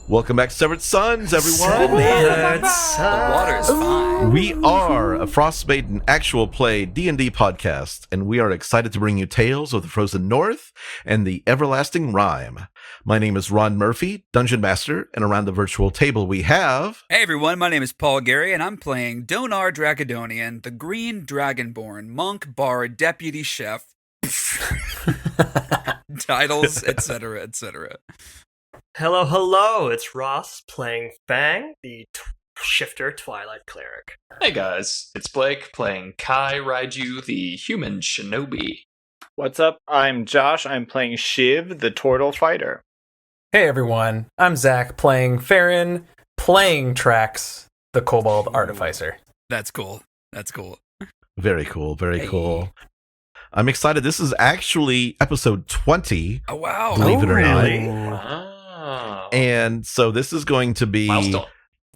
Welcome back to Severed Sons, everyone. The water is fine. We are a Frostmaiden actual play D&D podcast, and we are excited to bring you tales of the Frozen North and the everlasting Rime. My name is Ron Murphy, Dungeon Master, and around the virtual table we have... Hey everyone, my name is Paul Gary, and I'm playing Donaar Dracodonian, the Green Dragonborn, Monk, Bard, Deputy Chef, titles, etc., etc. Hello, it's Ross playing Fang, the Shifter Twilight Cleric. Hey guys, it's Blake playing Kai Raiju, the Human Shinobi. What's up? I'm Josh. I'm playing Shiv, the Turtle Fighter. Hey everyone, I'm Zach playing Farron, playing Trax, the Kobold Artificer. That's cool. That's cool. Very cool, very cool. I'm excited. This is actually episode 20. Oh, wow. Believe it or really? not. Wow. And so this is going to be Milestone.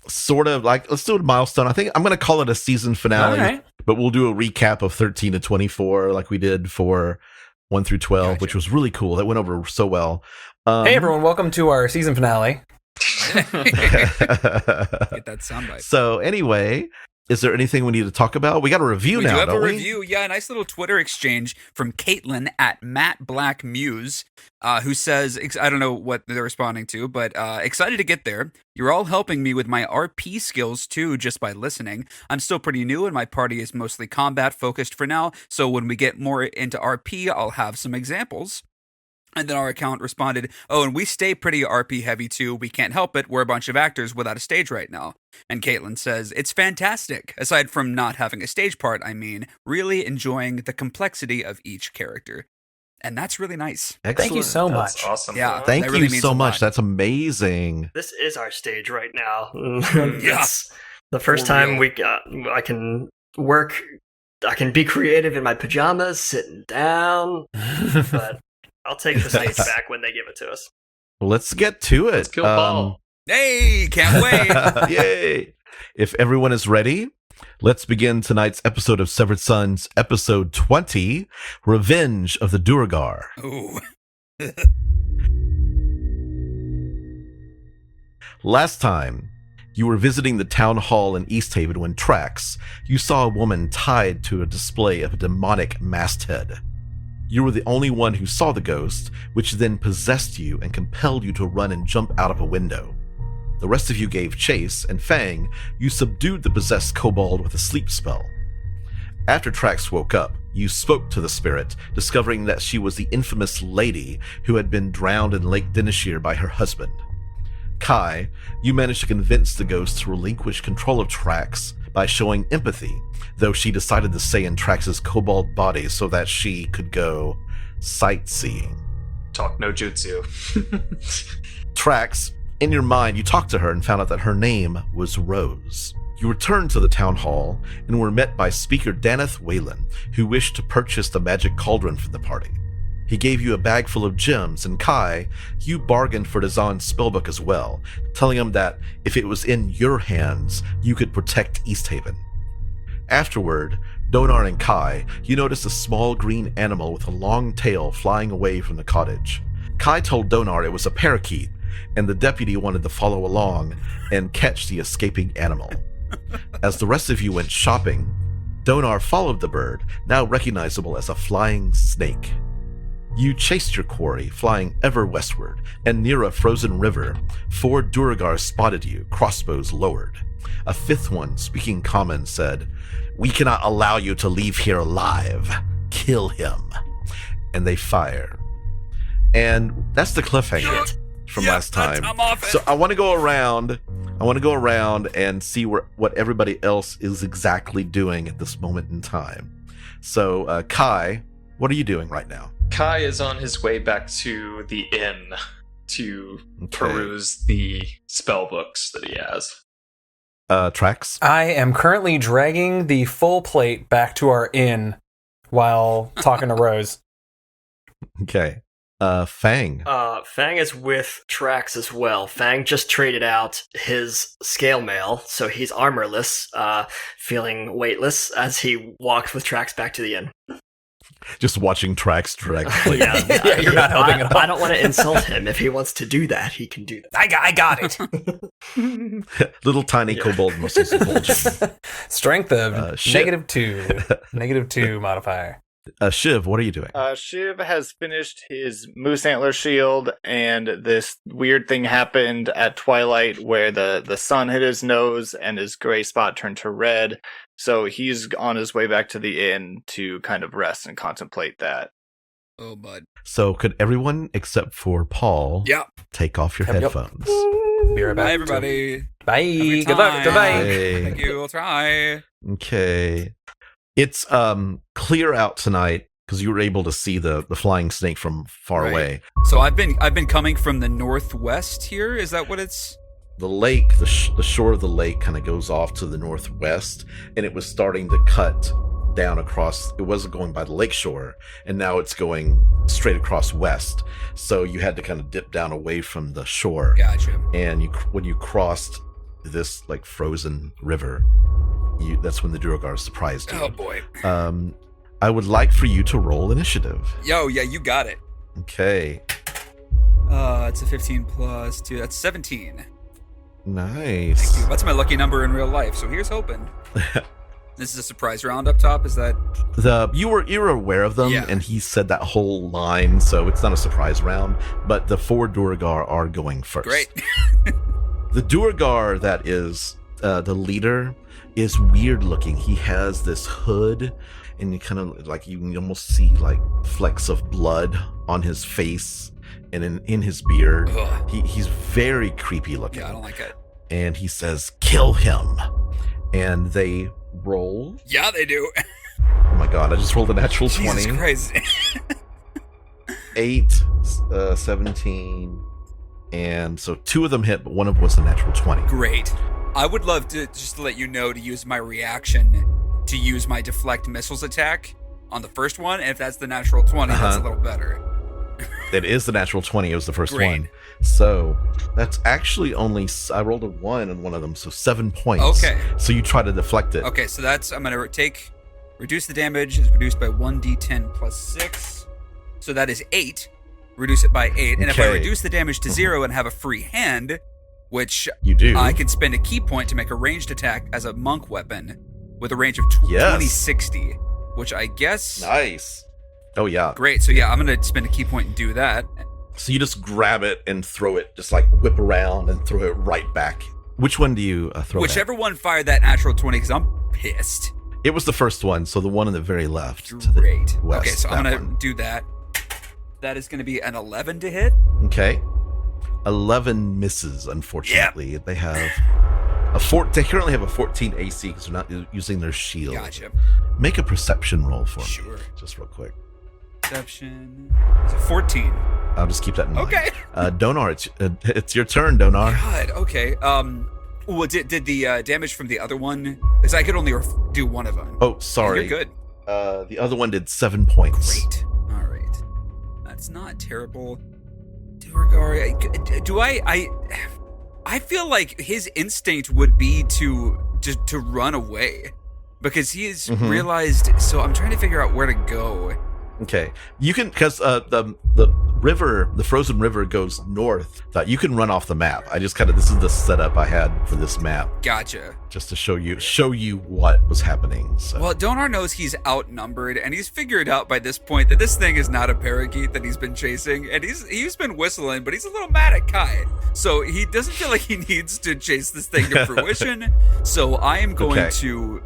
sort of like, let's do a milestone. I think I'm going to call it a season finale, All right. but we'll do a recap of 13 to 24 like we did for 1 through 12, Gotcha. which was really cool. That went over so well. Hey everyone, welcome to our season finale. Get that soundbite. So anyway, is there anything we need to talk about? We got a review We now, do have a don't we? review. Yeah, a nice little Twitter exchange from Caitlin at Matt Black Muse, who says, I don't know what they're responding to, but excited to get there. You're all helping me with my RP skills too, just by listening. I'm still pretty new and my party is mostly combat focused for now, so when we get more into RP, I'll have some examples. And then our account responded, oh, and we stay pretty RP heavy too. We can't help it. We're a bunch of actors without a stage right now. And Caitlin says, it's fantastic. Aside from not having a stage part, I mean, really enjoying the complexity of each character. And that's really nice. Excellent. Thank you so That's much. awesome. Yeah. Thank That really you means so a much. lot. That's amazing. This is our stage right now. Yeah. It's the first For time real. I can work, I can be creative in my pajamas, sitting down, but I'll take the stage back when they give it to us. Well, let's get to it. Let's kill Paul. Hey, can't wait. Yay! If everyone is ready, let's begin tonight's episode of Severed Sons, episode 20, Revenge of the Duergar. Ooh. Last time, you were visiting the town hall in East Haven when Trax, you saw a woman tied to a display of a demonic masthead. You were the only one who saw the ghost, which then possessed you and compelled you to run and jump out of a window. The rest of you gave chase, and Fang, you subdued the possessed kobold with a sleep spell. After Trax woke up, you spoke to the spirit, discovering that she was the infamous lady who had been drowned in Lake Dinashir by her husband. Kai, you managed to convince the ghost to relinquish control of Trax by showing empathy, though she decided to stay in Trax's kobold body so that she could go sightseeing. Talk no jutsu. Trax, in your mind, you talked to her and found out that her name was Rose. You returned to the town hall and were met by Speaker Daneth Whalen, who wished to purchase the magic cauldron for the party. He gave you a bag full of gems, and Kai, you bargained for Dazan's spellbook as well, telling him that if it was in your hands, you could protect East Haven. Afterward, Donaar and Kai, you noticed a small green animal with a long tail flying away from the cottage. Kai told Donaar it was a parakeet, and the deputy wanted to follow along and catch the escaping animal. As the rest of you went shopping, Donaar followed the bird, now recognizable as a flying snake. You chased your quarry, flying ever westward, and near a frozen river, 4 Duergar spotted you, crossbows lowered. A 5th one, speaking common, said, "We cannot allow you to leave here alive. Kill him." And they fire. And that's the cliffhanger from last time. I'm off it. So I want to go around. And see what everybody else is exactly doing at this moment in time. So, Kai, what are you doing right now? Kai is on his way back to the inn to Okay. peruse the spell books that he has. Trax? I am currently dragging the full plate back to our inn while talking to Rose. Okay. Fang. Fang is with Trax as well. Fang just traded out his scale mail, so he's armorless, feeling weightless as he walks with Trax back to the inn. Just watching tracks directly. Yeah, you're not helping at all. I don't want to insult him. If he wants to do that, he can do that. I got it. Little tiny kobold muscles bulging. Strength of Shiv. -2. -2 modifier. Shiv, what are you doing? Shiv has finished his moose antler shield, and this weird thing happened at twilight where the sun hit his nose and his gray spot turned to red. So he's on his way back to the inn to kind of rest and contemplate that. Oh, bud. So could everyone except for Paul Yeah. take off your Yep. headphones? Be right back. Bye, everybody. Bye. Every Good luck. time. Goodbye. Hey. Thank you. We'll try. Okay. It's clear out tonight because you were able to see the flying snake from far Right. away. So I've been coming from the northwest here. Is that what it's? The lake, the shore of the lake kind of goes off to the northwest, and it was starting to cut down across. It wasn't going by the lake shore, and now it's going straight across west. So you had to kind of dip down away from the shore. Gotcha. And when you crossed this like frozen river, that's when the Duergar surprised you. Oh boy. I would like for you to roll initiative. Yo, yeah, you got it. Okay. It's a 15 plus 2. That's 17. Nice. Thank you. That's my lucky number in real life. So here's hoping. This is a surprise round up top. Is that? You were aware of them, Yeah. and he said that whole line, so it's not a surprise round. But the 4 Duergar are going first. Great. The Duergar that is the leader is weird looking. He has this hood, and you kind of like you can almost see like flecks of blood on his face and in his beard. Ugh. He's very creepy looking. Yeah, I don't like it. And he says, "Kill him." And they roll. Yeah, they do. Oh my god, I just rolled a natural 20. Jesus Christ. 8, 17, and so 2 of them hit, but one of them was a natural 20. Great. I would love to just let you know to use my reaction to use my deflect missiles attack on the first one. And if that's the natural 20, that's a little better. It is the natural 20. It was the first Great. one. So that's actually only, I rolled a 1 on one of them, so 7 points. Okay. So you try to deflect it. Okay, so that's, I'm going to reduce the damage is reduced by 1d10 plus 6. So that is 8. Reduce it by 8. And if I Okay. reduce the damage to 0 and have a free hand, which You do. I can spend a key point to make a ranged attack as a monk weapon with a range of Yes. 2060, which I guess... Nice. Oh, yeah. Great, so yeah, I'm going to spend a key point and do that. So you just grab it and throw it, just like whip around and throw it right back. Which one do you throw it Whichever one fired that natural 20, because I'm pissed. at? It was the first one, so the one on the very left. To the Great. west, Okay, so I'm that going one. to do that. That is going to be an 11 to hit. Okay. 11 misses, unfortunately. They have they currently have a 14 AC because they're not using their shield. Gotcha. Make a perception roll for me. Sure. Just real quick. Perception. It's a 14. I'll just keep that in mind. Okay. Donaar, it's your turn, Donaar. God, okay. Well, did the damage from the other one... Because I could only do one of them. Oh, sorry. You're good. The other one did 7 points. Great. All right. That's not terrible. Duergar, do I feel like his instinct would be to run away because he has realized. So I'm trying to figure out where to go. Okay. You can, because the river, the frozen river goes north. That you can run off the map. I just this is the setup I had for this map, Gotcha. just to show you what was happening. So. Well, Donaar knows he's outnumbered, and he's figured out by this point that this thing is not a parakeet that he's been chasing, and he's been whistling, but he's a little mad at Kai, so he doesn't feel like he needs to chase this thing to fruition. So I am going to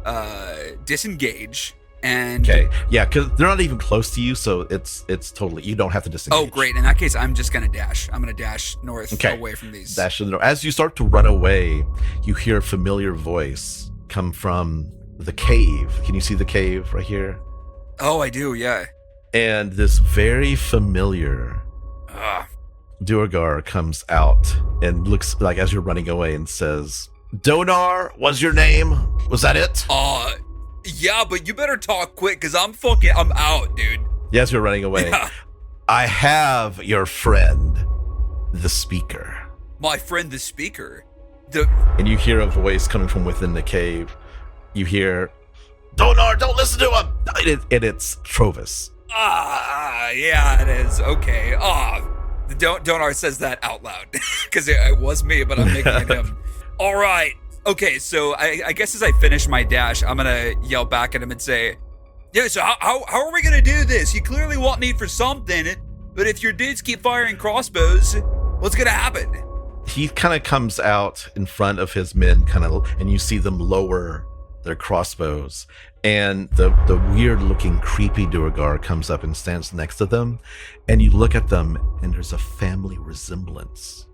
disengage. And Okay. Yeah, because they're not even close to you, so it's totally, you don't have to disengage. oh, great! In that case, I'm just gonna dash. I'm gonna dash north away from these. Dash in the north. As you start to run away, you hear a familiar voice come from the cave. Can you see the cave right here? Oh, I do. Yeah. And this very familiar Duergar comes out and looks like as you're running away and says, "Donaar was your name? Was that it?" Yeah, but you better talk quick, cause I'm out, dude. Yes, you're running away. Yeah. I have your friend, the speaker. My friend, the speaker. And you hear a voice coming from within the cave. You hear, "Donaar, don't listen to him!" And it's Trovis. Yeah, it is. Okay. Donaar says that out loud because it was me, but I'm making it him. All right. Okay, so I guess as I finish my dash, I'm gonna yell back at him and say, "Yeah, so how are we gonna do this? You clearly want me for something, but if your dudes keep firing crossbows, what's gonna happen?" He kind of comes out in front of his men, and you see them lower their crossbows. And the weird-looking, creepy Duergar comes up and stands next to them. And you look at them, and there's a family resemblance.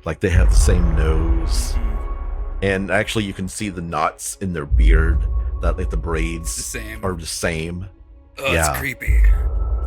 Like they have the same nose. And actually, you can see the knots in their beard, that like the braids are the same. Oh, yeah. It's creepy.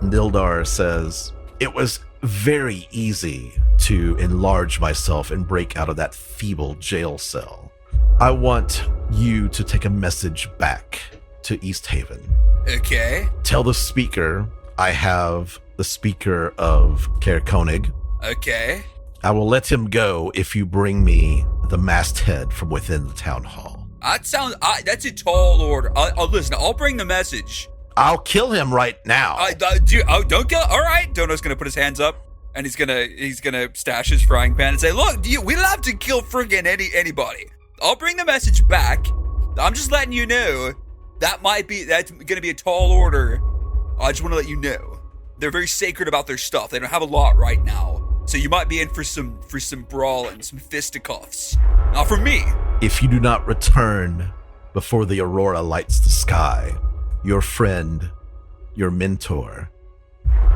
Nildar says, "It was very easy to enlarge myself and break out of that feeble jail cell. I want you to take a message back to East Haven. Okay. Tell the speaker I have the speaker of Caer Konig. Okay. I will let him go if you bring me the masthead from within the town hall." That's a tall order. I'll listen. I'll bring the message. I'll kill him right now. Don't kill. All right. Dono's gonna put his hands up, and he's gonna stash his frying pan and say, "Look, we don't have to kill friggin' anybody. I'll bring the message back. I'm just letting you know that's gonna be a tall order. I just want to let you know they're very sacred about their stuff. They don't have a lot right now, so you might be in for some brawl and some fisticuffs. Not from me." If you do not return before the aurora lights the sky, your friend, your mentor,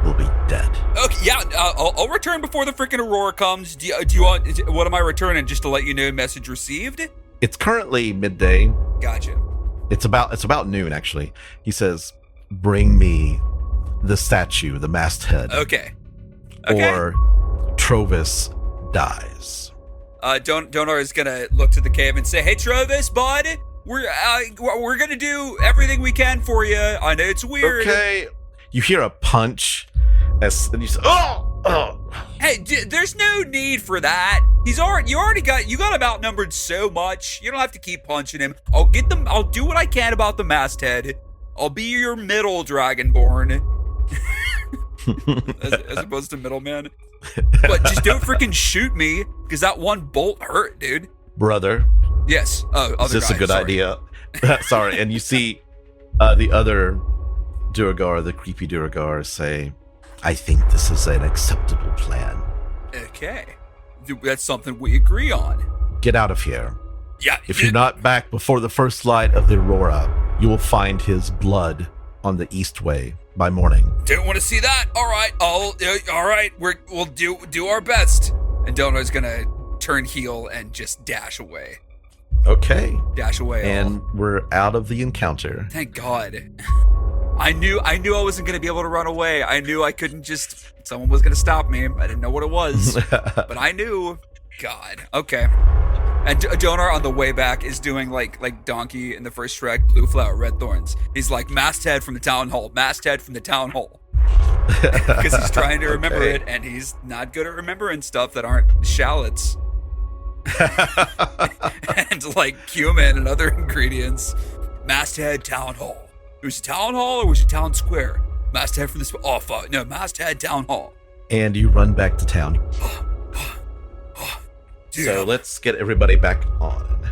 will be dead. Okay, yeah, I'll return before the freaking aurora comes. Do you want? What am I returning? Just to let you know, message received. It's currently midday. Gotcha. It's about noon, actually. He says, "Bring me the statue, the masthead." Okay. Or Trovis dies. Donaar is gonna look to the cave and say, "Hey, Trovis, bud, we're gonna do everything we can for you. I know it's weird." Okay. You hear a punch, and you say, "Oh!" Hey, there's no need for that. You got him outnumbered so much. You don't have to keep punching him. I'll do what I can about the masthead. I'll be your middle dragonborn. as opposed to middleman. But just don't freaking shoot me, because that one bolt hurt, dude. Brother. Yes. Is this a good idea? Sorry. And you see the other Duergar, the creepy Duergar, say, "I think this is an acceptable plan." Okay. That's something we agree on. Get out of here. Yeah. If you're not back before the first light of the aurora, you will find his blood on the east way by morning. Don't want to see that. All right. All right. We'll do our best. And Donaar's gonna turn heel and just dash away. Okay. Dash away. And we're out of the encounter. Thank God. I knew I wasn't gonna be able to run away. I knew I couldn't just. Someone was gonna stop me. I didn't know what it was, but I knew. God. Okay. And Donaar on the way back is doing like Donkey in the first Shrek, blue flower, red thorns. He's like, "Masthead from the town hall, masthead from the town hall." Because he's trying to remember it, and he's not good at remembering stuff that aren't shallots. And like cumin and other ingredients. Masthead town hall. It was a town hall or was it town square? Masthead from this. Oh, fuck. No, masthead town hall. And you run back to town. Dude, so let's get everybody back on.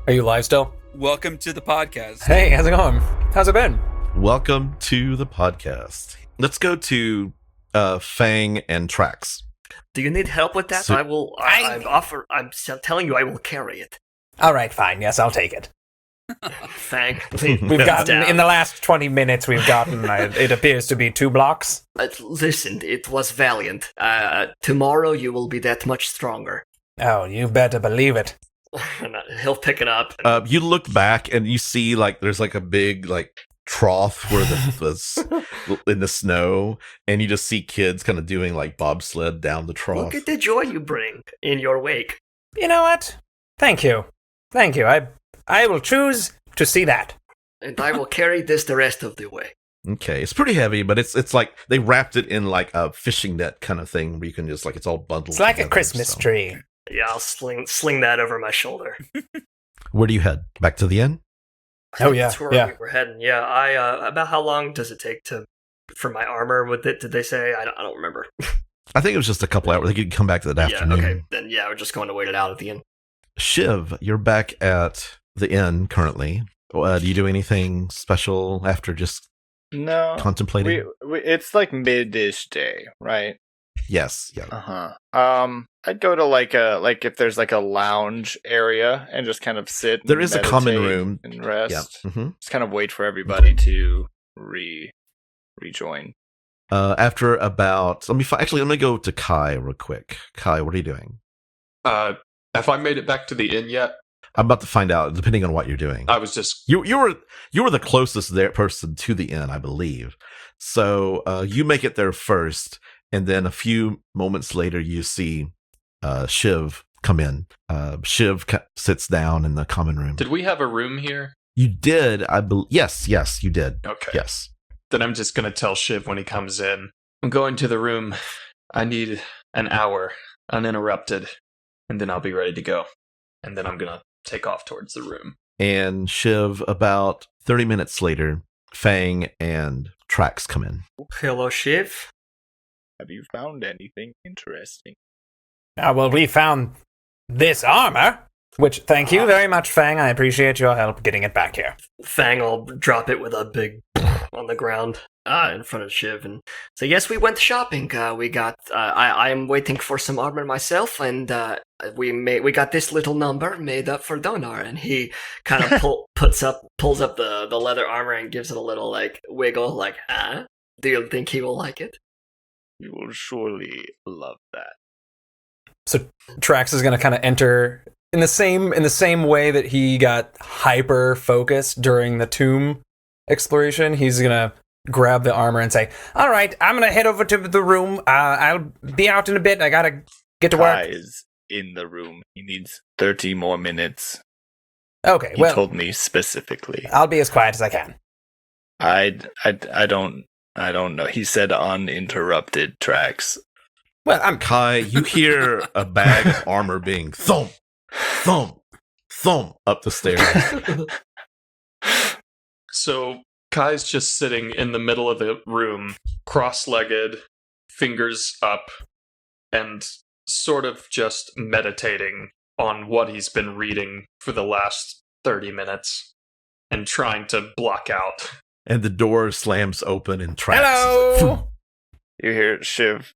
Are you live still? Welcome to the podcast. Hey, how's it going? How's it been? Welcome to the podcast. Let's go to Fang and Trax. Do you need help with that? So- I'm telling you, I will carry it. All right, fine. Yes, I'll take it. Fang, We've gotten, in the last 20 minutes, it appears to be 2 blocks. Listen, it was valiant. Tomorrow you will be that much stronger. Oh, you better believe it. He'll pick it up. You look back and you see there's a big trough where the in the snow, and you just see kids kind of doing bobsled down the trough. Look at the joy you bring in your wake. You know what? Thank you. I will choose to see that. And I will carry this the rest of the way. Okay, it's pretty heavy, but it's like they wrapped it in a fishing net kind of thing where you can just it's all bundled. It's like together, a Christmas tree. Yeah, I'll sling that over my shoulder. Where do you head? Back to the inn? Oh yeah, That's where yeah. we were heading. Yeah, about how long does it take to for my armor with it? Did they say? I don't remember. I think it was just a couple hours. They could come back to that afternoon. Okay. Then we're just going to wait it out at the inn. Shiv, you're back at the inn currently. Do you do anything special after just No, contemplating? it's like mid-ish day, right? Yes. Yeah. I'd go to like if there's like a lounge area and just kind of sit. There and is a common meditate room. and rest. Yeah. Mm-hmm. Just kind of wait for everybody to rejoin. After about, let me go to Kai real quick. Kai, what are you doing? Have I made it back to the inn yet? I'm about to find out, depending on what you're doing. I was just You were the closest person to the inn, I believe. So you make it there first, and then a few moments later, you see Shiv come in. Shiv sits down in the common room. Did we have a room here? You did, I believe. Yes, you did. Okay. Yes. Then I'm just gonna tell Shiv when he comes in. I'm going to the room. I need an hour uninterrupted, and then I'll be ready to go. And then I'm gonna take off towards the room. And Shiv, about 30 minutes later, Fang and Trax come in. Hello, Shiv. Have you found anything interesting? Well, we found this armor, which, thank you very much, Fang. I appreciate your help getting it back here. Fang will drop it with a big on the ground in front of Shiv and say, yes, we went shopping. We got, I am waiting for some armor myself, and we got this little number made up for Donaar, and he kind of pulls up the leather armor and gives it a little like wiggle, like, do you think he will like it? You will surely love that. So Trax is going to kind of enter in the same way that he got hyper focused during the tomb exploration. He's going to grab the armor and say, all right, I'm going to head over to the room. I'll be out in a bit. I got to get to work. Kai is in the room. He needs 30 more minutes. Okay, He well, told me specifically. I'll be as quiet as I can. I don't know. He said uninterrupted tracks. Well, I'm Kai, you hear a bag of armor being thump, thump, thump up the stairs. So Kai's just sitting in the middle of the room, cross-legged, fingers up, and sort of just meditating on what he's been reading for the last 30 minutes and trying to block out. And the door slams open and Trax. Hello. You hear Shiv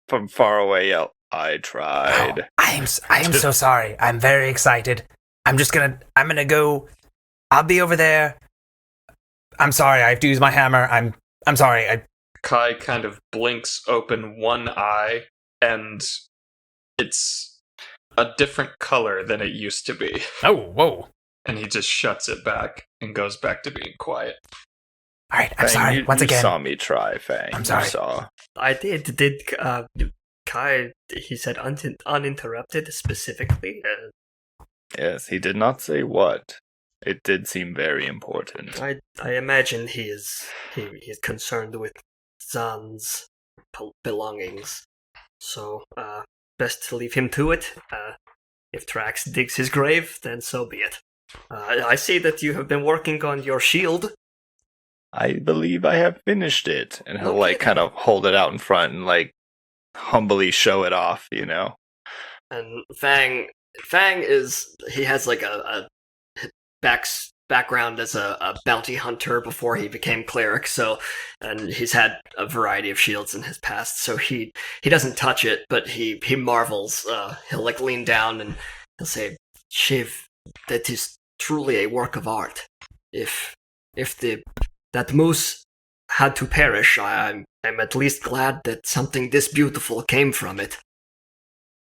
from far away yell, I tried. Oh, I am so sorry. I'm very excited. I'm gonna go. I'll be over there. I'm sorry. I have to use my hammer. I'm sorry. Kai kind of blinks open one eye, and it's a different color than it used to be. Oh, whoa. And he just shuts it back and goes back to being quiet. All right. I'm Fang, sorry. Once you again. saw me try, Fang. I'm sorry. You saw. I did. Did Kai? He said uninterrupted specifically. Yes, he did not say what. It did seem very important. I imagine he's concerned with Zan's belongings. So best to leave him to it. If Trax digs his grave, then so be it. I see that you have been working on your shield. I believe I have finished it. And he'll Okay. kind of hold it out in front and humbly show it off, And Fang he has like a background as a bounty hunter before he became cleric, and he's had a variety of shields in his past, so he doesn't touch it, but he marvels. He'll lean down and he'll say, Shiv, that is truly a work of art. If that moose had to perish, I'm at least glad that something this beautiful came from it.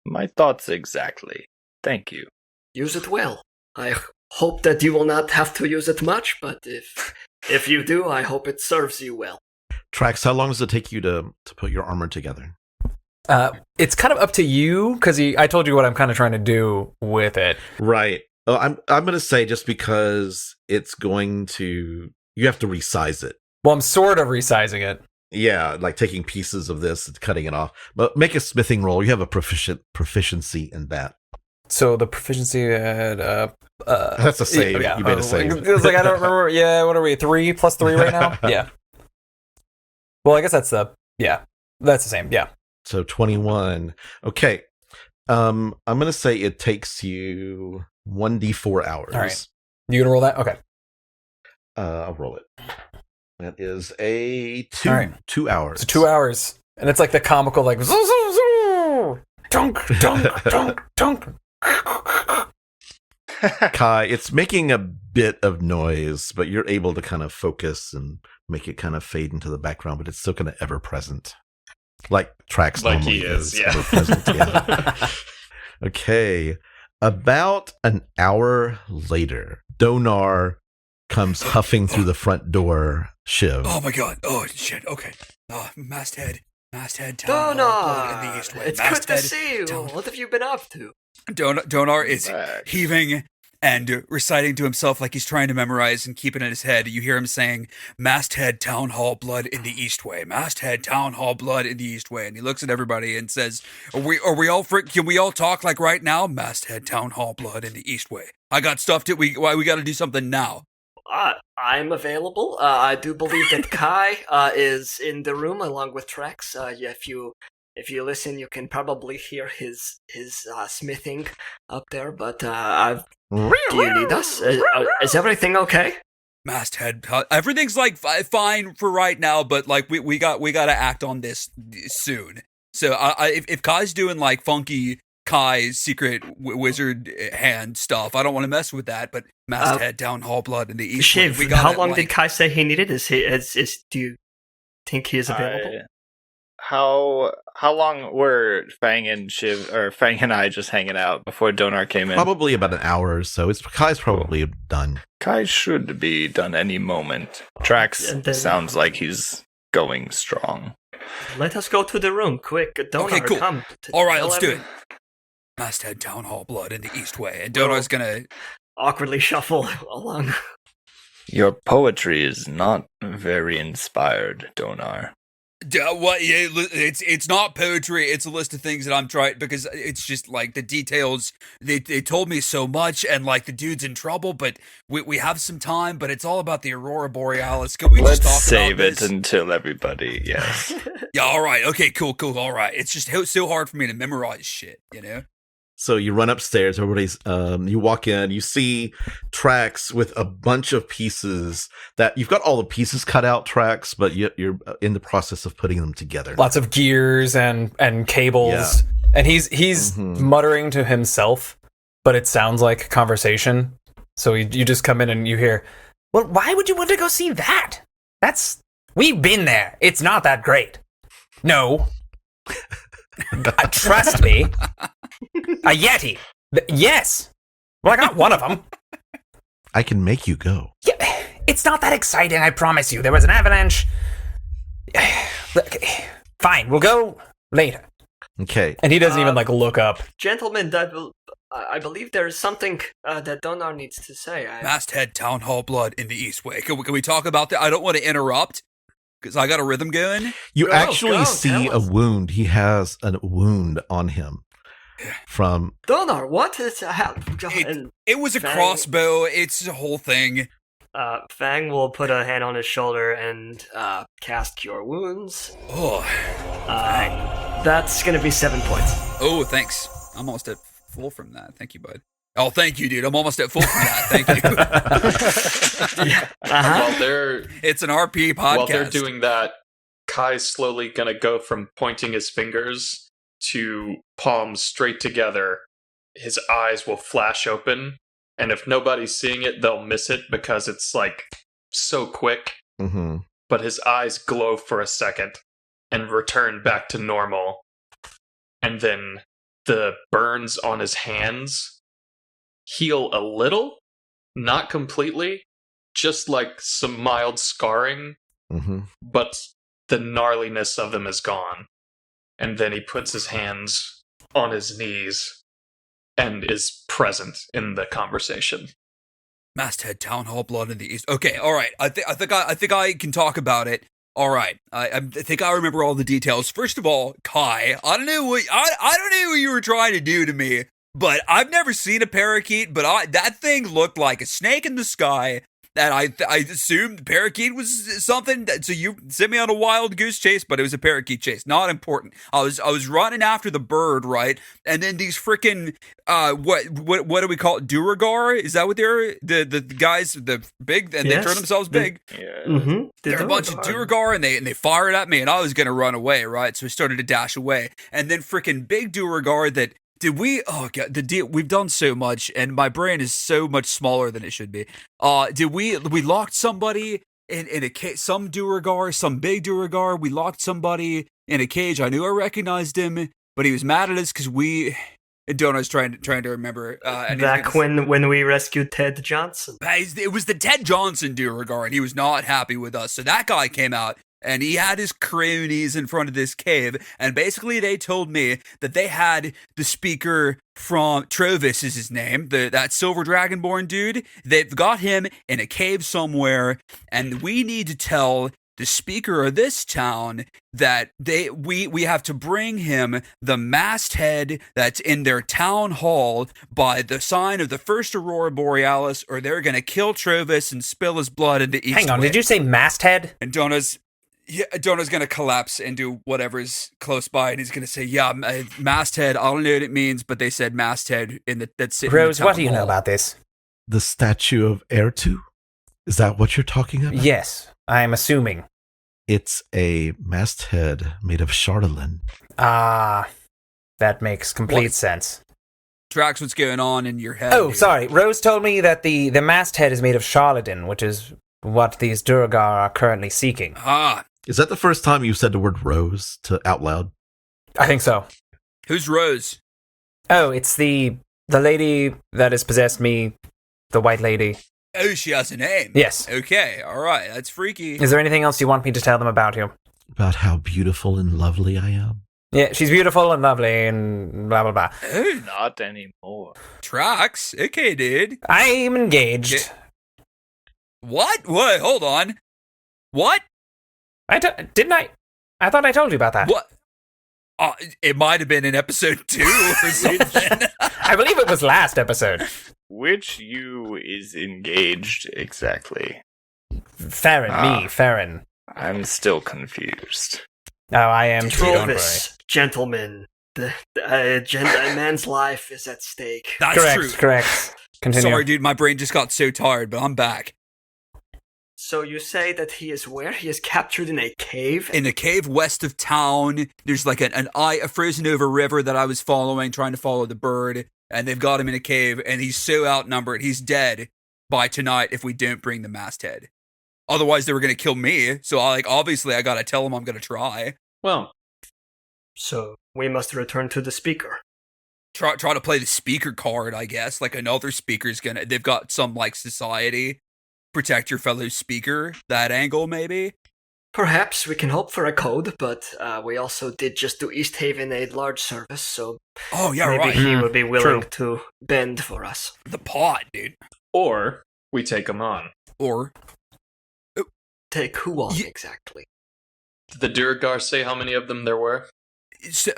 My thoughts exactly. Thank you. Use it well. I hope that you will not have to use it much, but if you do, I hope it serves you well. Trax, how long does it take you to put your armor together? It's kind of up to you because I told you what I'm kind of trying to do with it. Right. I'm going to say just because you have to resize it. Well, I'm sort of resizing it. Yeah, like taking pieces of this and cutting it off. But make a smithing roll. You have a proficiency in that. So the proficiency at That's a save. Yeah. You made a save. It was like I don't remember. Yeah, what are we? 3 plus 3 right now? Yeah. Well, I guess that's the same. Yeah. So 21. Okay. I'm gonna say it takes you 1d4 hours. All right. You gonna roll that? Okay. I'll roll it. That is a 2. All right. 2 hours. So 2 hours, and it's like the comical like zoo, zoo, zoo, dunk, dunk, dunk, dunk. Kai, it's making a bit of noise, but you're able to kind of focus and make it kind of fade into the background, but it's still kind of ever present. Like Trax Like normally he is, yeah. ever present, yeah. Okay. About an hour later, Donaar comes huffing through the front door, Shiv. Oh my god. Oh shit. Okay. Masthead. Town Hall in the East Donaar, Way. it's good to Masthead see you. Town- What have you been up to? Donaar is Right. heaving and reciting to himself like he's trying to memorize and keep it in his head. You hear him saying, Masthead Town Hall blood in the East Way. Masthead Town Hall blood in the East Way. And he looks at everybody and says, Are we all can we all talk like right now? Masthead Town Hall blood in the East Way. I got stuff to we got to do something now. I'm available. I do believe that Kai is in the room along with Trex. Yeah, if you listen, you can probably hear his smithing up there. But do you need us? Is everything okay? Masthead, everything's like fine for right now, but like we got to act on this soon. So if Kai's doing like funky Kai's secret wizard hand stuff, I don't want to mess with that. But Masthead Town Hall blood in the East. Shiv, We got how it, long like- did Kai say he needed? Do you think he is available? How long were Fang and I just hanging out before Donaar came in? Probably about an hour or so. Kai's probably done. Kai should be done any moment. Trax And then- sounds like he's going strong. Let us go to the room, quick. Donaar, Okay, cool. come. All right, Tell let's do it. everyone- Masthead Town Hall blood in the East Way, and Donaar's gonna. Awkwardly shuffle along. Your poetry is not very inspired, Donaar. What? Yeah, it's not poetry. It's a list of things that I'm trying because it's just like the details. They told me so much, and like the dude's in trouble, but we have some time. But it's all about the Aurora Borealis. Can we Let's just talk save about it this? until everybody. Yes. Yeah, all right. Okay, cool. All right. It's just so hard for me to memorize shit, you know? So you run upstairs, everybody's, you walk in, you see Trax with a bunch of pieces that you've got all the pieces cut out, Trax, but you're in the process of putting them together. Lots of gears and cables, Yeah. and he's Mhm. muttering to himself, but it sounds like conversation. So you just come in and you hear, "Well, why would you want to go see that? We've been there. It's not that great." No, trust me. A Yeti. Yes. Well, I got one of them. I can make you go. Yeah, it's not that exciting, I promise you. There was an avalanche. Look, fine, we'll go later. Okay. And he doesn't even like look up. Gentlemen, I believe there is something that Donaar needs to say. Masthead Town Hall blood in the East Way. Can we talk about that? I don't want to interrupt because I got a rhythm going. You Go, actually see tell a us. wound. He has a wound on him from Donaar, what is happening? It was a Fang. crossbow. It's a whole thing. Fang will put a hand on his shoulder and cast Cure Wounds. Oh, That's going to be 7 points. oh, thanks. I'm almost at full from that. Thank you, bud. Oh, thank you, dude. I'm almost at full from that. Thank you. While they're It's an RP podcast. while they're doing that, Kai's slowly gonna go from pointing his fingers to palms straight together. His eyes will flash open, and if nobody's seeing it, they'll miss it because it's like so quick. hmm But his eyes glow for a second and return back to normal. And then the burns on his hands heal a little, not completely, just like some mild scarring, hmm but the gnarliness of them is gone. And then he puts his hands on his knees and is present in the conversation. Masthead Town Hall blood in the East. Okay, all right. I think I can talk about it. All right. I think I remember all the details. First of all, Kai, I don't know what you were trying to do to me, but I've never seen a parakeet. But that thing looked like a snake in the sky. And I assumed the parakeet was something. So you sent me on a wild goose chase, but it was a parakeet chase. Not important. I was running after the bird, right? And then these freaking what do we call it? Duergar? Is that what they're the guys the big and they turn themselves big? Mm-hmm. They're a bunch of Duergar and they fired at me and I was gonna run away, right? So I started to dash away, and then freaking big Duergar that. Did we? Oh god, the deal. We've done so much, and my brain is so much smaller than it should be. Did we locked somebody in a cage? Some Duergar, some big Duergar. We locked somebody in a cage. I knew I recognized him, but he was mad at us because we. Donaar's trying to remember. Back when we rescued Ted Johnson. It was the Ted Johnson Duergar, and he was not happy with us. So that guy came out. And he had his cronies in front of this cave, and basically they told me that they had the speaker from Trovis is his name, that silver dragonborn dude. They've got him in a cave somewhere, and we need to tell the speaker of this town that we have to bring him the masthead that's in their town hall by the sign of the first Aurora Borealis, or they're gonna kill Trovis and spill his blood into East. Hang on, did you say masthead? And Donaar's going to collapse and do whatever's close by, and he's going to say, yeah, masthead, I don't know what it means, but they said masthead that's sitting Rose, in the what do you town know hall. about this? The statue of Ertu? Is that what you're talking about? Yes, I'm assuming. It's a masthead made of charlatan. Ah, that makes complete What? sense. Drax, what's going on in your head? Oh, dude? sorry. Rose told me that the masthead is made of charlatan, which is what these Duergar are currently seeking. Ah, Is that the first time you've said the word rose out loud? I think so. who's Rose? Oh, it's the lady that has possessed me, the white lady. Oh, she has a name. Yes. Okay, all right, that's freaky. Is there anything else you want me to tell them about you? About how beautiful and lovely I am? Yeah, she's beautiful and lovely and blah, blah, blah. Oh, Not anymore. Drax. Okay, dude. I'm engaged. Okay. What? What? Hold on. What? Didn't I? I thought I told you about that. What? It might have been in episode 2 or something. I believe it was last episode. Which you is engaged exactly? Farron, Farron. I'm still confused. Oh, I am too, don't worry. Trovis, gentlemen, a man's life is at stake. That's true. Correct. Continue. Sorry, dude, my brain just got so tired, but I'm back. So you say that he is where? He is captured in a cave? In a cave west of town, there's like a frozen over river that I was following, trying to follow the bird, and they've got him in a cave, and he's so outnumbered, he's dead by tonight if we don't bring the masthead. Otherwise, they were going to kill me, so obviously I got to tell them I'm going to try. Well, So we must return to the speaker. Try to play the speaker card, I guess. Like another speaker's they've got some like society, protect your fellow speaker, that angle maybe. Perhaps we can hope for a code, but we also did just do East Haven a large service, so Oh yeah, maybe right. he would be willing True. to bend for us. The pod, dude. or we take him on. Or Take who on Ye- exactly? Did the Duergar say how many of them there were?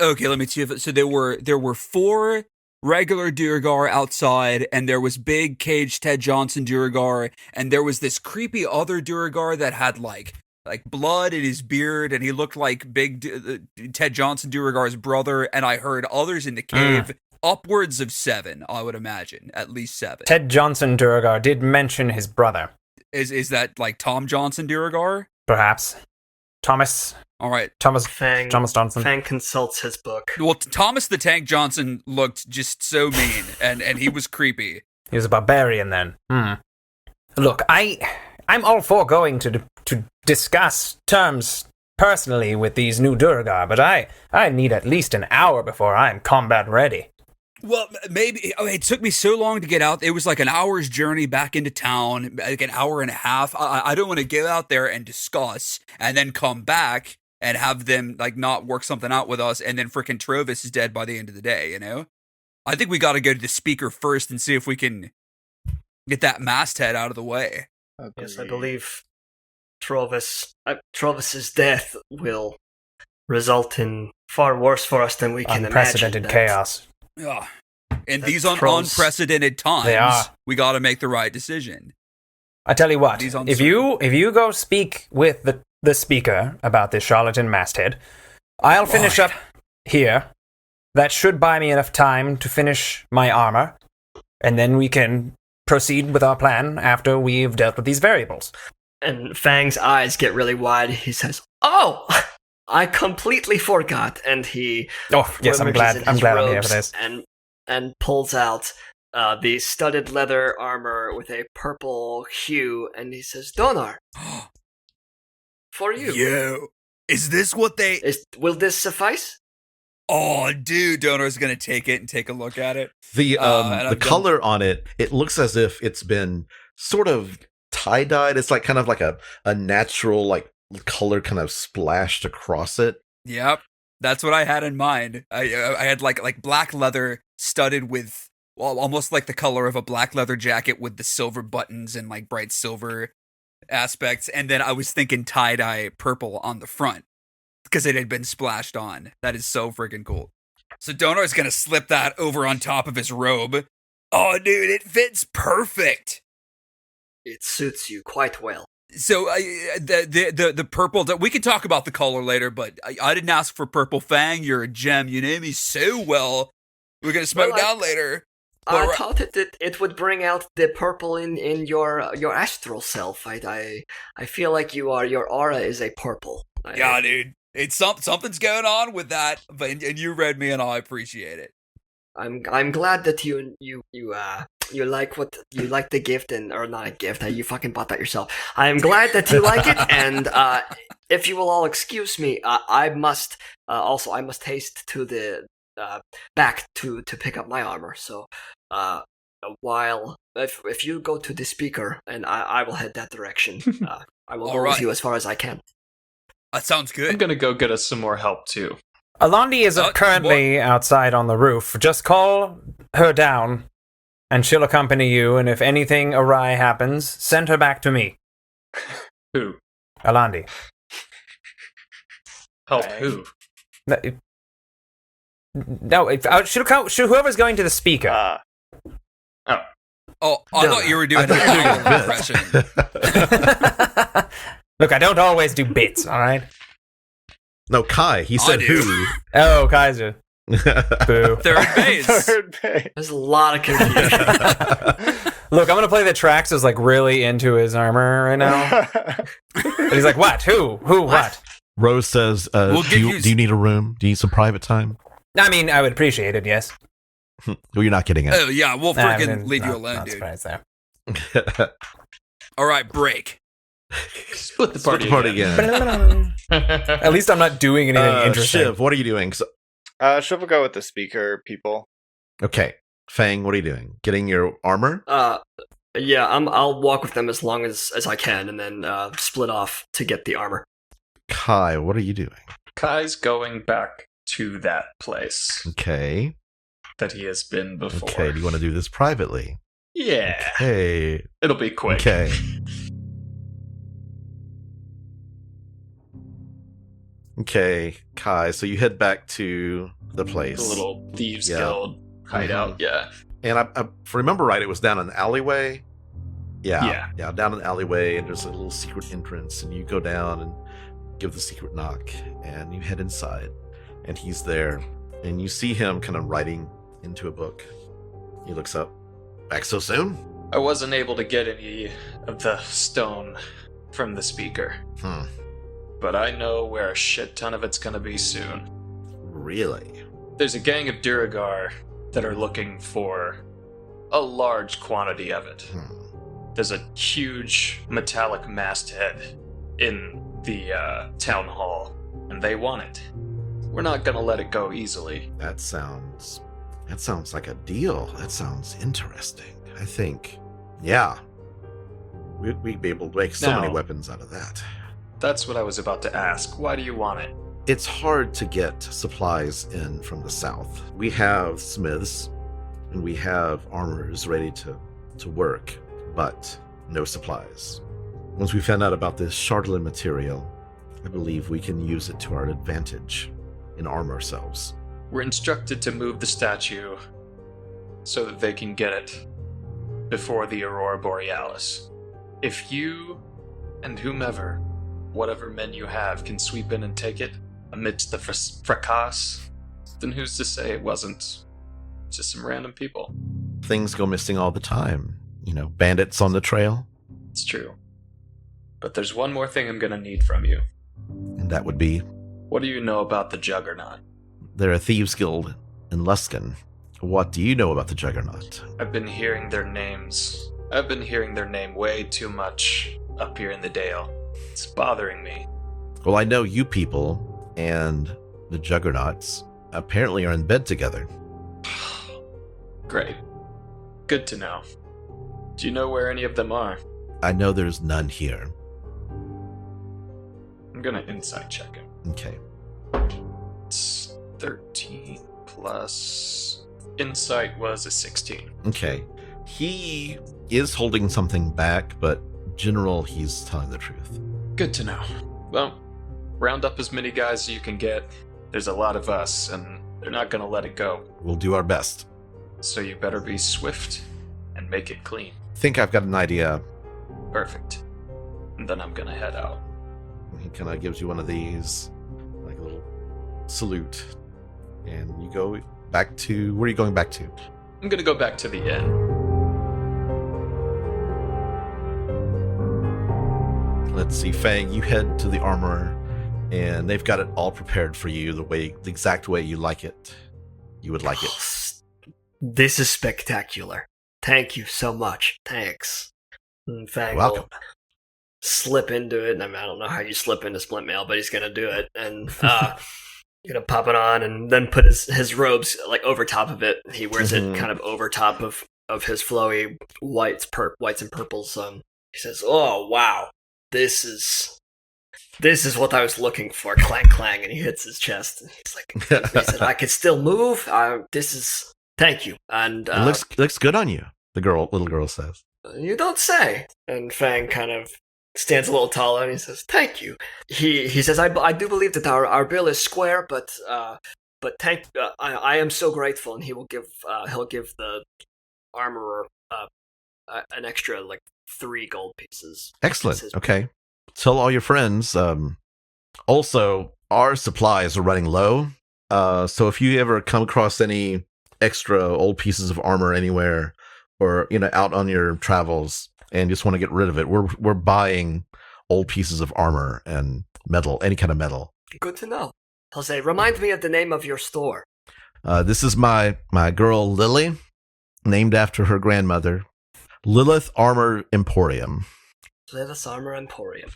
okay, let me see if so there were 4 regular Duergar outside, and there was big caged Ted Johnson Duergar, and there was this creepy other Duergar that had like blood in his beard, and he looked like big Ted Johnson Duergar's brother. And I heard others in the cave, upwards of 7, I would imagine, at least 7. Ted Johnson Duergar did mention his brother, Is that like Tom Johnson Duergar? perhaps. Thomas All right. Thomas Fang Johnson. Fang consults his book. Well, Thomas the Tank Johnson looked just so mean, and he was creepy. He was a barbarian then. Look, I'm all for going to discuss terms personally with these new Duergar, but I need at least an hour before I'm combat ready. Well, maybe it took me so long to get out. It was like an hour's journey back into town, like an hour and a half. I don't want to go out there and discuss and then come back and have them like not work something out with us, and then frickin' Trovis is dead by the end of the day, you know? I think we got to go to the speaker first and see if we can get that masthead out of the way. Yes, I believe Trovis's death will result in far worse for us than we can imagine. Unprecedented chaos. Yeah. In That these throws- unprecedented times, They are. we got to make the right decision. I tell you what, He's on if you go speak with the speaker about this charlatan masthead, I'll finish up here. That should buy me enough time to finish my armor, and then we can proceed with our plan after we've dealt with these variables. And Fang's eyes get really wide. He says, "Oh, I completely forgot." And he Yes, I'm rummages glad. in I'm his glad I'm here robes for this. and pulls out the studded leather armor with a purple hue, and he says, "Donaar, for you. Yo, is this what they? Will this suffice?" Oh, dude, Donaar's gonna take it and take a look at it. The and the I've color on it, it looks as if it's been sort of tie-dyed. It's like kind of like a natural like color kind of splashed across it. Yep, that's what I had in mind. I had like black leather studded with, well, almost like the color of a black leather jacket with the silver buttons and like bright silver aspects, and then I was thinking tie-dye purple on the front because it had been splashed on. That is so freaking cool. So Donaar's gonna slip that over on top of his robe. Oh, dude, it fits perfect. It suits you quite well. So the purple. We can talk about the color later, but I didn't ask for purple. Fang, you're a gem. You know me so well. We're gonna smoke down later. I thought it would bring out the purple in your astral self. I feel like your aura is a purple. Yeah, dude. It's something's going on with that, but and you read me, and I appreciate it. I'm glad that you like the gift, or not a gift. You fucking bought that yourself. I'm glad that you like it, and if you will all excuse me, I must haste to the back to pick up my armor. So while if you go to the speaker, and I will head that direction. I will go with you as far as I can. That sounds good. I'm gonna go get us some more help too. Alandi is currently outside on the roof. Just call her down, and she'll accompany you, and if anything awry happens, send her back to me. Who? Alandi. Help who? No, whoever's going to the speaker. Oh, I thought you were doing an impression. Look, I don't always do bits, all right? No, Kai. He said who. Oh, Kaiser. Boo. Third base. There's a lot of confusion. Look, I'm gonna play that Trax is like really into his armor right now. And he's like, what? Who? What? Rose says, do you need a room? Do you need some private time? I mean, I would appreciate it, yes. Well, you're not getting it. Oh, yeah, we'll freaking leave you alone, not dude. surprised there. All right, break. Split the party again. At least I'm not doing anything interesting. Shiv, what are you doing? Shiv will go with the speaker people. Okay. Fang, what are you doing? Getting your armor? Yeah, I'll walk with them as long as I can, and then split off to get the armor. Kai, what are you doing? Kai's going back to that place Okay. that he has been before. Okay, do you want to do this privately? Yeah. Okay. It'll be quick. Okay. Okay, Kai, so you head back to the place. The little Thieves Guild hideout, yeah. And I if I remember right, it was down an alleyway. Yeah. Yeah, down an alleyway, and there's a little secret entrance, and you go down and give the secret knock, and you head inside, and he's there, and you see him kind of writing into a book. He looks up. Back so soon? I wasn't able to get any of the stone from the speaker. But I know where a shit ton of it's gonna be soon. Really? There's a gang of Duergar that are looking for a large quantity of it. There's a huge metallic masthead in the town hall, and they want it. We're not gonna let it go easily. That sounds like a deal. That sounds interesting. I think, yeah, we'd be able to make so many weapons out of that. That's what I was about to ask. Why do you want it? It's hard to get supplies in from the south. We have smiths and we have armorers ready to work, but no supplies. Once we found out about this Chardolin material, I believe we can use it to our advantage and arm ourselves. We're instructed to move the statue so that they can get it before the Aurora Borealis. If you and whomever, whatever men you have, can sweep in and take it amidst the fracas, then who's to say it wasn't just some random people? Things go missing all the time. Bandits on the trail. It's true. But there's one more thing I'm gonna need from you. And that would be, What do you know about the Juggernaut? they're a thieves guild in Luskan. What do you know about the Juggernaut? I've been hearing their names. I've been hearing their name way too much up here in the Dale. It's bothering me. Well, I know you people and the Juggernauts apparently are in bed together. Great. Good to know. Do you know where any of them are? I know there's none here. I'm gonna insight check him. Okay. It's 13 plus... Insight was a 16. Okay. He is holding something back, but general, he's telling the truth. Good to know. Well, round up as many guys as you can get. There's a lot of us, and they're not gonna let it go. We'll do our best. So you better be swift and make it clean. Think I've got an idea. Perfect. And then I'm gonna head out. He kind of gives you one of these, like a little salute. And you go back to... Where are you going back to? I'm gonna go back to the inn. Let's see, Fang, you head to the armorer, and they've got it all prepared for you the exact way you like it. You would like it. This is spectacular. Thank you so much. Thanks. And Fang Welcome. will slip into it. I don't know how you slip into splint mail, but he's gonna do it. And gonna pop it on and then put his robes like over top of it. He wears it kind of over top of his flowy whites and purples. He says, "Oh wow, this is what I was looking for." Clang clang, and he hits his chest. He's like, he said, "I can still move. Thank you." And It looks good on you, the little girl says. "You don't say." And Fang kind of stands a little taller and he says, "Thank you." He says, I do believe that our bill is square, but I am so grateful." And he'll give the armorer an extra 3 gold pieces. Excellent. Okay. Tell all your friends. Also, our supplies are running low. So if you ever come across any extra old pieces of armor anywhere, or out on your travels and just want to get rid of it, we're buying old pieces of armor and metal, any kind of metal. Good to know. He'll say, "Remind me of the name of your store." This is my girl Lily, named after her grandmother. Lilith Armor Emporium. Lilith's Armor Emporium.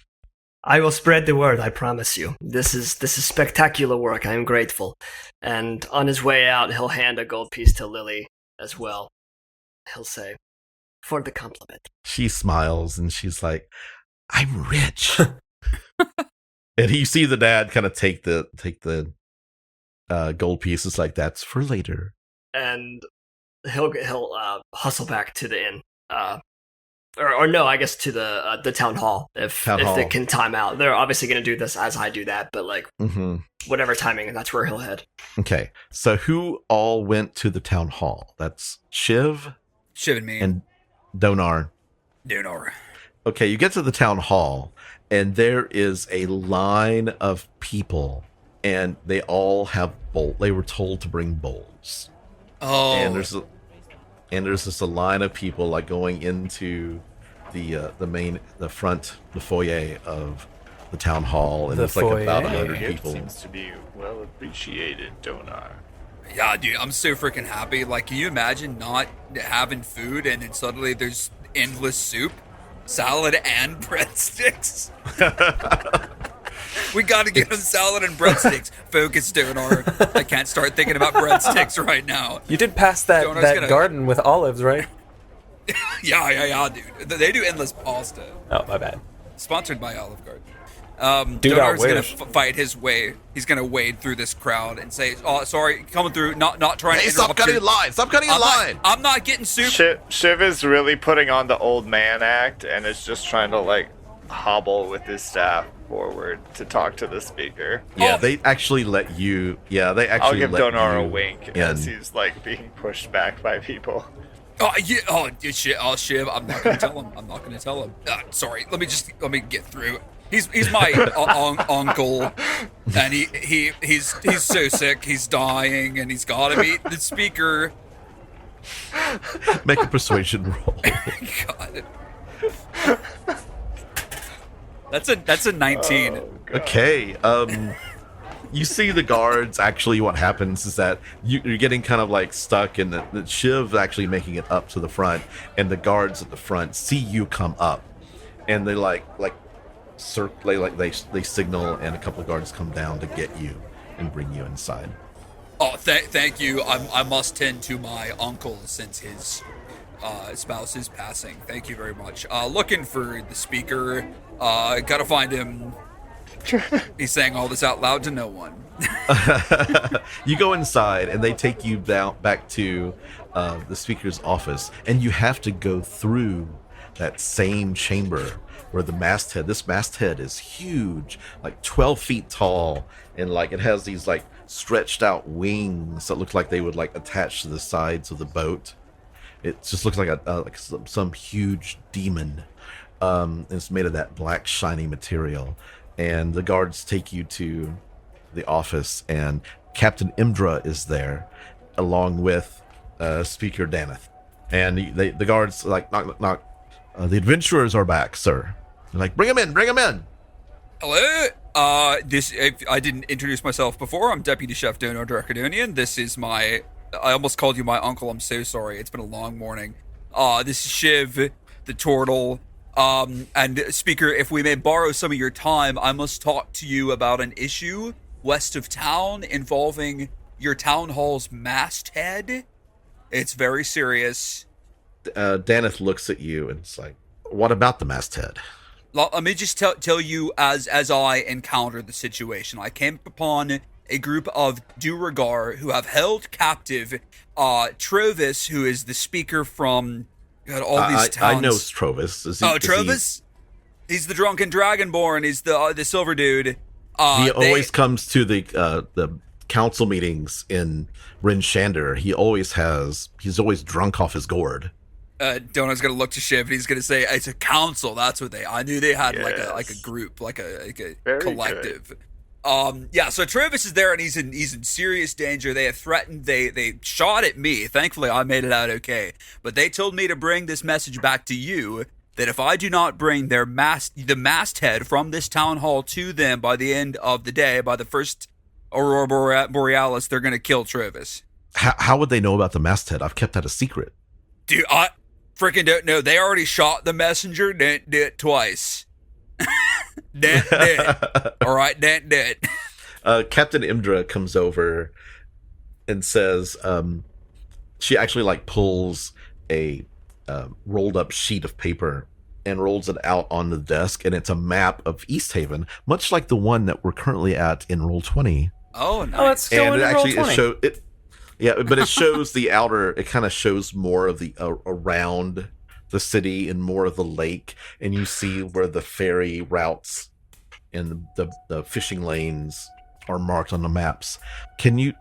I will spread the word, I promise you. This is spectacular work. I am grateful. And on his way out, he'll hand a gold piece to Lily as well. He'll say, "For the compliment." She smiles and she's like, "I'm rich." And you see the dad kind of take the gold pieces, like, "That's for later." And he'll hustle back to the inn. Or no, I guess to the town hall if they can time out. They're obviously going to do this as I do that, but whatever timing, that's where he'll head. Okay, so who all went to the town hall? That's Shiv and me. And Donaar. Okay, you get to the town hall, and there is a line of people, and they all have bowls. They were told to bring bowls. Oh. And there's just a line of people going into the foyer of the town hall, and it's about 100 people. Seems to be well appreciated, Donaar. Yeah, dude, I'm so freaking happy. Can you imagine not having food and then suddenly there's endless soup, salad, and breadsticks? We got to get him salad and breadsticks. Focus, Donaar. I can't start thinking about breadsticks right now. You did pass that garden with olives, right? Yeah, dude. They do endless pasta. Oh, my bad. Sponsored by Olive Garden. Dude, Donaar's going to fight his way. He's going to wade through this crowd and say, "Oh, sorry, coming through, not trying to interrupt stop cutting in line! Stop cutting in line! I'm not getting soup." Shiv is really putting on the old man act and is just trying to hobble with his staff forward to talk to the speaker. Yeah, they actually let you. Yeah, they actually. I'll give let Donaar you a wink in. as he's being pushed back by people. Oh yeah. Oh shit. Oh Shiv. I'm not gonna tell him. I'm not gonna tell him. Sorry. Let me get through. He's my uncle, and he's so sick. He's dying, and he's got to meet the speaker. Make a persuasion roll. God. That's a 19. Okay. You see the guards. Actually, what happens is that you're getting kind of like stuck, and the Shiv actually making it up to the front, and the guards at the front see you come up, and they they signal, and a couple of guards come down to get you and bring you inside. Oh, thank you. I must tend to my uncle since his spouse is passing. Thank you very much. Looking for the speaker. Gotta find him. He's saying all this out loud to no one. You go inside, and they take you back to the speaker's office, and you have to go through that same chamber where this masthead is huge, like 12 feet tall, and like it has these like stretched out wings that look like they would like attach to the sides of the boat. It just looks like some huge demon. It's made of that black shiny material. And the guards take you to the office, and Captain Imdra is there, along with Speaker Daneth. And the guards like knock. The adventurers are back, sir. They're like, bring him in. Hello. I didn't introduce myself before. I'm Deputy Chef Donaar Dracodonian. This is I almost called you my uncle. I'm so sorry. It's been a long morning. This is Shiv, the turtle. And Speaker, if we may borrow some of your time, I must talk to you about an issue west of town involving your town hall's masthead. It's very serious. Daneth looks at you and it's like, what about the masthead? Let me just tell you as I encountered the situation. I came upon a group of Duergar who have held captive Trovis, who is the speaker from all these towns. I know Trovis. Trovis? He's the drunken dragonborn. He's the silver dude. He always comes to the council meetings in Rin Shander. He's always drunk off his gourd. Dona's gonna look to Shiv and he's gonna say, "It's a council." That's what I knew they had like a group, like a Very collective. Good. So Travis is there and he's in serious danger. They have threatened. They shot at me. Thankfully, I made it out okay. But they told me to bring this message back to you that if I do not bring the masthead from this town hall to them by the end of the day, by the first Aurora Borealis, they're gonna kill Travis. How would they know about the masthead? I've kept that a secret. Dude, I freaking don't know. They already shot the messenger. Didn't do it twice. Didn't. All right, didn't. Captain Imdra comes over and says, she actually like pulls a rolled up sheet of paper and rolls it out on the desk, and it's a map of East Haven, much like the one that we're currently at in Roll20. Oh, nice. Oh, it's still in Roll20. Yeah, but it shows the outer. It kind of shows more of the around the city and more of the lake, and you see where the ferry routes and the fishing lanes are marked on the maps. Can you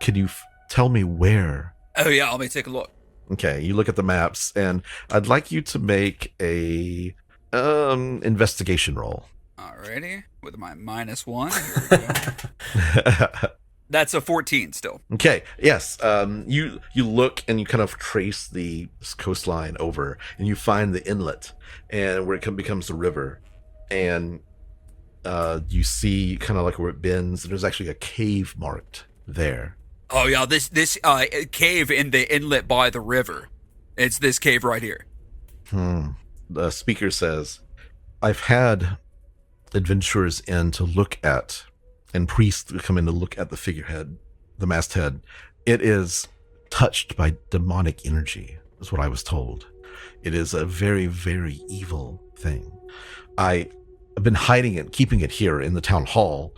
tell me where? Oh yeah, let me take a look. Okay, you look at the maps, and I'd like you to make a investigation roll. Alrighty, with my -1. Here we go. That's a 14 still. Okay, yes. You look and you kind of trace the coastline over, and you find the inlet, and where it becomes the river, and you see kind of like where it bends, and there's actually a cave marked there. Oh yeah, this cave in the inlet by the river. It's this cave right here. The speaker says, I've had adventurers in to look at, and priests come in to look at the figurehead, the masthead. It is touched by demonic energy, is what I was told. It is a very, very evil thing. I've been hiding it, keeping it here in the town hall,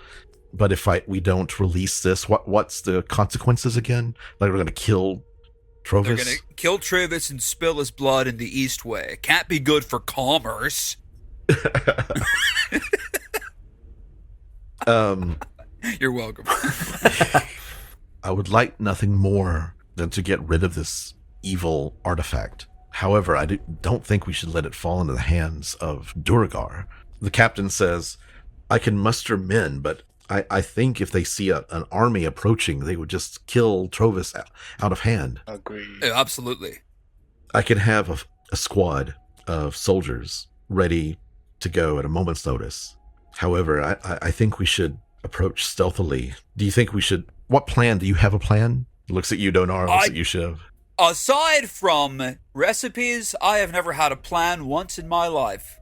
but if we don't release this, what's the consequences again? Like, we're going to kill Trovis? They're going to kill Travis and spill his blood in the East Way. Can't be good for commerce. You're welcome. I would like nothing more than to get rid of this evil artifact. However, I don't think we should let it fall into the hands of Duergar. The captain says, I can muster men, but I think if they see an army approaching, they would just kill Trovis out of hand. Agreed. Yeah, absolutely. I can have a squad of soldiers ready to go at a moment's notice. However, I think we should approach stealthily. Do you think we should... What plan? Do you have a plan? Looks at you, Donaar. Looks at you, Shiv. Aside from recipes, I have never had a plan once in my life.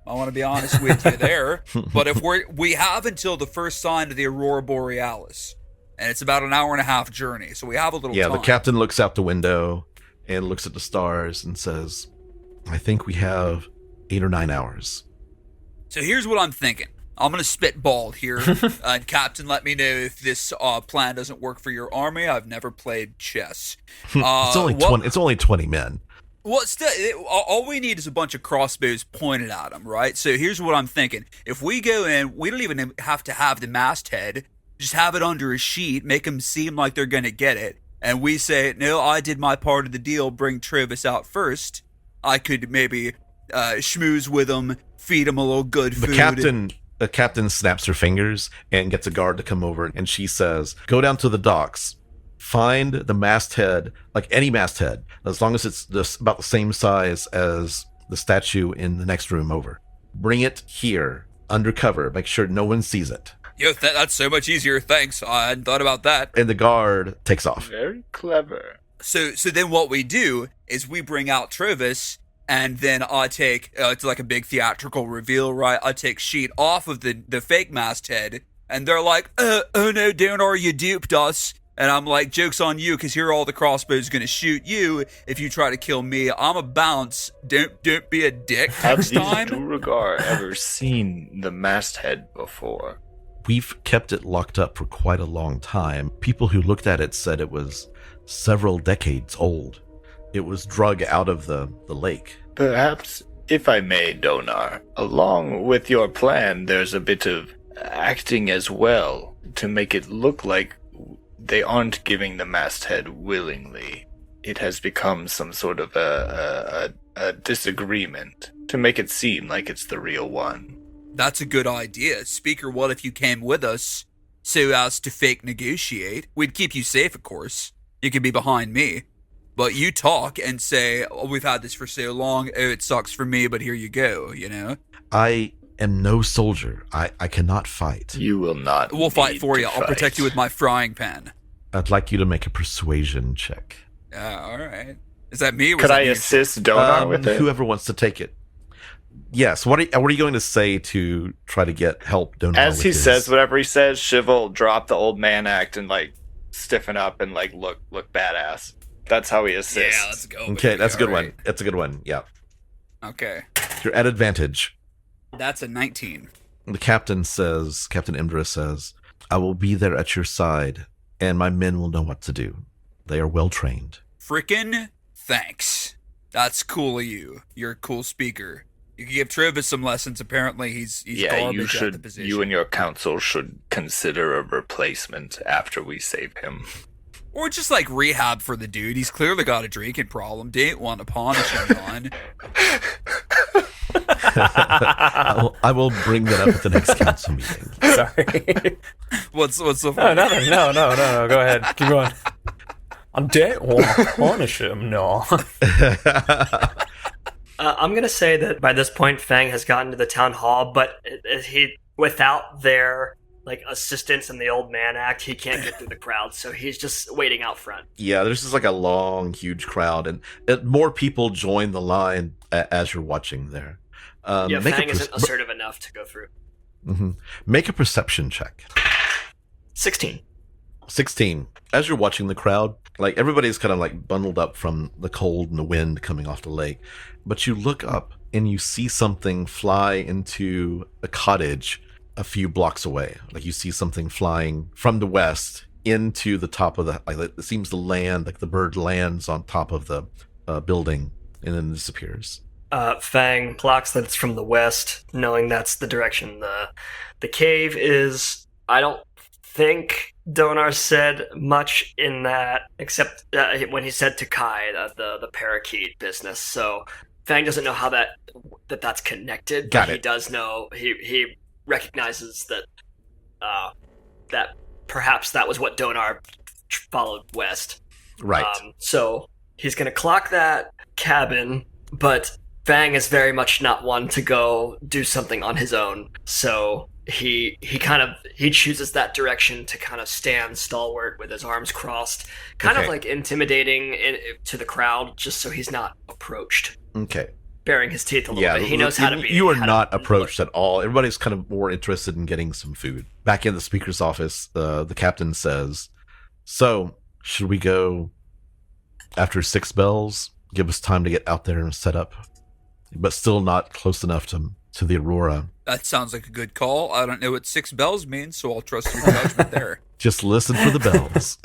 I want to be honest with you there. But if we have until the first sign of the Aurora Borealis, and it's about an hour and a half journey, so we have a little time. Yeah, the captain looks out the window and looks at the stars and says, I think we have 8 or 9 hours. So here's what I'm thinking. I'm going to spitball here. Captain, let me know if this plan doesn't work for your army. I've never played chess. It's only 20 men. Well, all we need is a bunch of crossbows pointed at them, right? So here's what I'm thinking. If we go in, we don't even have to have the masthead. Just have it under a sheet, make them seem like they're going to get it. And we say, no, I did my part of the deal, bring Trovis out first. I could maybe schmooze with him, feed him a little good food. The captain snaps her fingers and gets a guard to come over, and she says, go down to the docks. Find the masthead, like any masthead, as long as it's about the same size as the statue in the next room over. Bring it here, undercover. Make sure no one sees it. Yo, that's so much easier. Thanks. I hadn't thought about that. And the guard takes off. Very clever. So then what we do is we bring out Trovis, and then I take, it's like a big theatrical reveal, right? I take sheet off of the fake masthead, and they're like, oh no, Donaar, you duped us. And I'm like, joke's on you, because here are all the crossbows going to shoot you if you try to kill me. I'm a bounce. Don't be a dick next time. Have these Duergar ever seen the masthead before? We've kept it locked up for quite a long time. People who looked at it said it was several decades old. It was drug out of the lake. Perhaps, if I may, Donaar, along with your plan, there's a bit of acting as well to make it look like they aren't giving the masthead willingly. It has become some sort of a disagreement to make it seem like it's the real one. That's a good idea. Speaker, what if you came with us so as to fake negotiate? We'd keep you safe, of course. You could be behind me. But you talk and say, oh, we've had this for so long. Oh, it sucks for me, but here you go, you know? I am no soldier. I cannot fight. You will not. We'll fight for you. Fight. I'll protect you with my frying pan. I'd like you to make a persuasion check. All right. Is that me? Could I assist Donaar with it? Whoever wants to take it. Yes. What are you going to say to try to get help Donaar? As he says whatever he says, Shiv will drop the old man act and stiffen up and look badass. That's how he assists. Yeah, let's go. Okay, that's a good one. That's a good one. Yeah. Okay. You're at advantage. That's a 19. The Captain Imdra says, I will be there at your side, and my men will know what to do. They are well trained. Frickin' thanks. That's cool of you. You're a cool speaker. You can give Trovis some lessons. Apparently, he's garbage at the position. You and your council should consider a replacement after we save him. Or just rehab for the dude. He's clearly got a drinking problem. Didn't want to punish him on. I will bring that up at the next council meeting. Sorry. What's the No, nothing. No. Go ahead. Keep going. I didn't want to punish him. No. I'm going to say that by this point, Fang has gotten to the town hall, but without their assistance in the old man act, he can't get through the crowd, so he's just waiting out front. Yeah, there's just a long, huge crowd, and more people join the line as you're watching there. Fang isn't assertive enough to go through. Mm-hmm. Make a perception check. 16. As you're watching the crowd, everybody's kind of bundled up from the cold and the wind coming off the lake, but you look up and you see something fly into a cottage a few blocks away. You see something flying from the west into the top of it seems to land, the bird lands on top of the building and then disappears. Fang clocks that it's from the west, knowing that's the direction the cave is. I don't think Donaar said much in that, except when he said to Kai the parakeet business. So Fang doesn't know how that's connected. Got but it. He does know. He recognizes that that perhaps that was what Donaar followed west. Right. So he's going to clock that cabin, but Fang is very much not one to go do something on his own. So he chooses that direction to kind of stand stalwart with his arms crossed, kind of Okay. like intimidating to the crowd, just so he's not approached. Okay. Baring his teeth a little Yeah, bit. He knows how to be. You are how to not look. approached at all. Everybody's kind of more interested in getting some food. Back in the speaker's office, the captain says, "So, should we go after 6 bells? Give us time to get out there and set up, but still not close enough to the Aurora. That sounds like a good call. I don't know what 6 bells means, so I'll trust your judgment there. Just listen for the bells.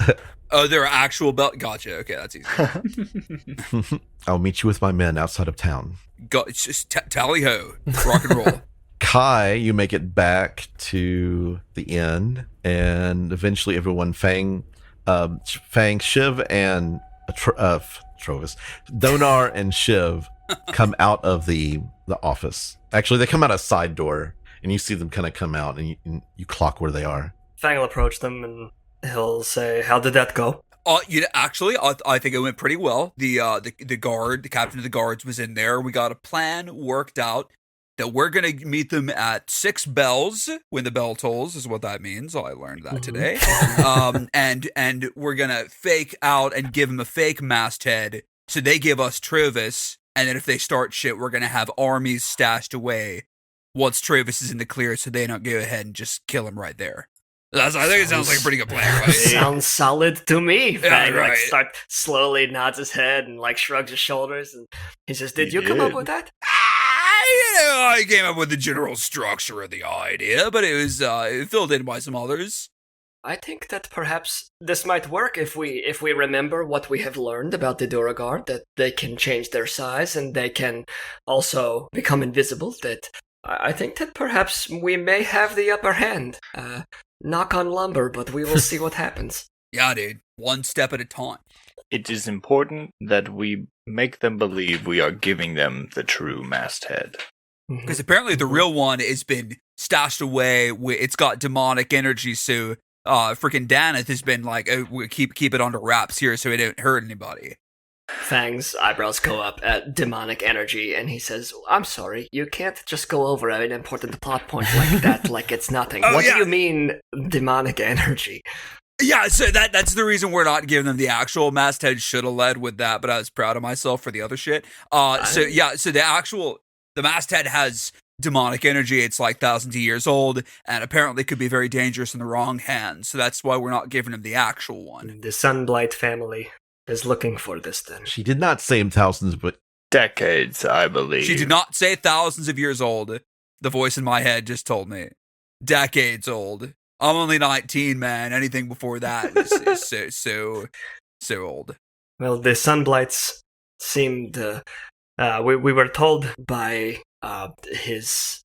Oh, there are actual bells. Gotcha. Okay, that's easy. I'll meet you with my men outside of town." It's just tally ho, rock and roll. Kai, you make it back to the inn, and eventually everyone, Fang, Shiv, and Trovis, Donaar and Shiv come out of the office. Actually, they come out a side door, and you see them kind of come out, and you clock where they are. Fang will approach them and he'll say, "How did that go?" Actually, I think it went pretty well. The guard, the captain of the guards was in there. We got a plan worked out that we're going to meet them at 6 bells when the bell tolls, is what that means. I learned that today. And we're going to fake out and give them a fake masthead. So they give us Trovis. And then if they start shit, we're going to have armies stashed away once Trovis is in the clear, so they don't go ahead and just kill him right there. I think it sounds like a pretty good plan, right? Sounds solid to me. Fang right. slowly nods his head and shrugs his shoulders, and he says, "Did you come up with that?" I came up with the general structure of the idea, but it was filled in by some others. I think that perhaps this might work if we remember what we have learned about the Duergar, that they can change their size and they can also become invisible. That I think that perhaps we may have the upper hand. Knock on lumber, but we will see what happens. Yeah, dude. One step at a time. It is important that we make them believe we are giving them the true masthead. Because apparently the real one has been stashed away. It's got demonic energy, so freaking Daneth has been like, "Oh, we keep it under wraps here so it don't hurt anybody." Fang's eyebrows go up at demonic energy, and he says, "I'm sorry, you can't just go over an important plot point like that like it's nothing. Oh, What yeah. do you mean, demonic energy?" Yeah, so that's the reason we're not giving them the actual masthead. Should have led with that, but I was proud of myself for the other shit. So the masthead has demonic energy. It's like thousands of years old, and apparently could be very dangerous in the wrong hands. So that's why we're not giving them the actual one. The Sunblight family is looking for this then. She did not say in thousands, but Decades, I believe. She did not say thousands of years old. The voice in my head just told me decades old. I'm only 19, man. Anything before that is so old. Well, the Sunblights seemed... we were told by his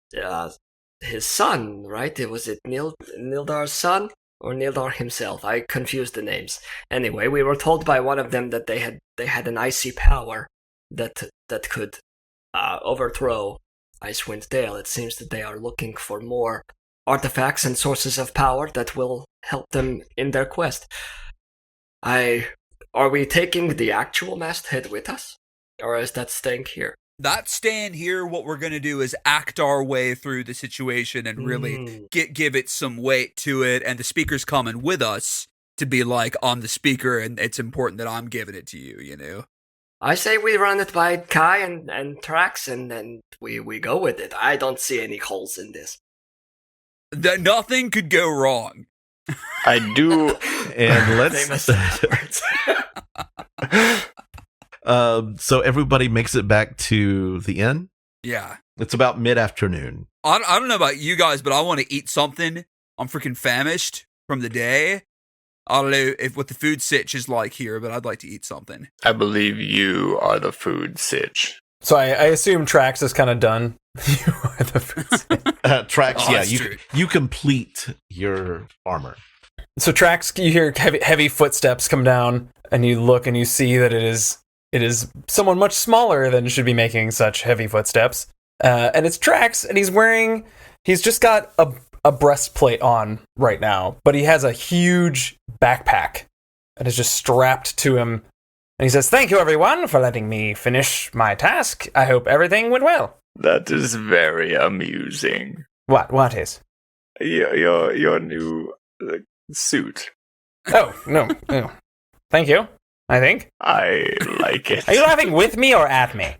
son, right? Was it Nildar's son? Or Nildar himself? I confused the names. Anyway, we were told by one of them that they had an icy power that could overthrow Icewind Dale. It seems that they are looking for more artifacts and sources of power that will help them in their quest. Are we taking the actual masthead with us? Or is that staying here? That's staying here. What we're going to do is act our way through the situation and really give it some weight to it. And the speaker's coming with us to be like, I'm the speaker and it's important that I'm giving it to you, you know? I say we run it by Kai and Trax and then we go with it. I don't see any holes in this. Nothing could go wrong. I do. and let's. Famous words. So everybody makes it back to the inn. Yeah. It's about mid-afternoon. I don't know about you guys, but I want to eat something. I'm freaking famished from the day. I don't know what the food sitch is like here, but I'd like to eat something. I believe you are the food sitch. So I assume Trax is kind of done. You are the food sitch. Trax, Oh, yeah, that's true. you complete your armor. So Trax, you hear heavy footsteps come down, and you look and you see that it is someone much smaller than should be making such heavy footsteps. And it's Trax, and he's just got a breastplate on right now, but he has a huge backpack and is just strapped to him. And he says, "Thank you, everyone, for letting me finish my task. I hope everything went well." That is very amusing. What is? Your new suit. Oh, no. Thank you, I think. I like it. Are you laughing with me or at me?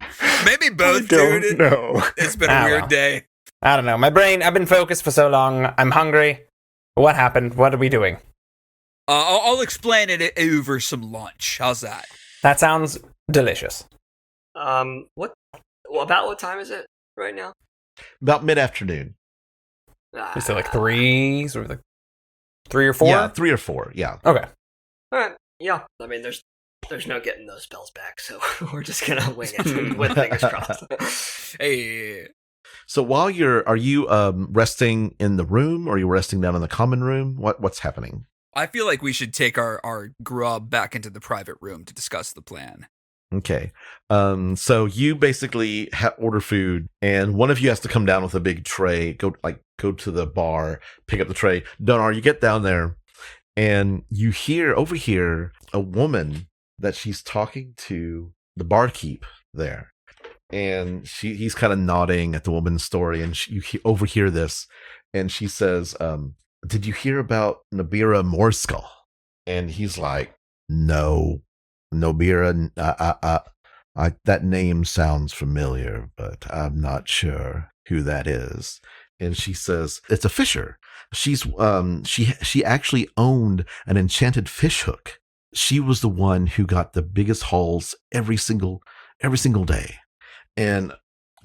Maybe both, I don't dude. know. It's been a weird well. day. I don't know. My brain, I've been focused for so long. I'm hungry. What happened? What are we doing? I'll explain it over some lunch. How's that? That sounds delicious. What? Well, about what time is it right now? About mid-afternoon. Is it like 3? Sort of like 3 or 4? Yeah, 3 or 4. Yeah. Okay. All right. Yeah. I mean, there's no getting those spells back, so we're just gonna wing it with fingers crossed. Hey. So while are you resting in the room, or are you resting down in the common room? What's happening? I feel like we should take our grub back into the private room to discuss the plan. Okay. So you basically order food, and one of you has to come down with a big tray. Go to the bar, pick up the tray. Donaar, you get down there, and you overhear a woman that she's talking to the barkeep there, and he's kind of nodding at the woman's story, and you overhear this, and she says, "Did you hear about Nabira Morskull?" And he's like, "No, Nabira. That name sounds familiar, but I'm not sure who that is." And she says, "It's a fisher. She's she actually owned an enchanted fish hook. She was the one who got the biggest hauls every single day. And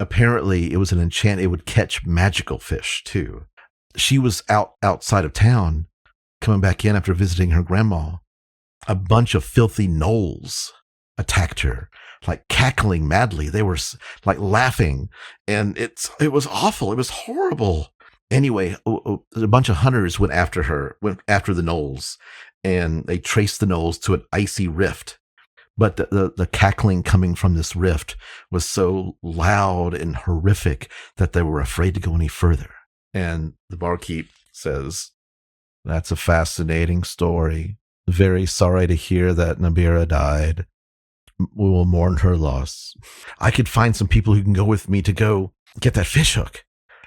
apparently it was an enchant. It would catch magical fish too. She was outside of town, coming back in after visiting her grandma. A bunch of filthy gnolls attacked her, like cackling madly. They were like laughing, and it was awful. It was horrible. Anyway, a bunch of hunters went after the gnolls, and they traced the gnolls to an icy rift. But the cackling coming from this rift was so loud and horrific that they were afraid to go any further." And the barkeep says, "That's a fascinating story. Very sorry to hear that Nabira died. We will mourn her loss. I could find some people who can go with me to go get that fish hook,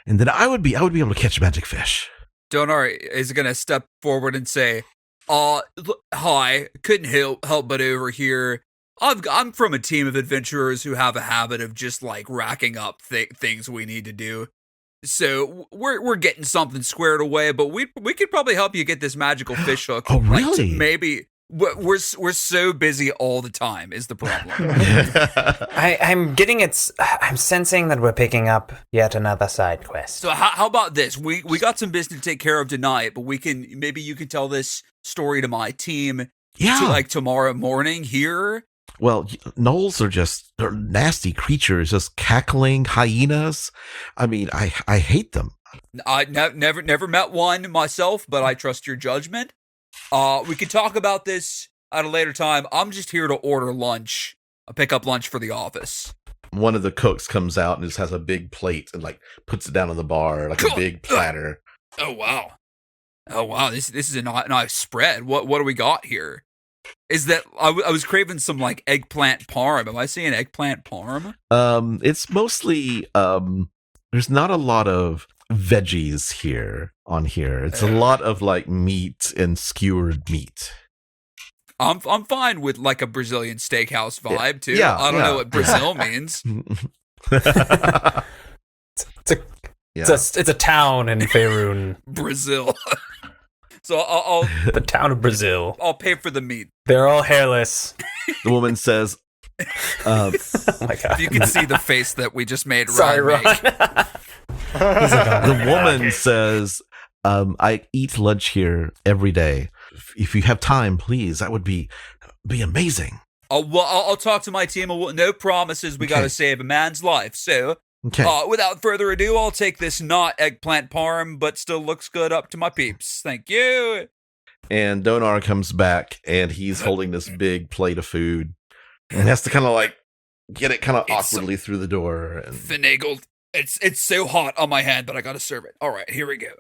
and then I would be able to catch magic fish." Donaar is gonna step forward and say, "Hi, couldn't help but overhear. I'm from a team of adventurers who have a habit of just like racking up things we need to do. So we're getting something squared away, but we could probably help you get this magical fish hook." Oh, really? Like, maybe we're so busy all the time is the problem. I'm sensing that we're picking up yet another side quest. So how about this? We got some business to take care of tonight, but maybe you can tell this story to my team. Yeah. To like tomorrow morning here. Well, gnolls they're nasty creatures, just cackling hyenas. I mean, I hate them. I never met one myself, but I trust your judgment. We could talk about this at a later time. I'm just here to order lunch. I'll pick up lunch for the office. One of the cooks comes out and just has a big plate and like puts it down on the bar, like a big platter. Oh wow! This is a nice spread. What do we got here? Is that I was craving some like eggplant parm. Am I seeing eggplant parm? It's mostly there's not a lot of veggies here. It's a lot of like meat and skewered meat. I'm fine with like a Brazilian steakhouse vibe too. Yeah, I don't know what Brazil means. It's a town in Faerun. Brazil. So I'll the town of Brazil. I'll pay for the meat. They're all hairless. The woman says, "Oh my god!" If you can see the face that we just made. Sorry, Ron. The woman says, "I eat lunch here every day. If you have time, please, that would be amazing." I'll talk to my team. No promises. We got to save a man's life. So, without further ado, I'll take this not eggplant parm, but still looks good up to my peeps. Thank you. And Donaar comes back, and he's holding this big plate of food, and has to kind of like get it kind of It's awkwardly through the door. And finagled. It's so hot on my hand, but I gotta serve it. All right, here we go.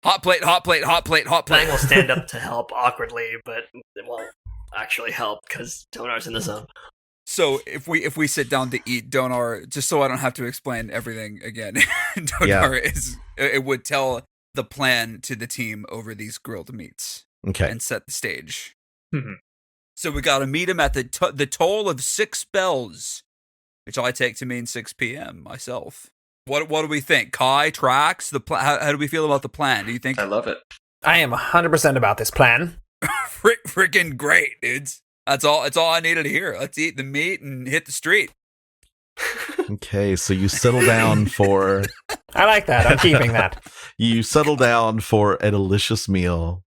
Hot plate, hot plate, hot plate, hot plate. Lang will stand up to help awkwardly, but it won't actually help because Donar's in the zone. So if we sit down to eat, Donaar, just so I don't have to explain everything again, Donaar it would tell the plan to the team over these grilled meats okay, and set the stage. Mhm. So we got to meet him at the toll of 6 bells, which I take to mean 6 p.m. myself. What do we think? Kai, Trax, how do we feel about the plan? Do you think I love it. I am 100% about this plan. freaking great, dudes? That's all I needed to hear. Let's eat the meat and hit the street. okay. So you settle down for I like that. I'm keeping that. you settle down for a delicious meal.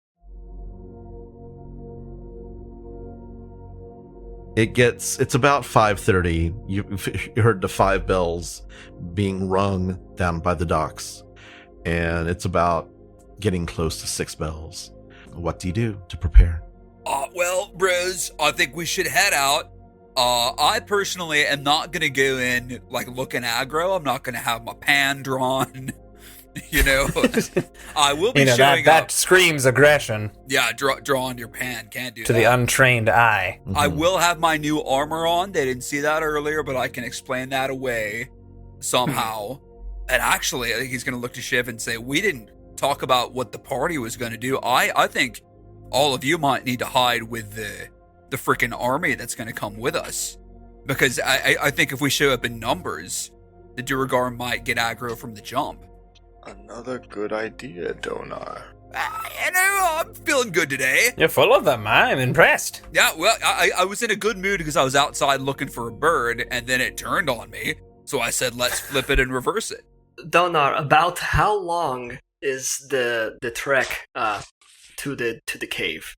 It's about 5:30. You heard the 5 bells being rung down by the docks, and it's about getting close to 6 bells. What do you do to prepare? Well, bros, I think we should head out. I personally am not gonna go in like looking aggro. I'm not gonna have my pan drawn. You know, I will be showing that up. screams aggression Yeah, draw on your pan. Can't do to that. the untrained eye. I Mhm. will have my new armor on. They didn't see that earlier, but I can explain that away somehow. And actually, I think he's going to look to Shiv and say, we didn't talk about what the party was going to do. I think all of you might need to hide with the freaking army that's going to come with us. Because I think if we show up in numbers, the Duergar might get aggro from the jump. Another good idea, Donaar. You know, I'm feeling good today. You're full of them. I'm impressed. Yeah, well, I was in a good mood because I was outside looking for a bird, and then it turned on me. So I said, let's flip it and reverse it. Donar, about how long is the trek to the cave?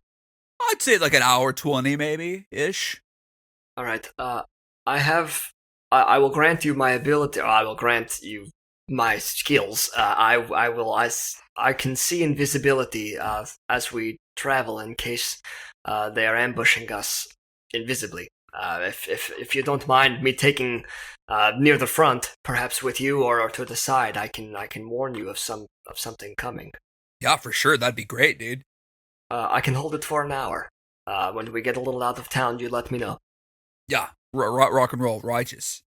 I'd say like an hour 20 maybe ish. All right. I will grant you my ability. Or I will grant you my skills. I can see invisibility as we travel in case they are ambushing us invisibly. If you don't mind me taking near the front, perhaps with you or to the side, I can warn you of something coming. Yeah, for sure. That'd be great, dude. I can hold it for an hour. When we get a little out of town, you let me know. Yeah, rock and roll, righteous.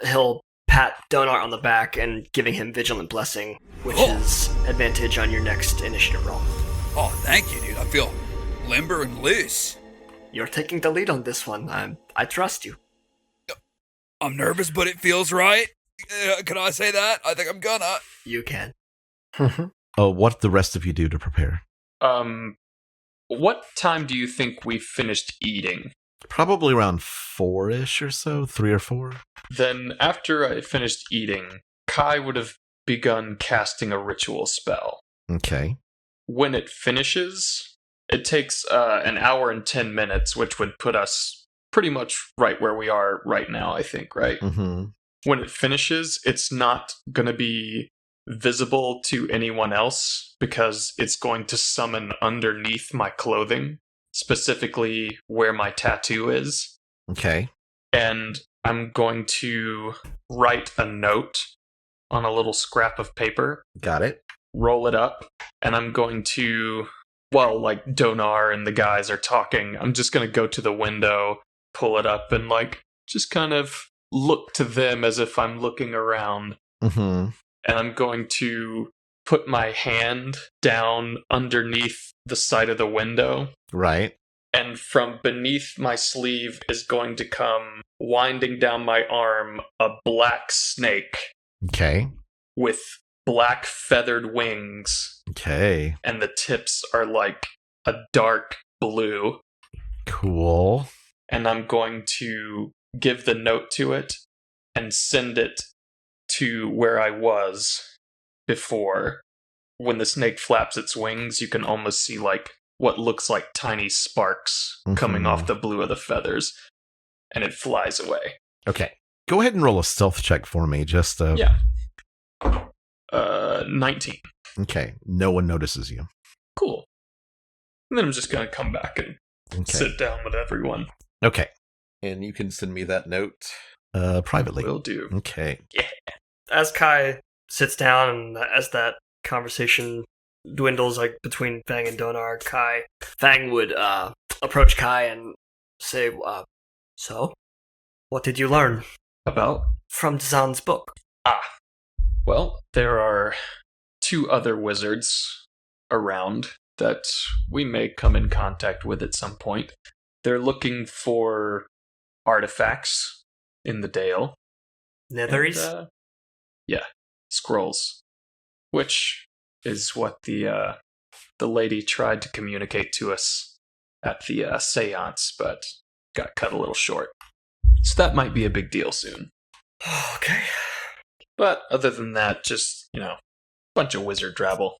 He'll pat Donar on the back and giving him Vigilant Blessing, which is advantage on your next initiative roll. Oh, thank you, dude. I feel limber and loose. You're taking the lead on this one. I trust you. I'm nervous, but it feels right. Can I say that? I think I'm gonna. You can. What did the rest of you do to prepare? What time do you think we finished eating? Probably around 4-ish or so, 3 or 4. Then, after I finished eating, Kai would have begun casting a ritual spell. Okay. When it finishes, it takes an hour and 10 minutes, which would put us pretty much right where we are right now, I think, right? Mm-hmm. When it finishes, it's not going to be visible to anyone else because it's going to summon underneath my clothing, specifically where my tattoo is. Okay. And I'm going to write a note on a little scrap of paper, Got it. roll it up, and I'm going to, while like Donar and the guys are talking, I'm just going to go to the window, pull it up, and like just kind of look to them as if I'm looking around. Mm-hmm. And I'm going to put my hand down underneath the side of the window. Right. And from beneath my sleeve is going to come, winding down my arm, a black snake Okay. with black feathered wings. Okay. And the tips are like a dark blue. Cool. And I'm going to give the note to it and send it to where I was before. When the snake flaps its wings, you can almost see like what looks like tiny sparks coming off the blue of the feathers, and it flies away. Okay. Go ahead and roll a stealth check for me. Just Yeah. 19. Okay. No one notices you. Cool. And then I'm just going to come back and Okay. sit down with everyone. Okay. And you can send me that note privately. Will do. Okay. As Kai sits down and as that conversation dwindles like between Fang and Donaar, Fang would approach Kai and say, so, what did you learn About? from Zhan's book? Well, there are 2 other wizards around that we may come in contact with at some point. They're looking for artifacts in the Dale. Netheries? And, yeah, scrolls. Which is what the lady tried to communicate to us at the seance, but got cut a little short. So that might be a big deal soon. Okay. But other than that, just, bunch of wizard drabble.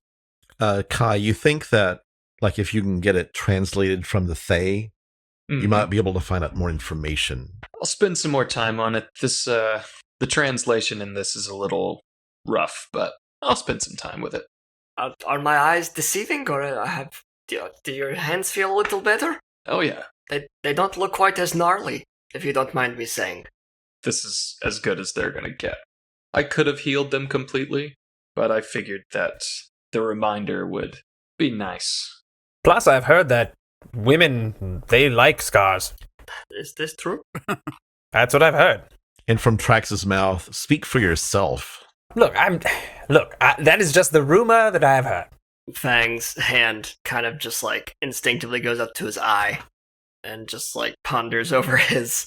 Kai, you think that, like, if you can get it translated from the Thay, you Mhm. might be able to find out more information. I'll spend some more time on it. The translation in this is a little rough, but I'll spend some time with it. Are my eyes deceiving, or do your hands feel a little better? Oh yeah, They don't look quite as gnarly, if you don't mind me saying. this is as good as they're gonna get. I could have healed them completely, but I figured that the reminder would be nice. Plus, I've heard that women, they like scars. Is this true? That's what I've heard. And from Trax's mouth, speak for yourself. Look, that is just the rumor that I've heard. Fang's hand kind of just like instinctively goes up to his eye and just like ponders over his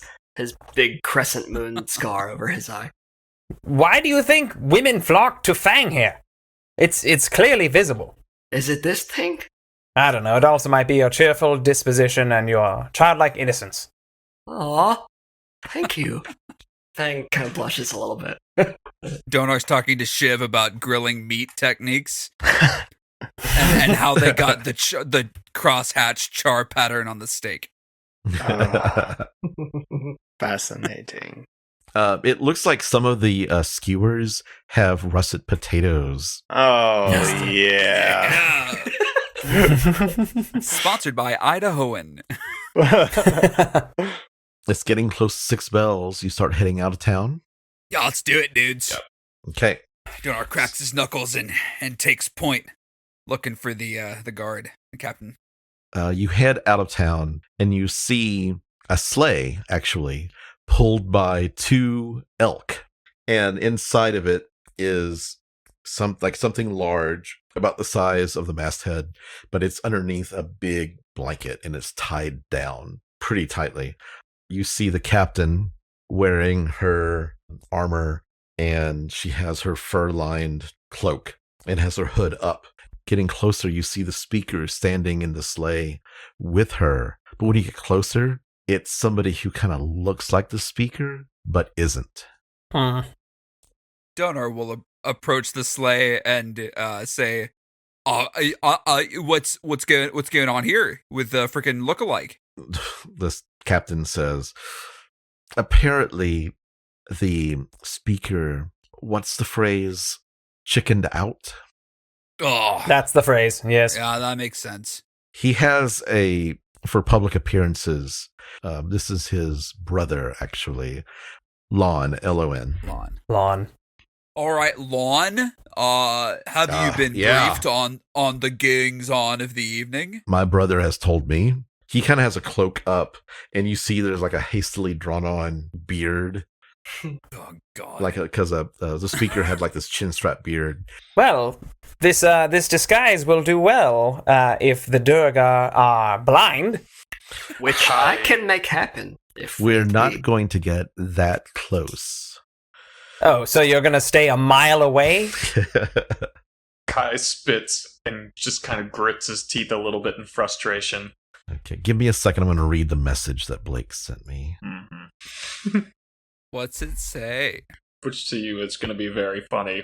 big crescent moon scar over his eye. Why do you think women flock to Fang here? It's clearly visible. Is it this thing? I don't know. It also might be your cheerful disposition and your childlike innocence. Aw, thank you. Fang kind of blushes a little bit. Donar's talking to Shiv about grilling meat techniques and how they got the crosshatch char pattern on the steak. Fascinating. It looks like some of the skewers have russet potatoes. Oh, Yes. yeah. Sponsored by Idahoan. It's getting close to 6 bells. You start heading out of town. Yeah, let's do it, dudes. Okay. Donar cracks his knuckles and takes point, looking for the guard, the captain. You head out of town and you see a sleigh, actually, pulled by 2 elk. And inside of it is something large, about the size of the masthead, but it's underneath a big blanket and it's tied down pretty tightly. You see the captain wearing her armor, and she has her fur-lined cloak and has her hood up. Getting closer, you see the speaker standing in the sleigh with her. But when you get closer, it's somebody who kind of looks like the speaker, but isn't. Donar will approach the sleigh and say, "What's going on here with the freaking lookalike?" This captain says, apparently the speaker, what's the phrase, chickened out? Oh, That's the phrase, yes. yeah, that makes sense. He has for public appearances, this is his brother, actually, Lon, L-O-N. Lawn. All right, Lon. Have you been yeah. briefed on the goings on of the evening? My brother has told me. He kind of has a cloak up, and you see there's like a hastily drawn on beard, Oh God! because the speaker had like this chin strap beard. Well, this disguise will do well if the Duergar are blind. Which I can make happen if We're need not be. going to get that close. Oh, so you're gonna stay a mile away? Kai spits and just kind of grits his teeth a little bit in frustration. Okay, give me a second. I'm going to read the message that Blake sent me. Mm-hmm. What's it say? Which to you is going to be very funny.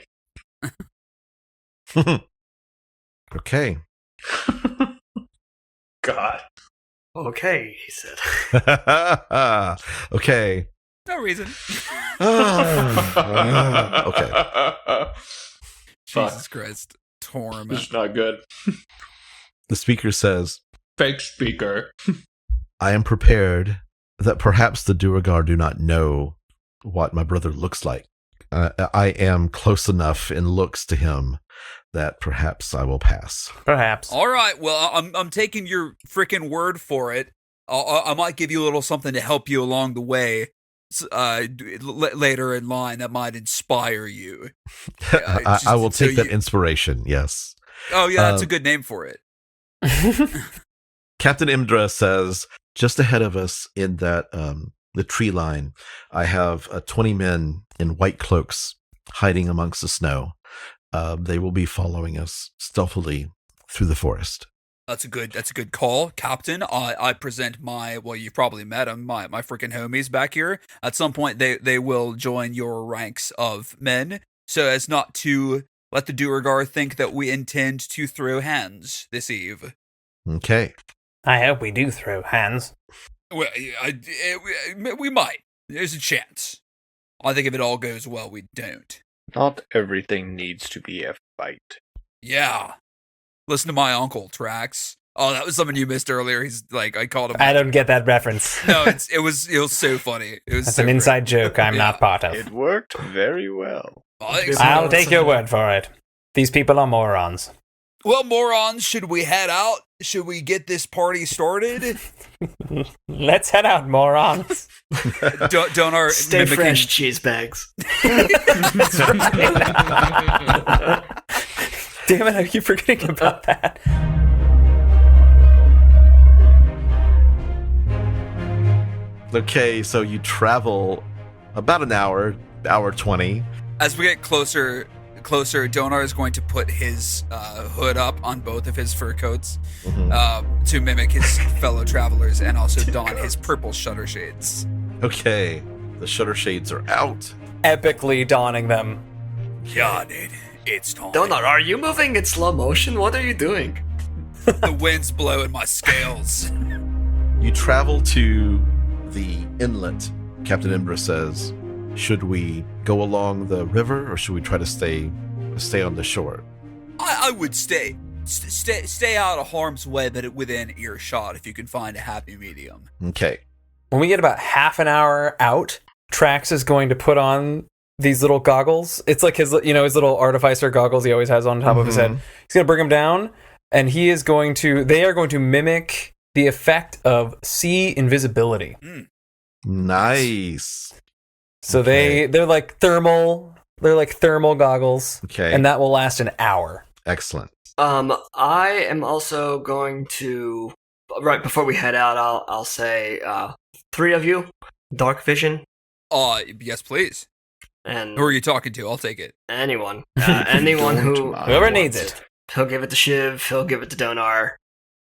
Okay. God. Okay, he said. Okay. No reason. Okay. Jesus Christ, Torm. It's not good. The speaker says, Fake speaker. I am prepared that perhaps the Duergar do not know what my brother looks like. I am close enough in looks to him that perhaps I will pass. Perhaps. All right. Well, I'm taking your freaking word for it. I might give you a little something to help you along the way. Later in line, that might inspire you. I will take that inspiration. Yes. Oh yeah, that's a good name for it. Captain Imdra says, just ahead of us in that the tree line, I have 20 men in white cloaks hiding amongst the snow. They will be following us stealthily through the forest. That's a good call, Captain. I present you've probably met them, my freaking homies back here. At some point, they will join your ranks of men, so as not to let the Duergar think that we intend to throw hands this eve. Okay. I hope we do throw hands. Well, we might. There's a chance. I think if it all goes well, we don't. Not everything needs to be a fight. Yeah. Listen to my uncle, Trax. Oh, that was something you missed earlier. He's like, I called him. I don't get that reference. No, it was so funny. It was That's so an inside great. joke I'm not part of. It worked very well. I'll take your word for it. These people are morons. Well, morons, should we head out? Should we get this party started? Let's head out, morons. Donaar Stay mimicking- fresh, cheese bags. Damn it, I keep forgetting about that. Okay, so you travel about an hour 20. As we get closer, Donaar is going to put his hood up on both of his fur coats to mimic his fellow travelers, and also don his purple shutter shades. Okay, the shutter shades are out. Epically donning them. Yeah, dude, it's time. Donaar, are you moving in slow motion? What are you doing? The wind's blowing my scales. You travel to the inlet. Captain Imdra says, should we go along the river or should we try to stay on the shore? I would stay out of harm's way, but within earshot if you can find a happy medium. Okay. When we get about half an hour out, Trax is going to put on these little goggles. It's like his little artificer goggles he always has on top of his head. He's going to bring them down, and they are going to mimic the effect of sea invisibility. Nice. So Okay. they're like thermal goggles. Okay. And that will last an hour. Excellent. I am also going to, right before we head out, I'll say, 3 of you, dark vision, Yes, please. and Who are you talking to? I'll take it. anyone who Whoever needs it. He'll give it to Shiv. He'll give it to Donaar.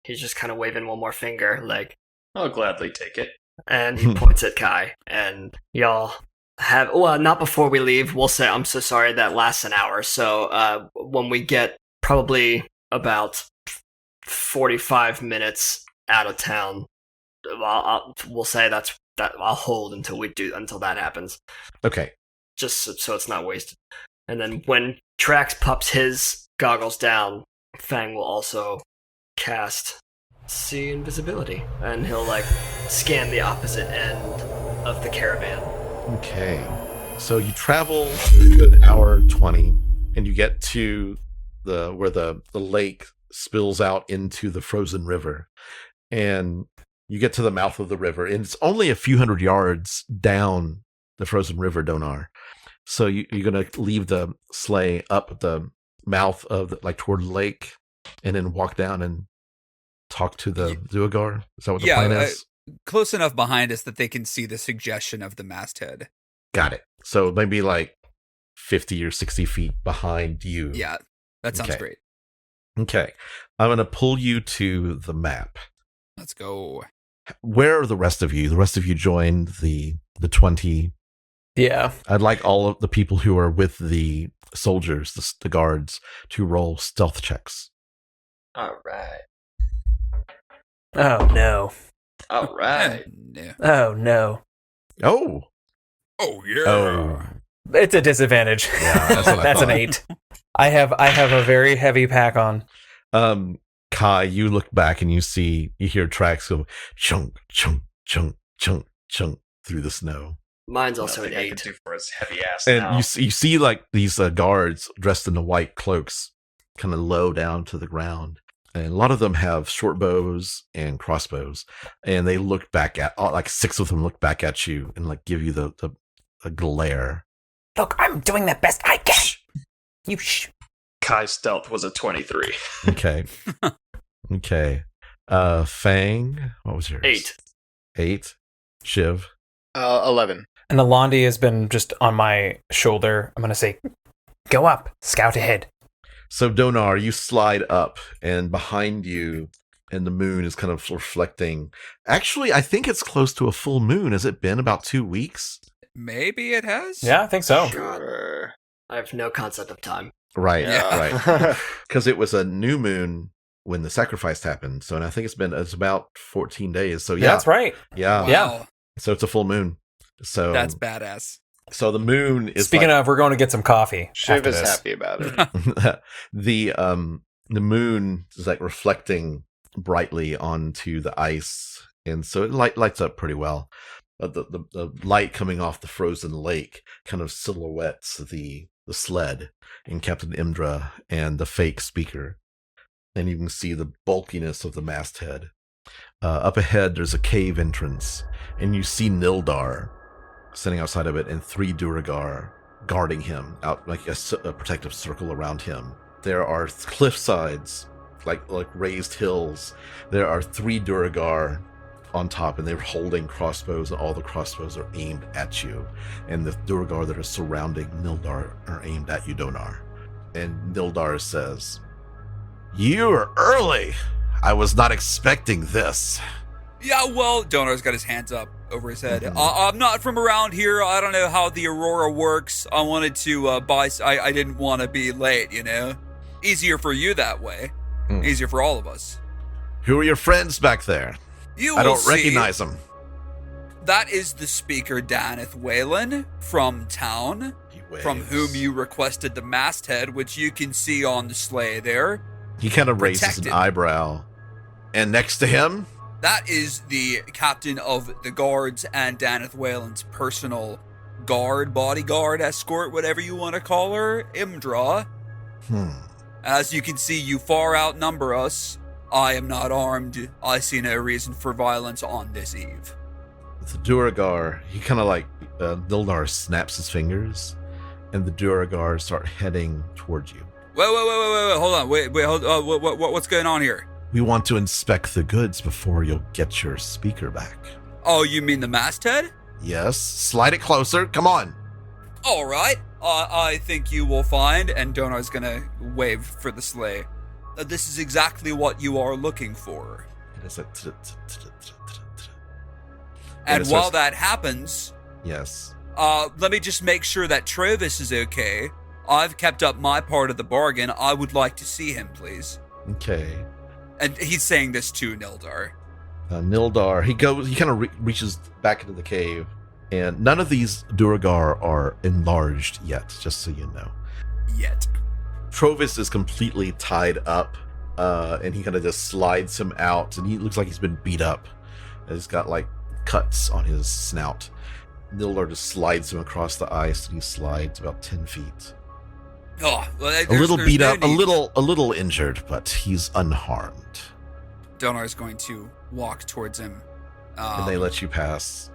He's just kind of waving one more finger, like, I'll gladly take it. and he points at Kai. And y'all have, well, not before we leave. We'll say, I'm so sorry that lasts an hour. So when we get probably about 45 minutes out of town, we'll say that I'll hold until that happens. Okay. Just so it's not wasted. And then when Trax pops his goggles down, Fang will also cast See Invisibility, and he'll scan the opposite end of the caravan. Okay. So you travel an hour 20 and you get to where the lake spills out into the frozen river, and you get to the mouth of the river, and it's only a few hundred yards down the frozen river, Donaar. So you're going to leave the sleigh up the mouth of toward the lake, and then walk down and talk to the Duergar? Is that what the plan is? Close enough behind us that they can see the suggestion of the masthead. Got it. So maybe 50 or 60 feet behind you. Yeah, that sounds Okay. great. Okay. I'm going to pull you to the map. Let's go. Where are the rest of you? The rest of you joined the 20. Yeah. I'd like all of the people who are with the soldiers, the guards, to roll stealth checks. All right. Oh no. All right. Yeah. Oh no. Oh. Oh yeah. Oh. It's a disadvantage. Yeah, that's what I That's an thought. 8. I have a very heavy pack on. Kai, you look back and you hear tracks go chunk, chunk, chunk, chunk, chunk through the snow. Mine's also an Nothing I 8. can do for his heavy ass And now. you see like these guards dressed in the white cloaks, kind of low down to the ground. And a lot of them have short bows and crossbows. And they look back at, like 6 of them look back at you and like give you the glare. Look, I'm doing the best I can. You shh. Kai's stealth was a 23. Okay. Okay. Fang, what was yours? 8. 8. Shiv. 11. And the Londi has been just on my shoulder. I'm going to say, go up, scout ahead. So Donaar, you slide up, and behind you, and the moon is kind of reflecting. Actually, I think it's close to a full moon. Has it been about 2 weeks? Maybe it has? Yeah, I think so. Sure. I have no concept of time. Right, Yeah. right. Because it was a new moon when the sacrifice happened. So and I think it's about 14 days. So Yeah, that's right. Yeah. Wow. Yeah. So it's a full moon. So That's badass. So the moon is Speaking of, we're going to get some coffee. Shiv after is this. happy about it. the moon is like reflecting brightly onto the ice, and so it lights up pretty well. The light coming off the frozen lake kind of silhouettes the sled and Captain Imdra and the fake speaker, and you can see the bulkiness of the masthead. Up ahead, there's a cave entrance, and you see Nildar sitting outside of it, and 3 Duergar guarding him out like a protective circle around him. There are cliff sides, like raised hills. There are 3 Duergar on top, and they're holding crossbows, and all the crossbows are aimed at you. And the Duergar that are surrounding Nildar are aimed at you, Donaar. And Nildar says, "You are early. I was not expecting this." Yeah, well, Donar's got his hands up over his head. Mhm. I'm not from around here. I don't know how the Aurora works. I wanted to buy... I didn't want to be late, you know? Easier for you that way. Mm. Easier for all of us. Who are your friends back there? You I will don't see. recognize them. That is the speaker, Daneth Whalen, from town, He waves. from whom you requested the masthead, which you can see on the sleigh there. He kind of raises Protected. an eyebrow. And next to him, That is the captain of the guards and Daneth Whalen's personal guard, bodyguard, escort, whatever you want to call her, Imdra. As you can see, you far outnumber us. I am not armed. I see no reason for violence on this eve. The Duergar, he kind of like, Nildar snaps his fingers, and the Duergar start heading towards you. Wait, hold on. Wait, hold what's going on here? We want to inspect the goods before you'll get your speaker back. Oh, you mean the masthead? Yes, slide it closer, come on. All right. I think you will find, and Donar's gonna wave for the sleigh. This is exactly what you are looking for. It is like, And it while starts- that happens, yes. let me just make sure that Travis is okay. I've kept up my part of the bargain. I would like to see him, please. Okay. And he's saying this to Nildar. Nildar, he kind of reaches back into the cave, and none of these Duergar are enlarged yet, just so you know. Yet. Trovis is completely tied up, and he kind of just slides him out, and he looks like he's been beat up. And he's got like cuts on his snout. Nildar just slides him across the ice, and he slides about 10 feet. Oh, well, A little there's beat no up, a need. little injured, but he's unharmed. Donar's going to walk towards him. And they let you pass.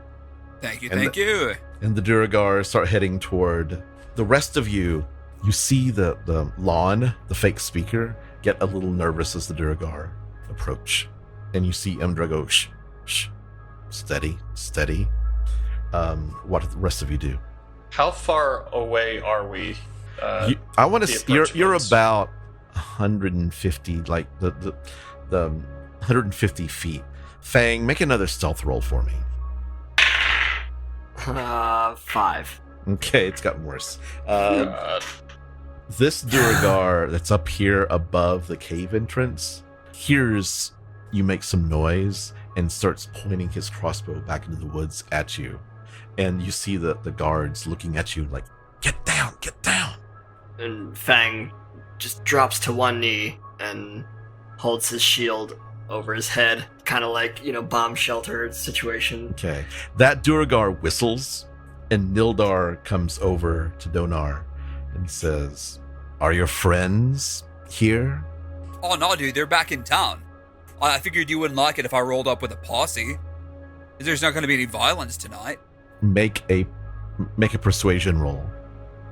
Thank you, and thank you. And the Duergar start heading toward the rest of you. You see the lawn, the fake speaker, get a little nervous as the Duergar approach. And you see Imdra go, shh, shh, steady, steady. What do the rest of you do? How far away are we? I want the to. approach You're points. about 150, like the 150 feet. Fang, make another stealth roll for me. 5. Okay, it's gotten worse. God. This Duergar that's up here above the cave entrance hears you make some noise and starts pointing his crossbow back into the woods at you. And you see the guards looking at you like, get down, get down. And Fang just drops to one knee and holds his shield over his head, kind of like, bomb shelter situation. Okay. That Duergar whistles, and Nildar comes over to Donaar and says, "Are your friends here?" Oh no, dude, they're back in town. I figured you wouldn't like it if I rolled up with a posse. There's not going to be any violence tonight. Make a persuasion roll.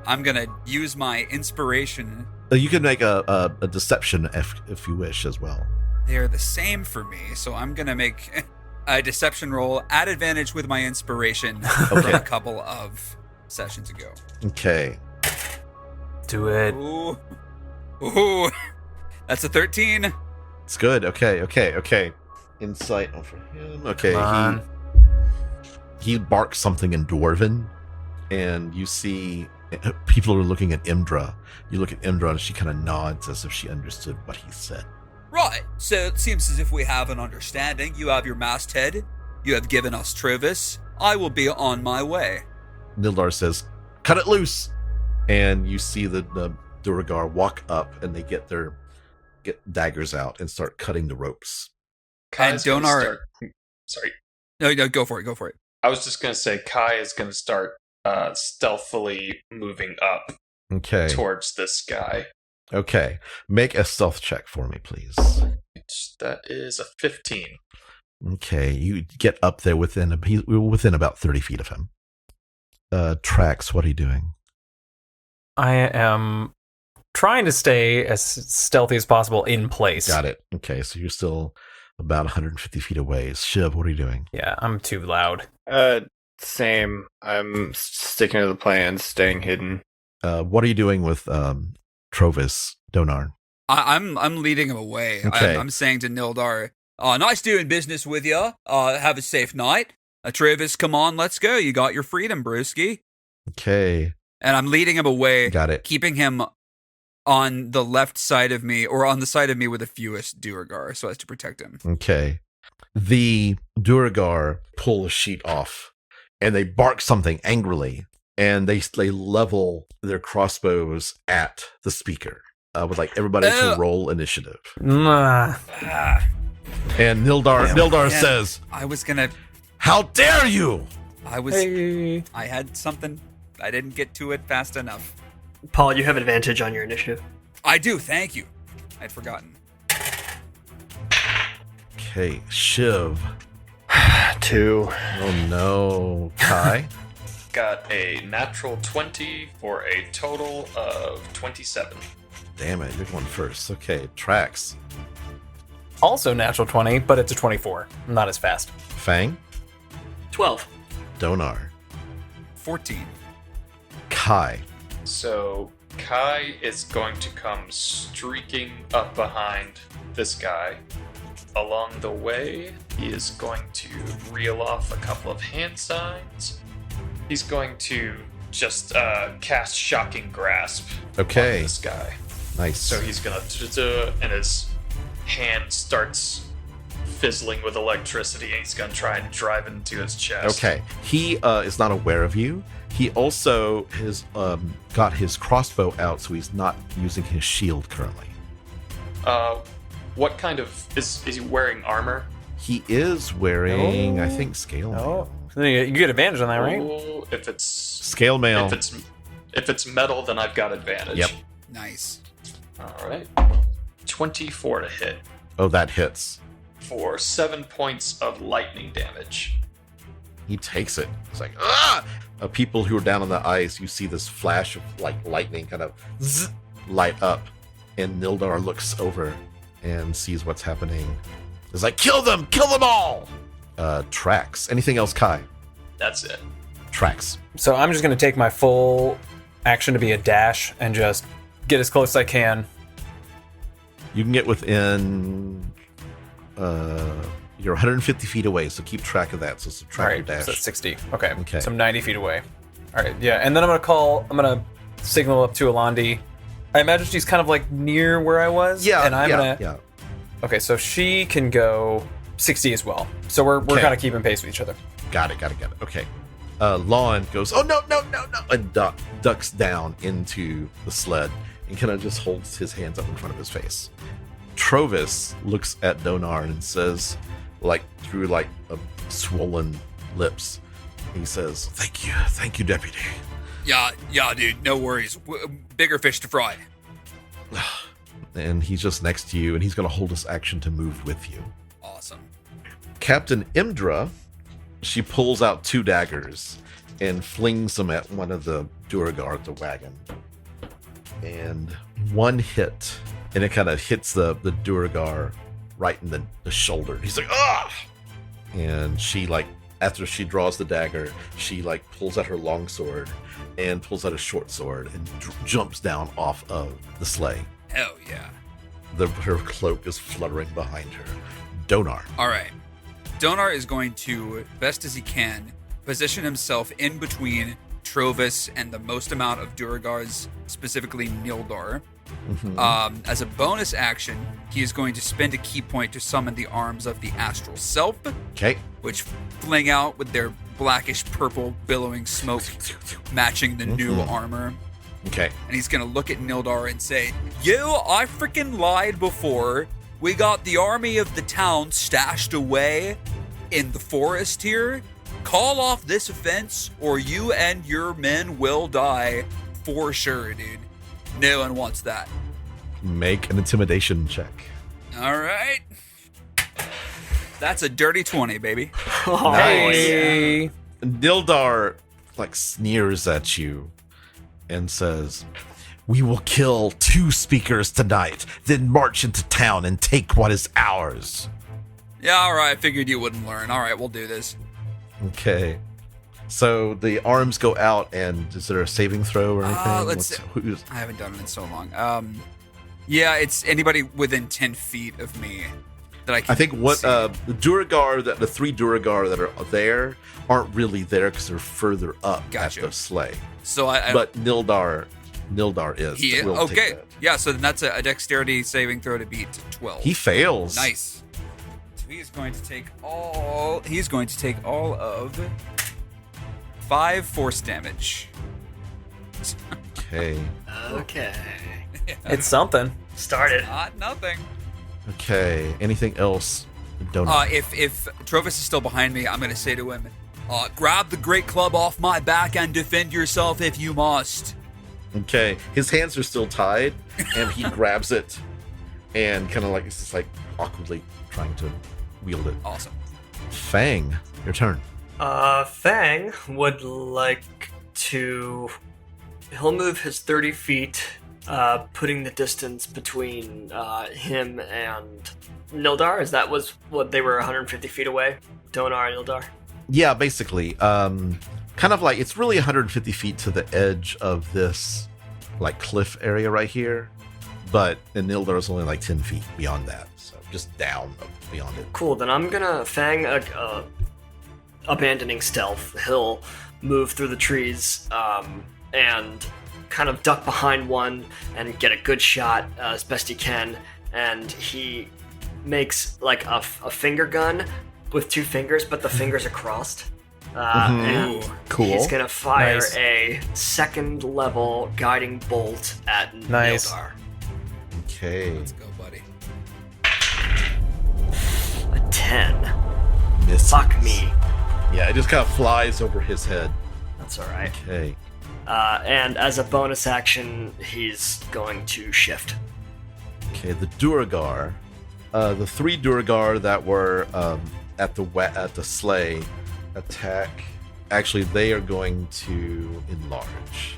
I'm going to use my inspiration. You can make a deception if you wish as well. They're the same for me, so I'm going to make a deception roll at advantage with my inspiration from a couple of sessions ago. Okay. Do it. Ooh. That's a 13. It's good. Okay. Insight for him. Okay, Come on. he barks something in Dwarven, and you see people are looking at Imdra. You look at Imdra, and she kind of nods as if she understood what he said. Right, so it seems as if we have an understanding. You have your masthead. You have given us Trovis. I will be on my way. Nildar says, "Cut it loose!" And you see the Duergar walk up, and they get daggers out and start cutting the ropes. And Donaar... Sorry. No, go for it. I was just going to say Kai is going to start stealthily moving up Okay. towards this guy. Okay. Make a stealth check for me, please. That is a 15. Okay. You get up there within about 30 feet of him. Trax, what are you doing? I am trying to stay as stealthy as possible in place. Got it. Okay, so you're still about 150 feet away. Shiv, what are you doing? Yeah, I'm too loud. Same. I'm sticking to the plan, staying hidden. What are you doing with Trovis, Donaar? I'm leading him away. Okay. I'm saying to Nildar, nice doing business with you. Have a safe night. Travis, come on, let's go. You got your freedom, brewski. Okay. And I'm leading him away, Got it. keeping him on the left side of me, or on the side of me with the fewest Duergar, so as to protect him. Okay. The Duergar pull a sheet off, and they bark something angrily, and they level their crossbows at the speaker. I would like everybody to roll initiative. Mwah. And Nildar Man, says, I was gonna... "How dare you!" Hey. I had something. I didn't get to it fast enough. Paul, you have advantage on your initiative. I do, thank you. I'd forgotten. Okay, Shiv. 2. Oh no. Kai? Got a natural 20 for a total of 27. Damn it, you're going first. Okay, Trax. Also natural 20, but it's a 24. Not as fast. Fang? 12. Donaar. 14. Kai. So Kai is going to come streaking up behind this guy. Along the way, he is going to reel off a couple of hand signs. He's going to just cast Shocking Grasp Okay. on this guy. Nice. So he's gonna and his hand starts fizzling with electricity, and he's gonna try and drive into his chest. Okay. He is not aware of you. He also has got his crossbow out, so he's not using his shield currently. What kind of is he wearing armor? He is wearing, Oh. I think, scale mail. Oh, so you get advantage on that, right? Oh, if it's Scale mail. if it's metal, then I've got advantage. Yep. Nice. All right. 24 to hit Oh, that hits. for 7 points of lightning damage. He takes it. It's like, ah! People who are down on the ice, you see this flash of like lightning kind of zzz, light up, and Nildar looks over and sees what's happening. It's like, kill them all! Trax. Anything else, Kai? That's it. Trax. So I'm just going to take my full action to be a dash and just get as close as I can. You can get within, you're 150 feet away, so keep track of that. So subtract All your right, dash. so that's 60. Okay. Okay. So I'm 90 feet away. All right, yeah. And then I'm going to signal up to Alandi. I imagine she's kind of like near where I was. Yeah, And I'm yeah, going to... yeah. Okay, so she can go 60 as well. So we're Okay. kind of keeping pace with each other. Got it. Okay. Lon goes, oh, no, and ducks down into the sled and kind of just holds his hands up in front of his face. Trovis looks at Donaar and says, like through like a swollen lips, he says, thank you, deputy. Yeah, dude, no worries. Bigger fish to fry. And he's just next to you, and he's going to hold his action to move with you. Awesome. Captain Imdra, she pulls out 2 daggers and flings them at one of the Duergar at the wagon. And one hit, and it kind of hits the Duergar right in the shoulder. He's like, ah! And she, like, after she draws the dagger, she, like, pulls out her longsword and pulls out a short sword and jumps down off of the sleigh. Hell yeah. Her cloak is fluttering behind her. Donaar. All right. Donaar is going to, best as he can, position himself in between Trovis and the most amount of Duergars, specifically Nildar. Mm-hmm. As a bonus action, he is going to spend a key point to summon the arms of the Astral Self, Okay. which fling out with their blackish purple billowing smoke matching the new armor. Okay. And he's going to look at Nildar and say, I freaking lied before. We got the army of the town stashed away in the forest here. Call off this offense or you and your men will die for sure, dude. No one wants that. Make an intimidation check. All right. That's a dirty 20, baby. Oh, Hey. Nildar, like, sneers at you and says, "We will kill 2 speakers tonight, then march into town and take what is ours." Yeah, all right. I figured you wouldn't learn. All right, we'll do this. Okay. So the arms go out, and is there a saving throw or anything? Let's see. I haven't done it in so long. Yeah, it's anybody within 10 feet of me that I can I think what see. the Duergar, the 3 Duergar that are there aren't really there because they're further up Gotcha. at the sleigh. So I But Nildar is. he, We'll take okay. that. Yeah, so then that's a dexterity saving throw to beat 12. He fails. Nice. So he's going to take all of 5 force damage. Okay. Okay. It's something. Started. Not nothing. Okay. Anything else? Don't. If Trovis is still behind me, I'm going to say to him, grab the great club off my back and defend yourself if you must. Okay. His hands are still tied, and he grabs it, and kind of like it's just like awkwardly trying to wield it. Awesome. Fang, your turn. Fang would like to. He'll move his 30 feet, putting the distance between him and Nildar. Is that was what they were 150 feet away? Donaar and Nildar? Yeah, basically. Kind of like it's really 150 feet to the edge of this like cliff area right here, but Nildar is only like 10 feet beyond that, so just down beyond it. Cool, then I'm gonna Fang, abandoning stealth. He'll move through the trees and kind of duck behind one and get a good shot as best he can. And he makes like a finger gun with 2 fingers, but the fingers are crossed. And Cool. he's gonna fire Nice. a 2nd level guiding bolt at Nice. Nildar. Okay. Let's go, buddy. A 10. Misses. Fuck me. Yeah, it just kind of flies over his head. That's alright. Okay. And as a bonus action, he's going to shift. Okay, the Duergar, the 3 Duergar that were at the sleigh attack. Actually, they are going to enlarge,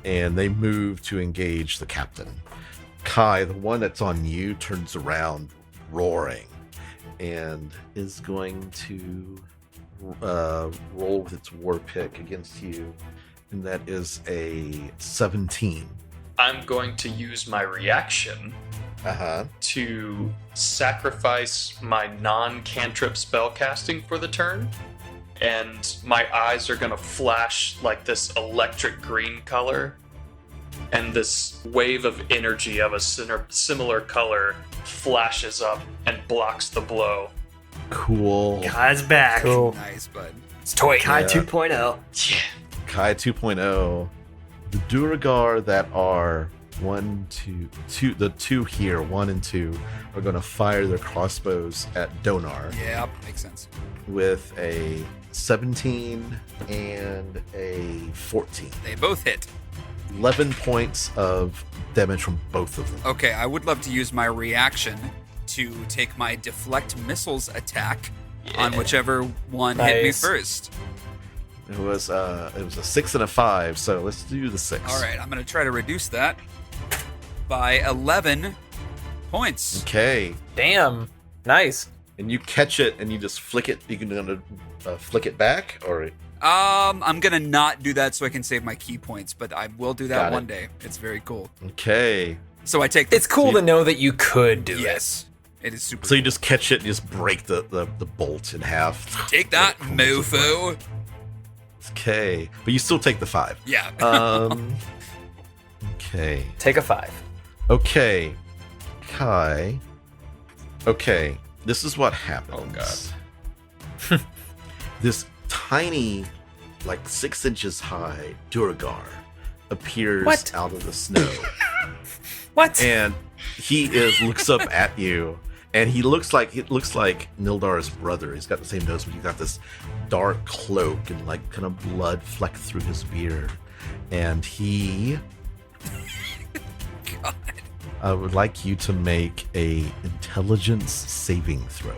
and they move to engage the captain. Kai, the one that's on you, turns around, roaring, and is going to roll with its war pick against you, and that is a 17. I'm going to use my reaction to sacrifice my non-cantrip spellcasting for the turn, and my eyes are going to flash like this electric green color, and this wave of energy of a similar color flashes up and blocks the blow. Cool. Kai's back. Cool. Nice, bud. It's toy. Kai Yeah. 2.0. Yeah. Kai 2.0. The Duergar that are 1, 2. The two here, 1 and 2, are going to fire their crossbows at Donaar Yeah, makes sense. with a 17 and a 14. They both hit. 11 points of damage from both of them. Okay, I would love to use my reaction to take my deflect missiles attack on whichever one hit me Nice. first. It was a 6 and a 5, so let's do the 6. All right, I'm going to try to reduce that by 11 points. Okay. Damn. Nice. And you catch it and you just flick it. You can flick it back, or I'm going to not do that so I can save my key points, but I will do that Got it. one day. It's very cool. okay. So I take It's cool to know that you could do it. Yes. It is super So you just catch it and just break the bolt in half. Take that, mofo. Okay, but you still take the 5. Yeah. Okay. Take a 5. Okay. Kai. Okay. This is what happens. Oh, God. This tiny, like 6 inches high Duergar appears What? out of the snow. What? And he looks up at you, and it looks like Nildar's brother. He's got the same nose, but he's got this dark cloak and like kind of blood flecked through his beard. And he, God. I would like you to make a intelligence saving throw.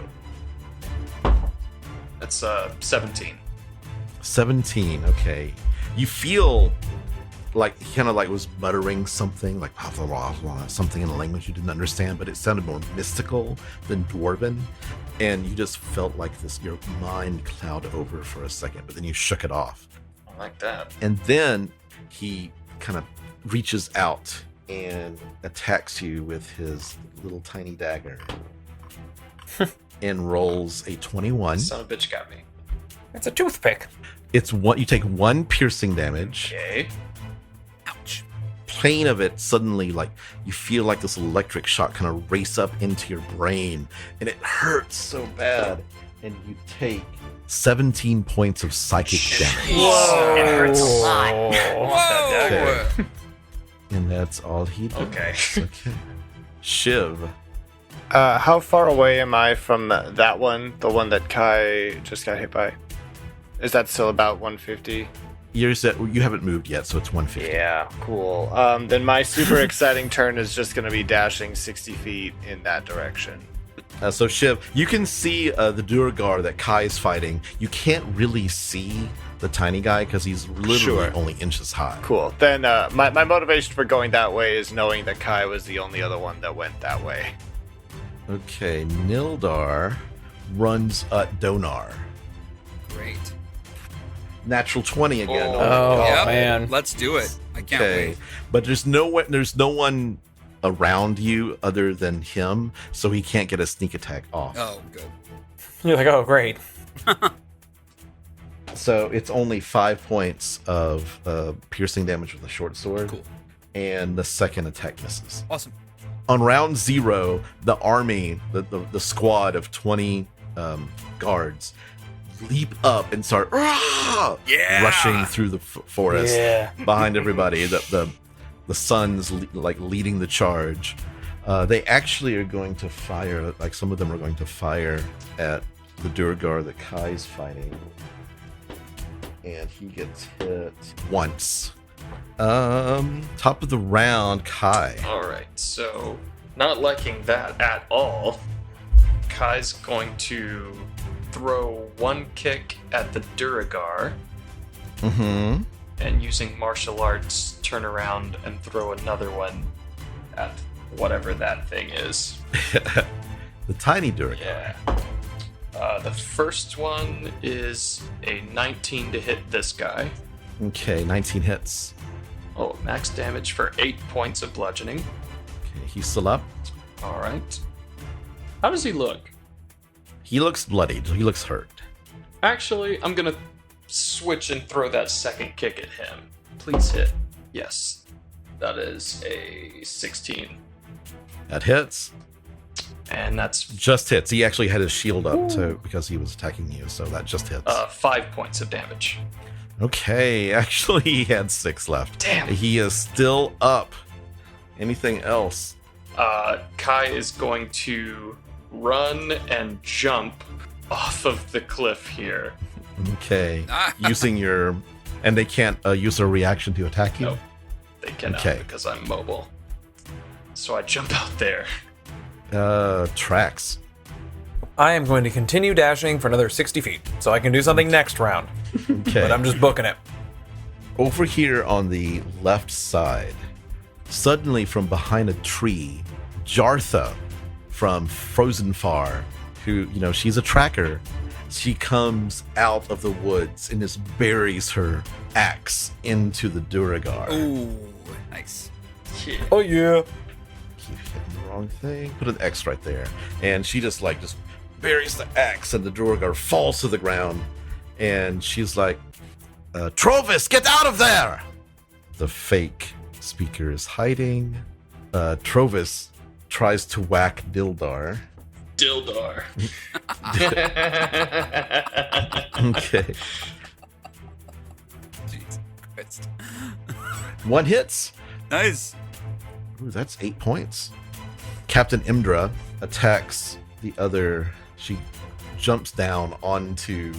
That's 17. 17. Okay, you feel like he kind of like was muttering something like blah, blah, blah, blah, something in a language you didn't understand, but it sounded more mystical than dwarven, and you just felt like your mind cloud over for a second, but then you shook it off. I like that. And then he kind of reaches out and attacks you with his little tiny dagger and rolls a 21. Son of a bitch got me. It's a toothpick. It's one, you take 1 piercing damage. Okay. Ouch. Pain of it suddenly, like you feel like this electric shock kind of race up into your brain, and it hurts so bad, and you take 17 points of psychic damage. Whoa. It hurts a lot. Whoa. Okay. And that's all he does. Okay. Okay. Shiv. How far away am I from that one? The one that Kai just got hit by? Is that still about 150? You haven't moved yet, so it's 150. Yeah, cool. Then my super exciting turn is just going to be dashing 60 feet in that direction. So Shiv, you can see the Duergar that Kai is fighting. You can't really see the tiny guy because he's literally Sure. only inches high. Cool. Then my motivation for going that way is knowing that Kai was the only other one that went that way. Okay, Nildar runs at Donaar. Great. Natural 20 again. Oh. Oh, Yep. man. Let's do it. I can't Okay, wait. but there's no one around you other than him, so he can't get a sneak attack off. Oh, good. You're like, oh, great. So it's only 5 points of piercing damage with a short sword, Cool. and the second attack misses. Awesome. On round 0, the army, the squad of 20 guards, leap up and start Yeah! rushing through the forest Yeah. behind everybody. The sons leading the charge. They actually are going to fire. Like some of them are going to fire at the Duergar that Kai's fighting, and he gets hit once. Top of the round, Kai. Alright, so not liking that at all, Kai's going to throw one kick at the Duergar Mm-hmm. and using martial arts turn around and throw another one at whatever that thing is. The tiny Duergar. Yeah. The first one is a 19 to hit this guy. Okay, 19 hits. Oh, max damage for 8 points of bludgeoning. Okay, he's still up. Alright. How does he look? He looks bloodied. He looks hurt. Actually, I'm gonna switch and throw that second kick at him. Please hit. Yes. That is a 16. That hits. And that's Just hits. He actually had his shield up too because he was attacking you, so that just hits. 5 points of damage. Okay, actually he had 6 left. Damn. He is still up. Anything else? Kai is going to run and jump off of the cliff here. Okay. Using your... And they can't use a reaction to attack you? Nope. They cannot Okay. because I'm mobile. So I jump out there. Tracks. I am going to continue dashing for another 60 feet, so I can do something next round. Okay. But I'm just booking it. Over here on the left side, suddenly from behind a tree, Jartha from Frozen Far, who, she's a tracker, she comes out of the woods and just buries her axe into the Duergar. Ooh, nice. Yeah. Oh, yeah. Keep hitting the wrong thing. Put an X right there. And she just buries the axe and the Duergar falls to the ground. And she's like, Trovis, get out of there! The fake speaker is hiding. Trovis tries to whack Dildar. Dildar. Okay. Jesus Christ. One hits. Nice. Ooh, that's 8 points. Captain Imdra attacks the other. She jumps down onto,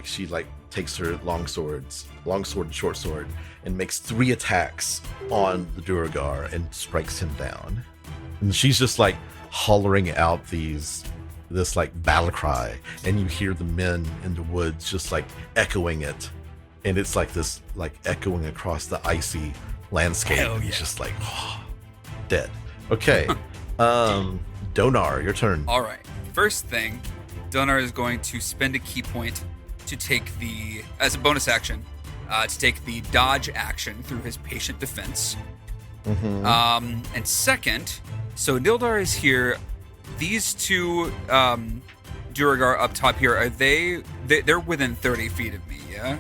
she takes her long sword and short sword, and makes 3 attacks on the Duergar and strikes him down. And she's just hollering out this battle cry, and you hear the men in the woods just echoing it, and it's this echoing across the icy landscape. Hell yeah. It's just dead. Okay. Donaar, your turn. All right. First thing, Donaar is going to spend a key point to take as a bonus action, to take the dodge action through his patient defense. Mm-hmm. And second, so Nildar is here. These two Duergar up top here, are they're within 30 feet of me, yeah?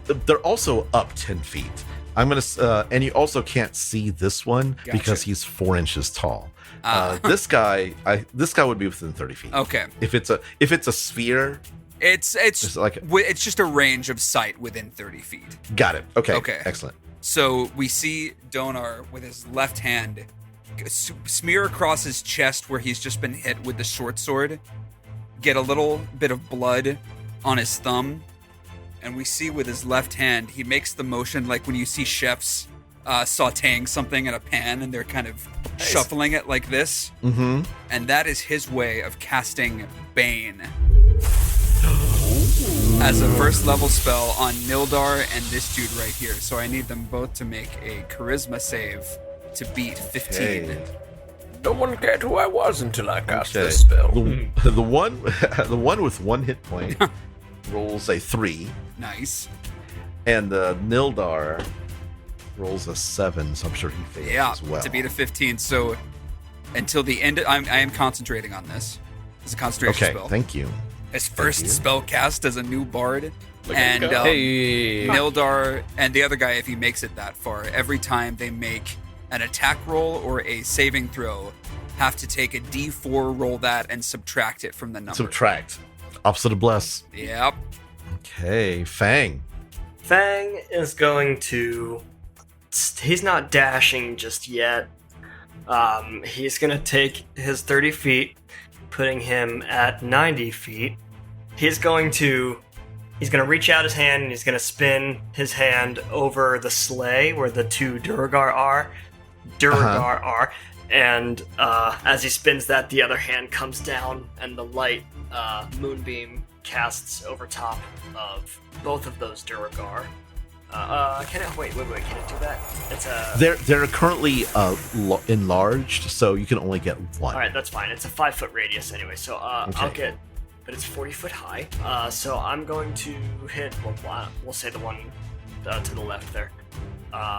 They're also up 10 feet. I'm gonna, and you also can't see this one Gotcha. because he's 4 inches tall. This guy would be within 30 feet. Okay. If it's a sphere, It's it's just a range of sight within 30 feet. got it. Okay. Okay. Excellent. So we see Donaar with his left hand smear across his chest where he's just been hit with the short sword, get a little bit of blood on his thumb, and we see with his left hand, he makes the motion like when you see chefs sauteing something in a pan and they're kind of shuffling it like this. Mm-hmm. And that is his way of casting Bane as a first level spell on Nildar and this dude right here. So I need them both to make a charisma save to beat 15. Okay. No one cared who I was until I cast Okay. this spell. The one with 1 hit point rolls a 3, Nice. and the Nildar rolls a 7. So I'm sure he fails Yeah, as well. to beat a 15. So until the end, I am concentrating on this. It's a concentration Okay. spell. Thank you. His first you. spell cast as a new bard. Look at And go. Hey. Nildar and the other guy, if he makes it that far, every time they make an attack roll or a saving throw, have to take a d4, roll that, and subtract it from the number. Subtract. Opposite of bless. Yep. Okay. Fang. Fang is going to. He's not dashing just yet. He's going to take his 30 feet, putting him at 90 feet. He's going to reach out his hand and he's going to spin his hand over the sleigh where the 2 Duergar are. And as he spins that, the other hand comes down and the light moonbeam casts over top of both of those Duergar. Can I wait? Can I do that? It's a. They're currently enlarged, so you can only get 1. All right, that's fine. It's a 5-foot radius anyway, so I'll Okay. get. But it's 40 foot high. So I'm going to hit. Well, we'll say the one to the left there.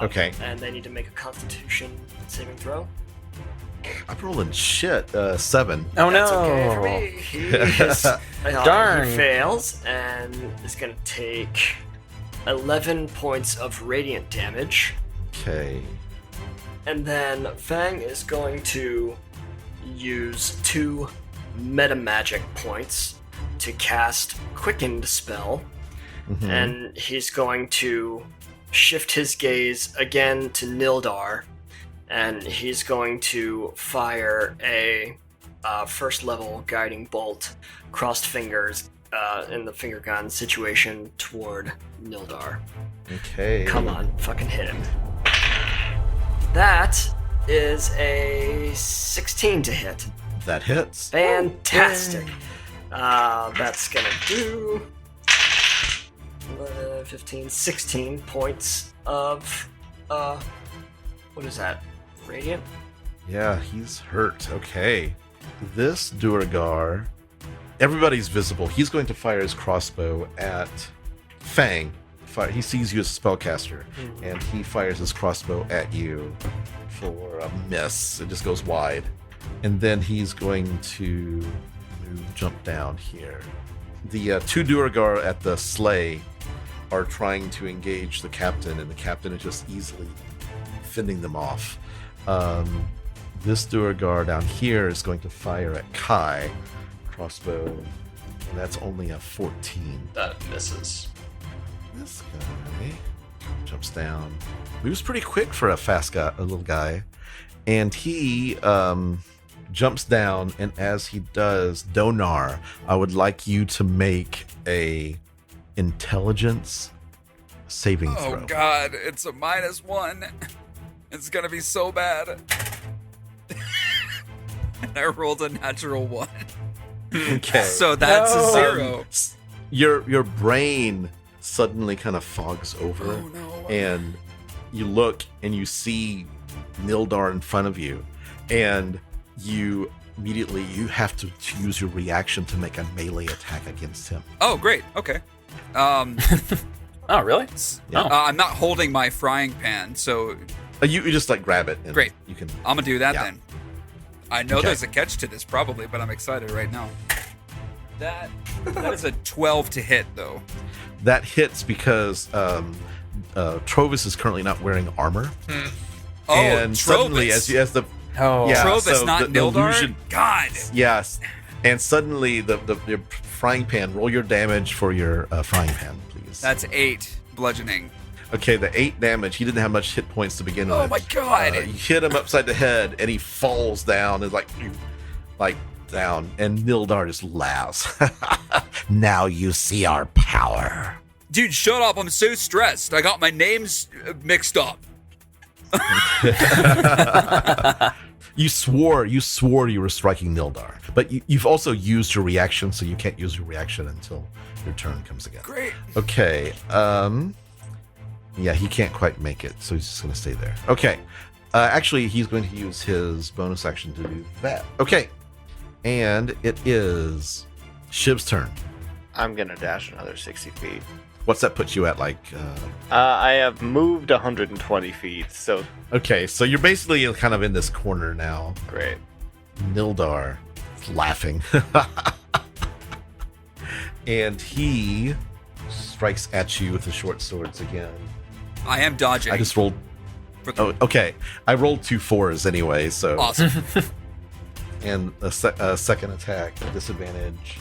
Okay. And they need to make a Constitution saving throw. I'm rolling shit. 7. Oh That's no. okay for me. He is, Darn. He fails and is going to take 11 points of radiant damage. Okay. And then Fang is going to use 2 meta magic points to cast Quickened spell. Mhm. And he's going to shift his gaze again to Nildar and he's going to fire a first level guiding bolt, crossed fingers, in the finger gun situation toward Nildar. Okay. Come on, fucking hit him. That is a 16 to hit. That hits. Fantastic. That's gonna do 15, 16 points of, what is that? Radiant? Yeah, he's hurt. Okay. This Duergar, everybody's visible. He's going to fire his crossbow at Fang. He sees you as a spellcaster, and he fires his crossbow at you for a miss. It just goes wide. And then he's going to jump down here. The two Duergar at the sleigh are trying to engage the captain, and the captain is just easily fending them off. This Duergar down here is going to fire at Kai, crossbow, and that's only a 14. That misses. This guy jumps down. Moves pretty quick for a fast guy, a little guy, and he jumps down. And as he does, Donaar, I would like you to make a intelligence saving throw. Oh God, it's a -1. It's gonna be so bad. And I rolled a natural 1. Okay. So that's a 0. Your brain suddenly kind of fogs over, Oh no. and you look and you see Nildar in front of you, and you immediately have to use your reaction to make a melee attack against him. Oh great. Okay. Oh, really? Yeah. Oh. I'm not holding my frying pan, so You just like grab it. And Great. You can. I'm gonna do that Yeah. then. I know Okay. there's a catch to this probably, but I'm excited right now. That is a 12 to hit though. That hits because Trovis is currently not wearing armor, Oh, and Trovis. suddenly as the Oh. Yeah. Trovis, so not the Nildar? illusion- God. yes, and suddenly your frying pan. Roll your damage for your frying pan, please. That's 8 bludgeoning. Okay, the 8 damage. He didn't have much hit points to begin with. Oh my God. You hit him upside the head, and he falls down. And like down, and Nildar just laughs. Now you see our power. Dude, shut up. I'm so stressed. I got my names mixed up. You swore you were striking Nildar, but you've also used your reaction, so you can't use your reaction until your turn comes again. Great. Okay. Yeah, he can't quite make it, so he's just going to stay there. Okay. Actually, he's going to use his bonus action to do that. Okay. And it is Shiv's turn. I'm gonna dash another 60 feet. What's that put you at, like... I have moved 120 feet, so Okay, so you're basically kind of in this corner now. great. Nildar is laughing. And he strikes at you with the short swords again. I am dodging. I just rolled... for the- Oh, okay. I rolled 2 4s anyway, so... Awesome. And a second attack, a disadvantage,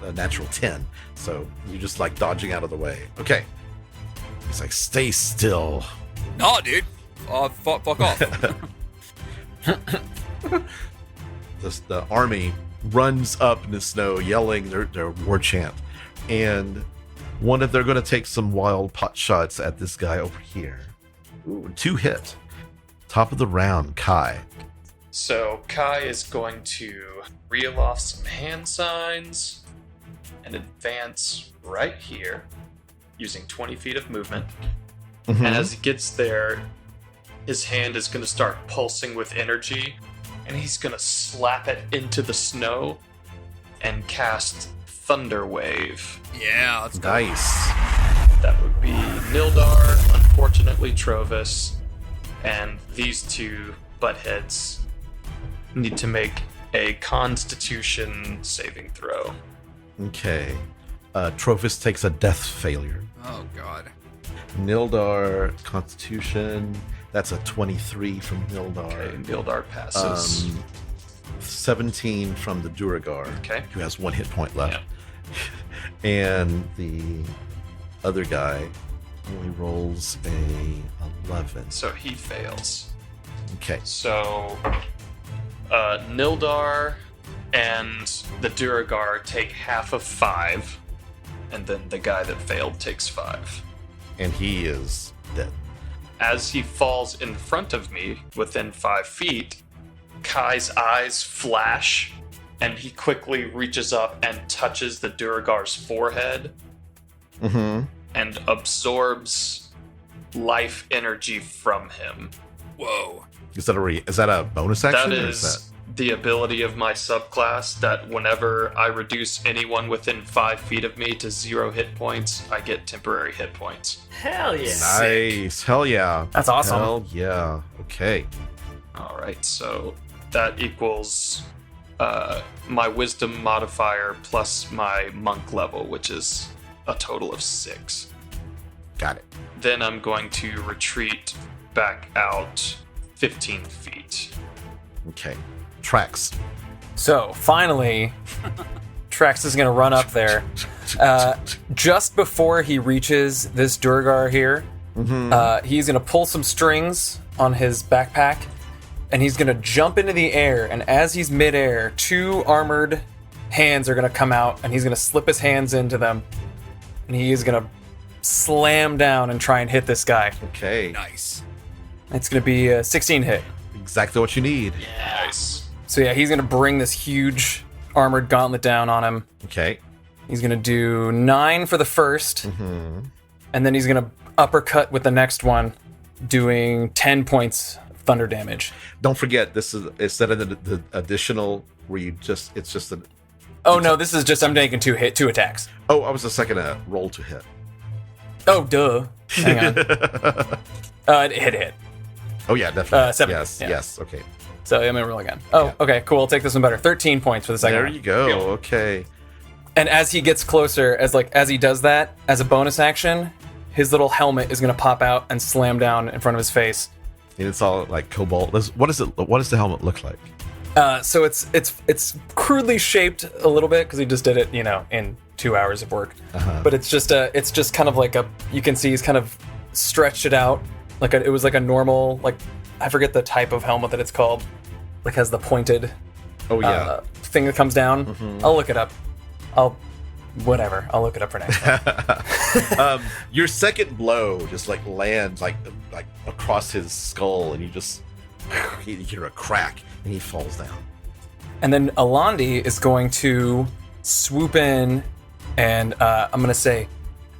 a natural 10. So you're just like dodging out of the way. Okay. He's like, stay still. Nah, dude. Fuck off. The army runs up in the snow yelling their war chant. And they're going to take some wild pot shots at this guy over here. Ooh, 2 hit. Top of the round, Kai. So Kai is going to reel off some hand signs and advance right here using 20 feet of movement. Mhm. And as he gets there, his hand is going to start pulsing with energy, and he's going to slap it into the snow and cast Thunder Wave. Yeah, let's go. Nice. That would be Nildar, unfortunately Trovis, and these two buttheads need to make a Constitution saving throw. Okay. Trophis takes a death failure. Oh, God. Nildar, Constitution, that's a 23 from Nildar. Okay, Nildar passes. 17 from the Duergar, Okay. who has 1 hit point left. And the other guy only rolls a 11. So he fails. Okay. So, Nildar and the Duergar take half of 5, and then the guy that failed takes 5. And he is dead. As he falls in front of me, within 5 feet, Kai's eyes flash, and he quickly reaches up and touches the Duergar's forehead and absorbs life energy from him. Whoa. Is that a bonus action? That or is the ability of my subclass that whenever I reduce anyone within 5 feet of me to 0 hit points, I get temporary hit points. Hell yeah. Nice. Hell yeah. That's awesome. Hell yeah. Okay. Alright, so that equals my wisdom modifier plus my monk level, which is a total of 6. Got it. Then I'm going to retreat back out 15 feet. Okay. Tracks. So finally, Trax is going to run up there. Just before he reaches this Duergar here, he's going to pull some strings on his backpack, and he's going to jump into the air. And as he's midair, 2 armored hands are going to come out, and he's going to slip his hands into them, and he is going to slam down and try and hit this guy. Okay. Nice. It's going to be a 16 hit. Exactly what you need. Nice. So yeah, he's going to bring this huge armored gauntlet down on him. Okay. He's going to do 9 for the first, and then he's going to uppercut with the next one, doing 10 points of thunder damage. Don't forget, this is instead of the additional where it's just an. Oh no, this is just I'm taking 2 attacks. Oh, I was the second roll to hit. Oh duh. Hang on. Hit. Oh yeah, definitely. 7. Yes, Yeah. yes. Okay. So I'm gonna roll again. Oh, Yeah. okay, cool. I'll take this one better. 13 points for the second There one. you go. Okay. And as he gets closer, as he does that, as a bonus action, his little helmet is gonna pop out and slam down in front of his face. And it's all like cobalt. What does the helmet look like? So it's crudely shaped a little bit because he just did it, in 2 hours of work. But it's just kind of like you can see he's kind of stretched it out it was like a normal, I forget the type of helmet that it's called, has the pointed Oh yeah. thing that comes down. I'll look it up. I'll look it up for next time. Your second blow just lands like across his skull, and you hear a crack, and he falls down. And then Alandi is going to swoop in, and I'm going to say,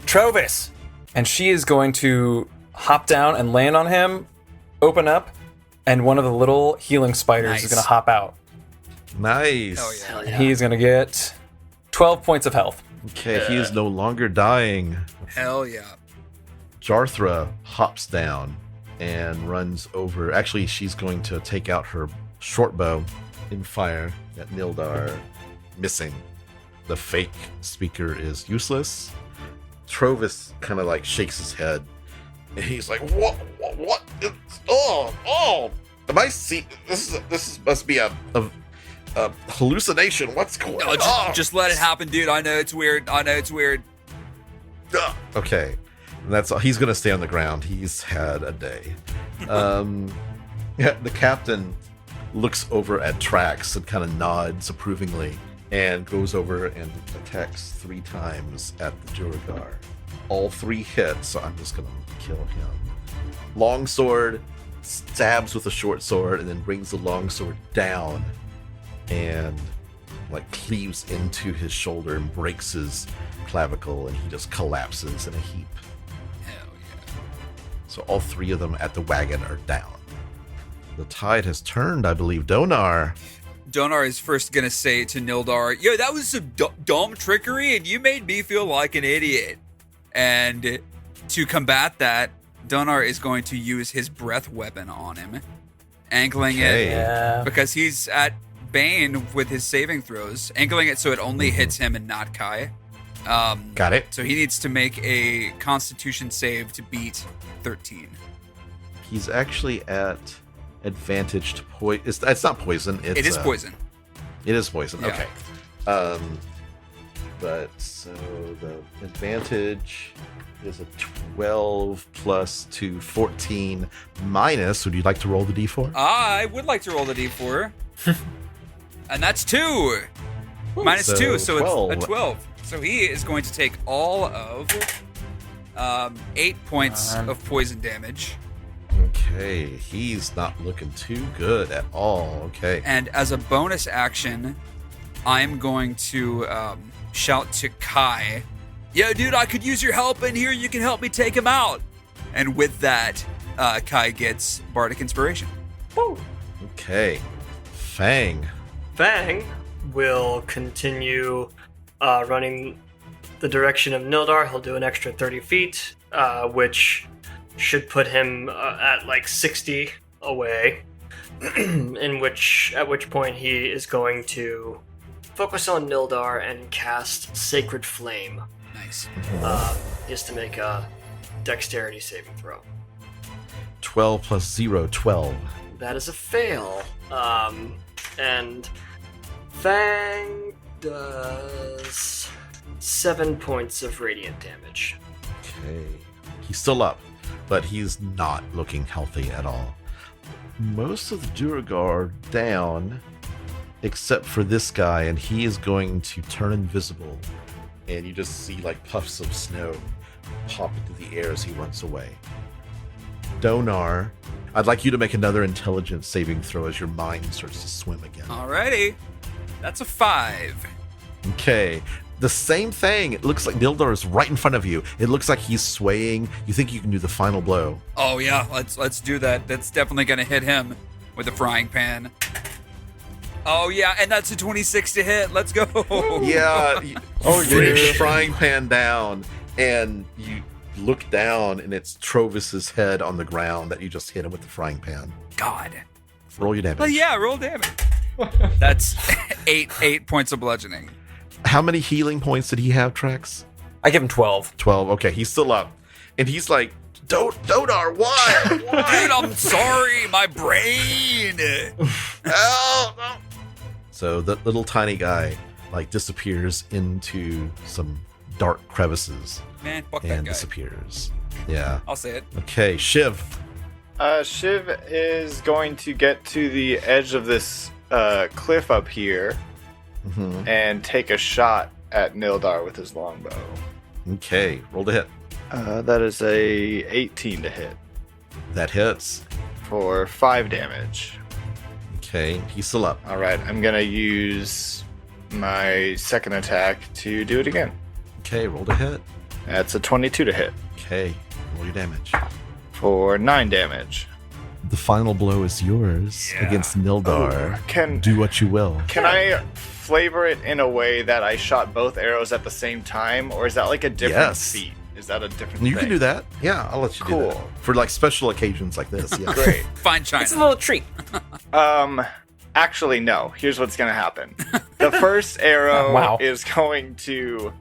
Trovis! And she is going to hop down and land on him, open up, and one of the little healing spiders is going to hop out. Nice. Hell yeah. Hell And yeah. he's going to get 12 points of health. Okay, he is no longer dying. Hell yeah. Jarthra hops down and runs over. Actually, she's going to take out her short bow and fire at Nildar, missing. The fake speaker is useless. Trovis kind of shakes his head, and he's like, "What? Oh! Am I see? This must be a hallucination. What's going No, on? just let it happen, dude. I know it's weird. Okay, and that's all. He's gonna stay on the ground. He's had a day. The captain looks over at Trax and kind of nods approvingly, and goes over and attacks 3 times at the Duergar. All 3 hits, so I'm just gonna kill him. Longsword stabs with the short sword, and then brings the longsword down and cleaves into his shoulder and breaks his clavicle, and he just collapses in a heap. Hell yeah. So all 3 of them at the wagon are down. The tide has turned, I believe. Donaar. Donaar is first gonna say to Nildar, "Yo, that was some dumb trickery, and you made me feel like an idiot." And to combat that, Donaar is going to use his breath weapon on him, angling Okay. it Yeah. because he's at Bane with his saving throws, angling it so it only hits him and not Kai. Got it. So he needs to make a Constitution save to beat 13. He's actually at advantage to poison. It's not poison. It is poison. It is poison. Yeah. Okay. but so the advantage is a 12 plus 2, 14 minus. Would you like to roll the d4? I would like to roll the d4. And that's 2. Minus So 2, so 12. it's a 12. So he is going to take all of 8 points of poison damage. Okay, he's not looking too good at all. Okay. And as a bonus action, I'm going to shout to Kai, "Yo, dude, I could use your help in here. You can help me take him out." And with that, Kai gets Bardic Inspiration. Woo. Okay. Fang. Fang will continue running the direction of Nildar. He'll do an extra 30 feet, which should put him at like 60 away. At which point he is going to focus on Nildar and cast Sacred Flame. Nice. He has to make a Dexterity saving throw. 12 plus 0, 12. That is a fail. And Fang does 7 points of radiant damage. Okay. He's still up, but he's not looking healthy at all. Most of the Duergar are down, except for this guy, and he is going to turn invisible. And you just see like puffs of snow pop into the air as he runs away. Donaar, I'd like you to make another intelligence saving throw as your mind starts to swim again. Alrighty. That's a 5. Okay. The same thing. It looks like Nildar is right in front of you. It looks like he's swaying. You think you can do the final blow. Oh yeah, let's do that. That's definitely gonna hit him with a frying pan. Oh yeah, and that's a 26 to hit. Let's go. Yeah. Bring the frying pan down, and you look down, and it's Trovis's head on the ground that you just hit him with the frying pan. God. Roll your damage. Well, yeah, roll damage. That's 8 points of bludgeoning. How many healing points did he have, Trax? I give him 12. 12. Okay, he's still up. And he's like, Donaar, why? Dude, I'm sorry, my brain. Help! So the little tiny guy like disappears into some dark crevices Man, fuck that and guy. disappears. Yeah. I'll say it. Okay, Shiv. Shiv is going to get to the edge of this cliff up here Mhm. and take a shot at Nildar with his longbow. Okay, roll to hit. That is a 18 to hit That hits. for 5 damage. Okay, he's still up. All right, I'm gonna use my second attack to do it again. Okay, roll to hit. That's a 22 to hit Okay, roll your damage. for 9 damage. The final blow is yours against Nildar. Can Do what you will. I flavor it in a way that I shot both arrows at the same time, or is that like a different Yes. feat? Is that a different You thing? can do that. Yeah, I'll let you do Cool. that. For like special occasions like this. Yeah. Great. Fine China. It's a little treat. Actually, no. Here's what's gonna happen. The first arrow Wow. is going to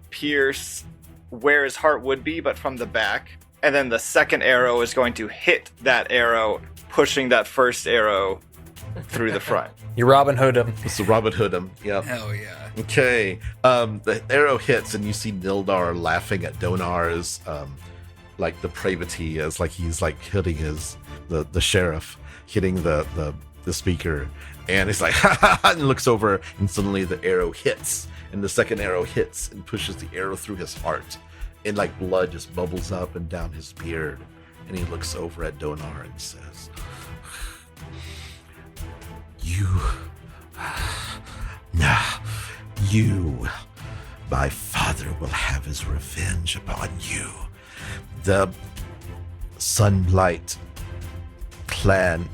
pierce where his heart would be, but from the back. And then the second arrow is going to hit that arrow, pushing that first arrow through the front. You Robin Hood him. It's the Robin Hood him. Yep. Hell yeah. Okay. The arrow hits, and you see Nildar laughing at Donaar's like depravity, as like he's like hitting the sheriff, hitting the speaker, and he's like ha ha ha, and looks over, and suddenly the arrow hits, and the second arrow hits and pushes the arrow through his heart, and like blood just bubbles up and down his beard, and he looks over at Donaar and says, You, my father will have his revenge upon you. The Sunlight clan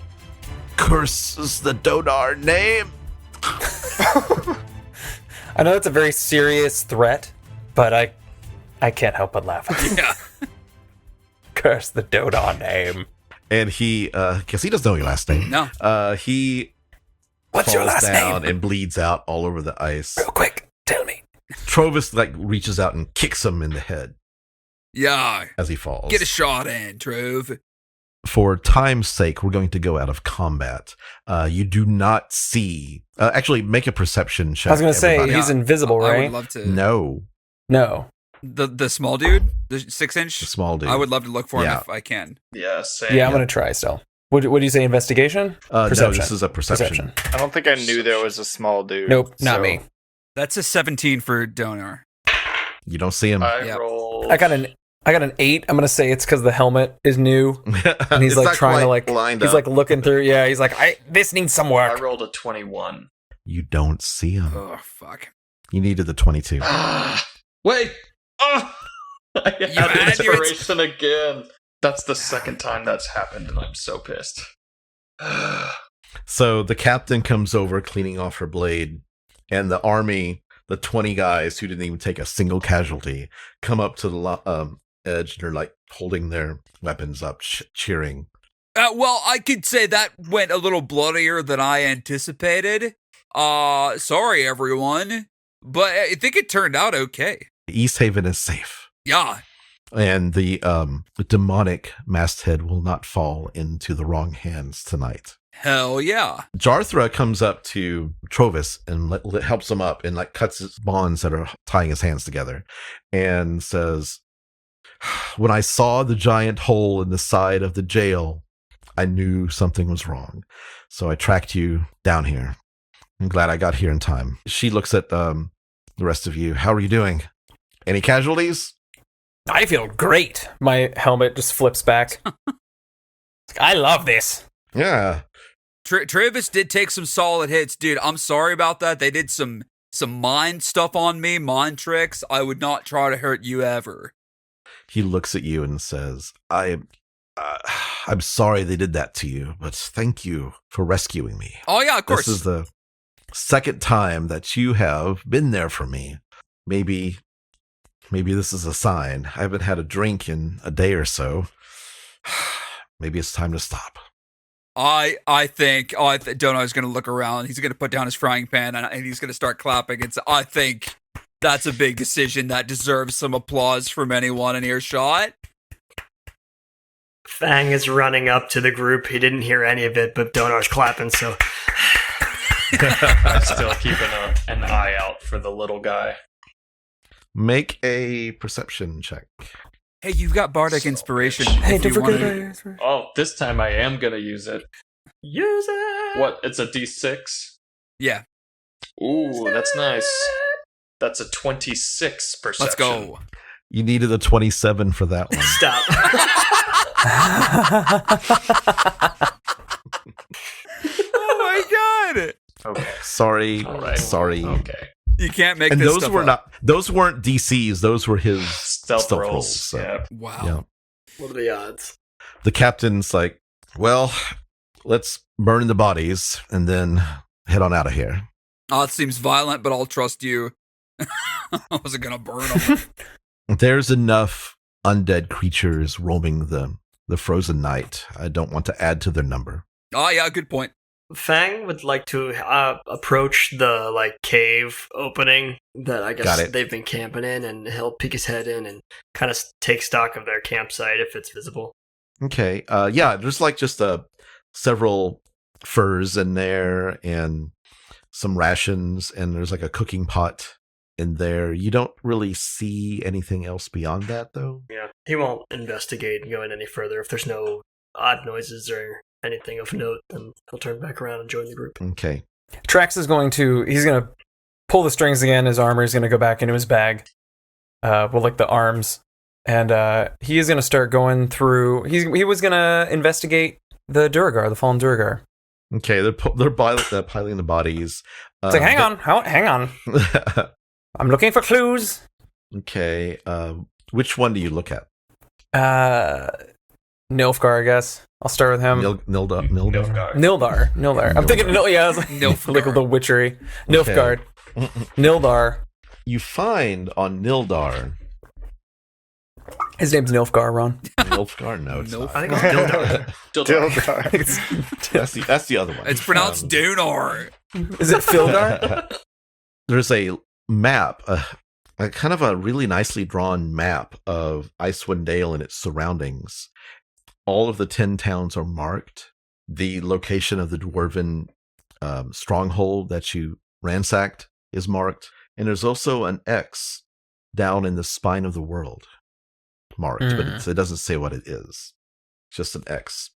curses the Donaar name. I know it's a very serious threat, but I can't help but laugh at it. Yeah. Curse the Donaar name. And he, because he doesn't know your last name. No. He What's your falls last down name? and bleeds out all over the ice. Real quick, tell me. Trovis like reaches out and kicks him in the head Yeah. as he falls. Get a shot in, Trove. for time's sake, we're going to go out of combat. You do not see. Actually, make a perception check. I was going to say, everybody. he's invisible, I right? would love to. No, The small dude, the 6-inch. the small dude. I would love to look for him Yeah. if I can. Yeah, same. Yeah, I'm going to try still. What do you say, investigation? No, Perception. this is a perception. I don't think I knew there was a small dude. Nope, not so- me. That's a 17 for Donaar. You don't see him. I Yep. rolled. I got an 8. I'm going to say it's because the helmet is new. And he's It's like not trying to quite like, lined he's up. like looking through. Yeah, he's like, this needs some I work. rolled a 21. You don't see him. Oh, fuck. You needed the 22. Wait! Oh! I You had had your- inspiration again. That's the second time that's happened, and I'm so pissed. So the captain comes over, cleaning off her blade, and the army, the 20 guys who didn't even take a single casualty, come up to the edge. And they're like holding their weapons up, cheering. Well, I could say that went a little bloodier than I anticipated. Sorry, everyone. But I think it turned out okay. East Haven is safe. Yeah. And the demonic masthead will not fall into the wrong hands tonight. Hell yeah. Jarthra comes up to Trovis and helps him up and like cuts his bonds that are tying his hands together and says, "When I saw the giant hole in the side of the jail, I knew something was wrong. So I tracked you down here. I'm glad I got here in time." She looks at the rest of you. "How are you doing? Any casualties?" I feel great. My helmet just flips back. I love this. Yeah. Travis did take some solid hits, dude. I'm sorry about that. They did some mind stuff on me, mind tricks. I would not try to hurt you ever. He looks at you and says, I'm sorry they did that to you, but thank you for rescuing me. Oh yeah, of course. This is the second time that you have been there for me. Maybe this is a sign. I haven't had a drink in a day or so. Maybe it's time to stop. I think Donaar's going to look around. He's going to put down his frying pan and he's going to start clapping. I think that's a big decision that deserves some applause from anyone in earshot. Fang is running up to the group. He didn't hear any of it, but Donaar's clapping, so I'm still keeping an eye out for the little guy. Make a perception check. Hey, you've got bardic So inspiration. bitch. Hey, if don't you forget wanna- about it. Oh, this time I am gonna use it. use it. What? It's a D6? Yeah, Ooh, that's nice. That's a 26 perception. let's go. You needed a 27 for that one. Stop. Oh my god! Okay. Sorry. All right. Sorry. Okay. You can't make And this those stuff were up. not. Those weren't DCs. Those were his Stealth rolls. so, Yeah. Wow. yeah. What are the odds? The captain's like, "Well, let's burn the bodies and then head on out of here." Oh, it seems violent, but I'll trust you. I wasn't gonna burn them. There's enough undead creatures roaming the frozen night. I don't want to add to their number. Oh yeah, good point. Fang would like to approach the cave opening that I Got guess it. they've been camping in, and he'll peek his head in and kind of take stock of their campsite if it's visible. Okay. Yeah, there's just several furs in there and some rations, and there's a cooking pot in there. You don't really see anything else beyond that, though. Yeah, he won't investigate and go in any further. If there's no odd noises or anything of note, then he'll turn back around and join the group. Okay. Trax is he's going to pull the strings again. His armor is going to go back into his bag with the arms. And he is going to start going through. He was going to investigate the Duergar, the fallen Duergar. Okay, they're piling the bodies. It's like, hang on. I'm looking for clues. Okay, which one do you look at? Nilfgaard, I guess. I'll start with him. Nildar. Nildar. I'm thinking, I was like, Nilfgaard. like a little witchery. Nilfgaard. Nildar. You find on Nildar. His name's Nilfgaard, Ron. Nilfgaard? No, it's Nilf- not. I think it's Dildar. Dildar. That's the other one. It's pronounced Donaar. Is it Fildar? There's a map, a kind of a really nicely drawn map of Icewind Dale and its surroundings. all of the 10 towns are marked. The location of the dwarven stronghold that you ransacked is marked. And there's also an X down in the spine of the world marked, but it doesn't say what it is. It's just an X.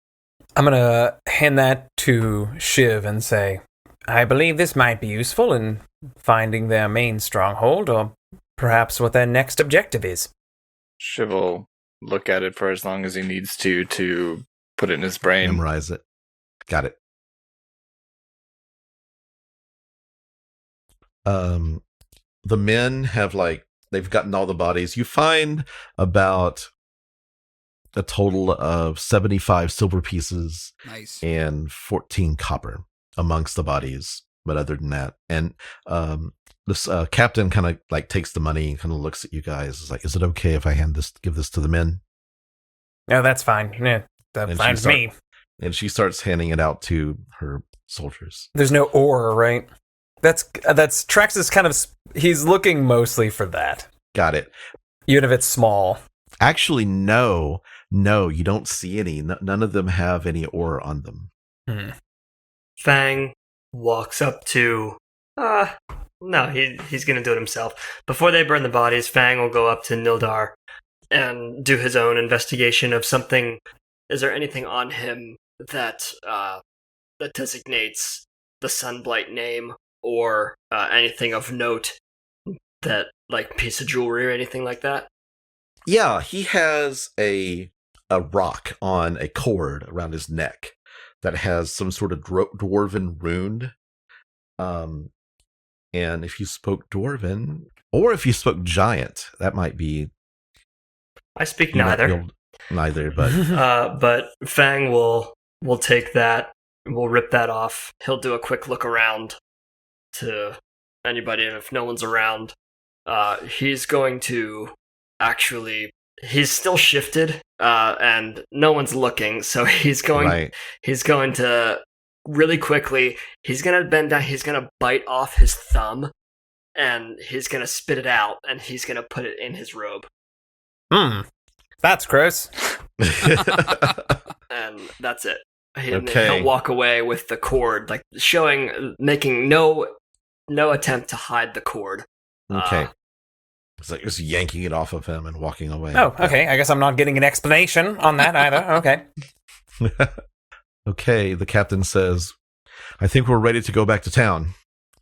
I'm going to hand that to Shiv and say, I believe this might be useful in finding their main stronghold, or perhaps what their next objective is. Shiv will look at it for as long as he needs to put it in his brain. Memorize it. Got it. The men have they've gotten all the bodies. You find about a total of 75 silver pieces Nice. and 14 copper amongst the bodies. But other than that, and this captain kind of takes the money and kind of looks at you guys. Is like, is it okay if I give this to the men? No, that's fine. Yeah, that's fine with me. And she starts handing it out to her soldiers. There's no ore, right? That's Trax is kind of, he's looking mostly for that. Got it. Even if it's small. Actually, no, you don't see any. None of them have any ore on them. Fang walks up to... no, he's going to do it himself. Before they burn the bodies, Fang will go up to Nildar and do his own investigation of something. Is there anything on him that designates the Sunblight name, or anything of note, that piece of jewelry or anything like that? Yeah, he has a rock on a cord around his neck that has some sort of dwarven rune. And if you spoke dwarven, or if you spoke giant, that might be. I speak neither. Neither, but but Fang will take that. We'll rip that off. He'll do a quick look around to anybody, and if no one's around, he's going to actually. He's still shifted, and no one's looking, so he's going. Right. He's going to really quickly. He's gonna bend down. He's gonna bite off his thumb, and he's gonna spit it out, and he's gonna put it in his robe. That's gross. And that's it. Okay. He'll walk away with the cord, making no attempt to hide the cord. Okay. It's like just yanking it off of him and walking away. Oh, okay. I guess I'm not getting an explanation on that either. Okay. Okay, the captain says, I think we're ready to go back to town.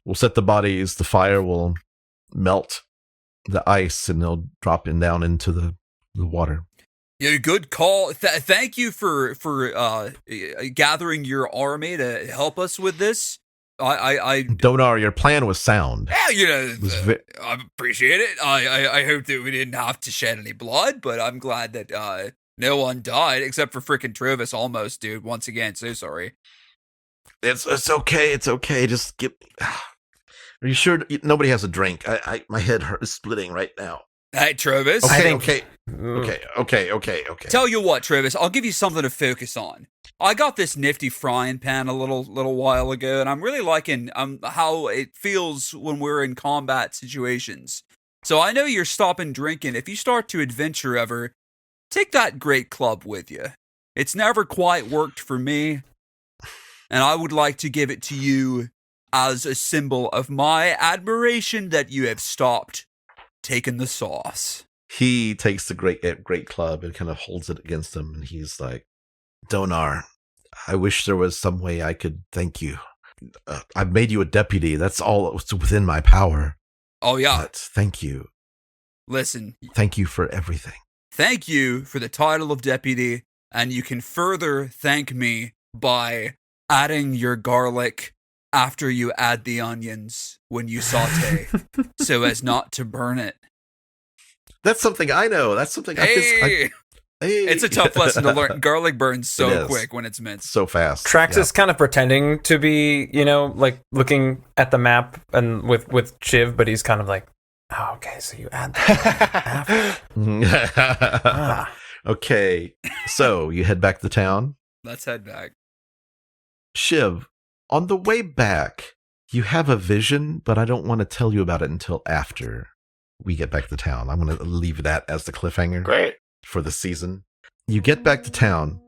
We'll set the bodies, the fire will melt the ice, and they'll drop down into the water. Yeah, good call. Thank you for gathering your army to help us with this. Donaar, your plan was sound. Yeah, I appreciate it. I hope that we didn't have to shed any blood, but I'm glad that no one died except for frickin' Trovis almost, dude. Once again, so sorry. It's okay. It's okay. Just get. Are you sure nobody has a drink? My head is splitting right now. Hey, Trovis. Okay. Tell you what, Travis, I'll give you something to focus on. I got this nifty frying pan a little while ago, and I'm really liking how it feels when we're in combat situations. So I know you're stopping drinking. If you start to adventure ever, take that great club with you. It's never quite worked for me, and I would like to give it to you as a symbol of my admiration that you have stopped taking the sauce. He takes the great club and kind of holds it against him, and he's like, Donaar, I wish there was some way I could thank you. I've made you a deputy. That's all that was within my power. Oh, yeah. But thank you. Listen. Thank you for everything. Thank you for the title of deputy, and you can further thank me by adding your garlic after you add the onions when you saute, so as not to burn it. That's something I know. That's something Hey! It's a tough lesson to learn. Garlic burns so It quick when it's minced. so fast. Trax is kind of pretending to be, looking at the map and with Shiv, but he's kind of like, oh, okay, so you add that after. Okay, so you head back to town. Let's head back. Shiv, on the way back, you have a vision, but I don't want to tell you about it until after we get back to town. I'm going to leave that as the cliffhanger. Great. For the season. You get back to town,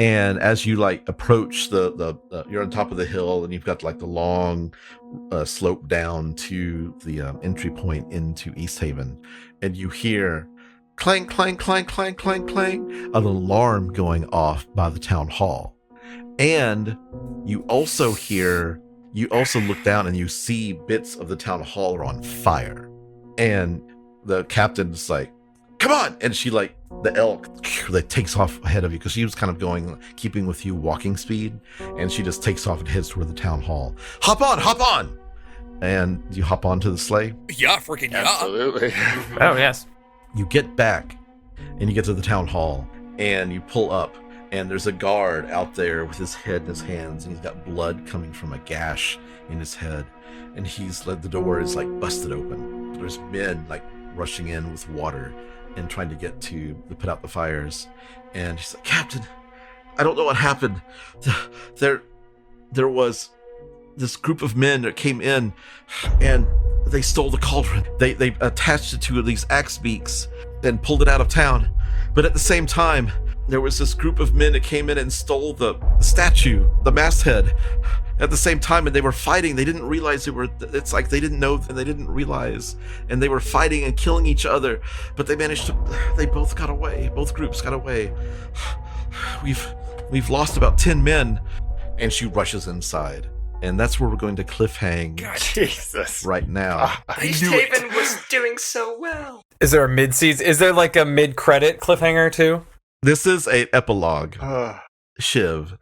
And as you like approach the you're on top of the hill, and you've got like the long slope down to the entry point into East Haven, and you hear clang, clang, clang, clang, clang, clang, an alarm going off by the town hall. And you also look down and you see bits of the town hall are on fire. And the captain's like, come on! And she like, the elk that takes off ahead of you, because she was kind of keeping with you walking speed, and she just takes off and heads toward the town hall. Hop on! And you hop onto the sleigh. Yeah, freaking yeah. Absolutely. Oh, yes. You get back and you get to the town hall, and you pull up, and there's a guard out there with his head in his hands, and he's got blood coming from a gash in his head, and the door is like busted open. There's men like rushing in with water and trying to put out the fires. And he's like, Captain, I don't know what happened. There was this group of men that came in, and they stole the cauldron. They attached it to these axe beaks and pulled it out of town. But at the same time, there was this group of men that came in and stole the statue, the masthead, at the same time, and they were fighting. They didn't realize it's like they didn't know and they didn't realize, and they were fighting and killing each other, but they both got away. Both groups got away. We've lost about 10 men. And she rushes inside. And that's where we're going to cliffhang Jesus. right now. East Haven was doing so well. Is there a mid-season? Is there like a mid-credit cliffhanger too? This is an epilogue. Shiv,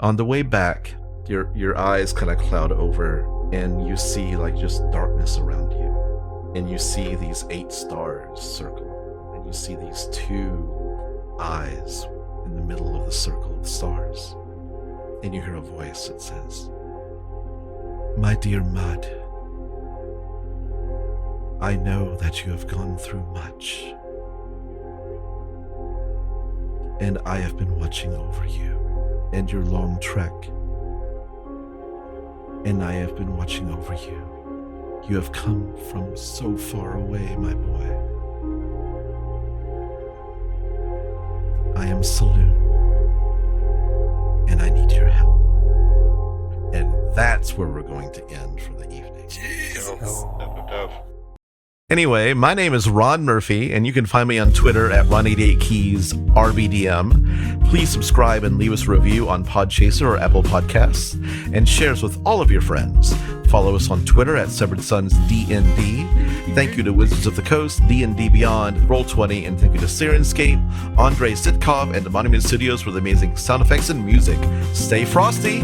on the way back, your eyes kind of cloud over, and you see like just darkness around you, and you see these 8 stars circle, and you see these 2 eyes in the middle of the circle of stars, and you hear a voice that says, "My dear Mud, I know that you have gone through much, and I have been watching over you and your long trek. And I have been watching over you. You have come from so far away, my boy. I am Saloon, and I need your help." And that's where we're going to end for the evening. Dope. Anyway, my name is Ron Murphy, and you can find me on Twitter at Ron88Keys RBDM. Please subscribe and leave us a review on Podchaser or Apple Podcasts, and share us with all of your friends. Follow us on Twitter at Severed Sons DND. Thank you to Wizards of the Coast, D&D Beyond, Roll20, and thank you to Syrinscape, Andrei Sitkov, and the Monument Studios for the amazing sound effects and music. Stay frosty!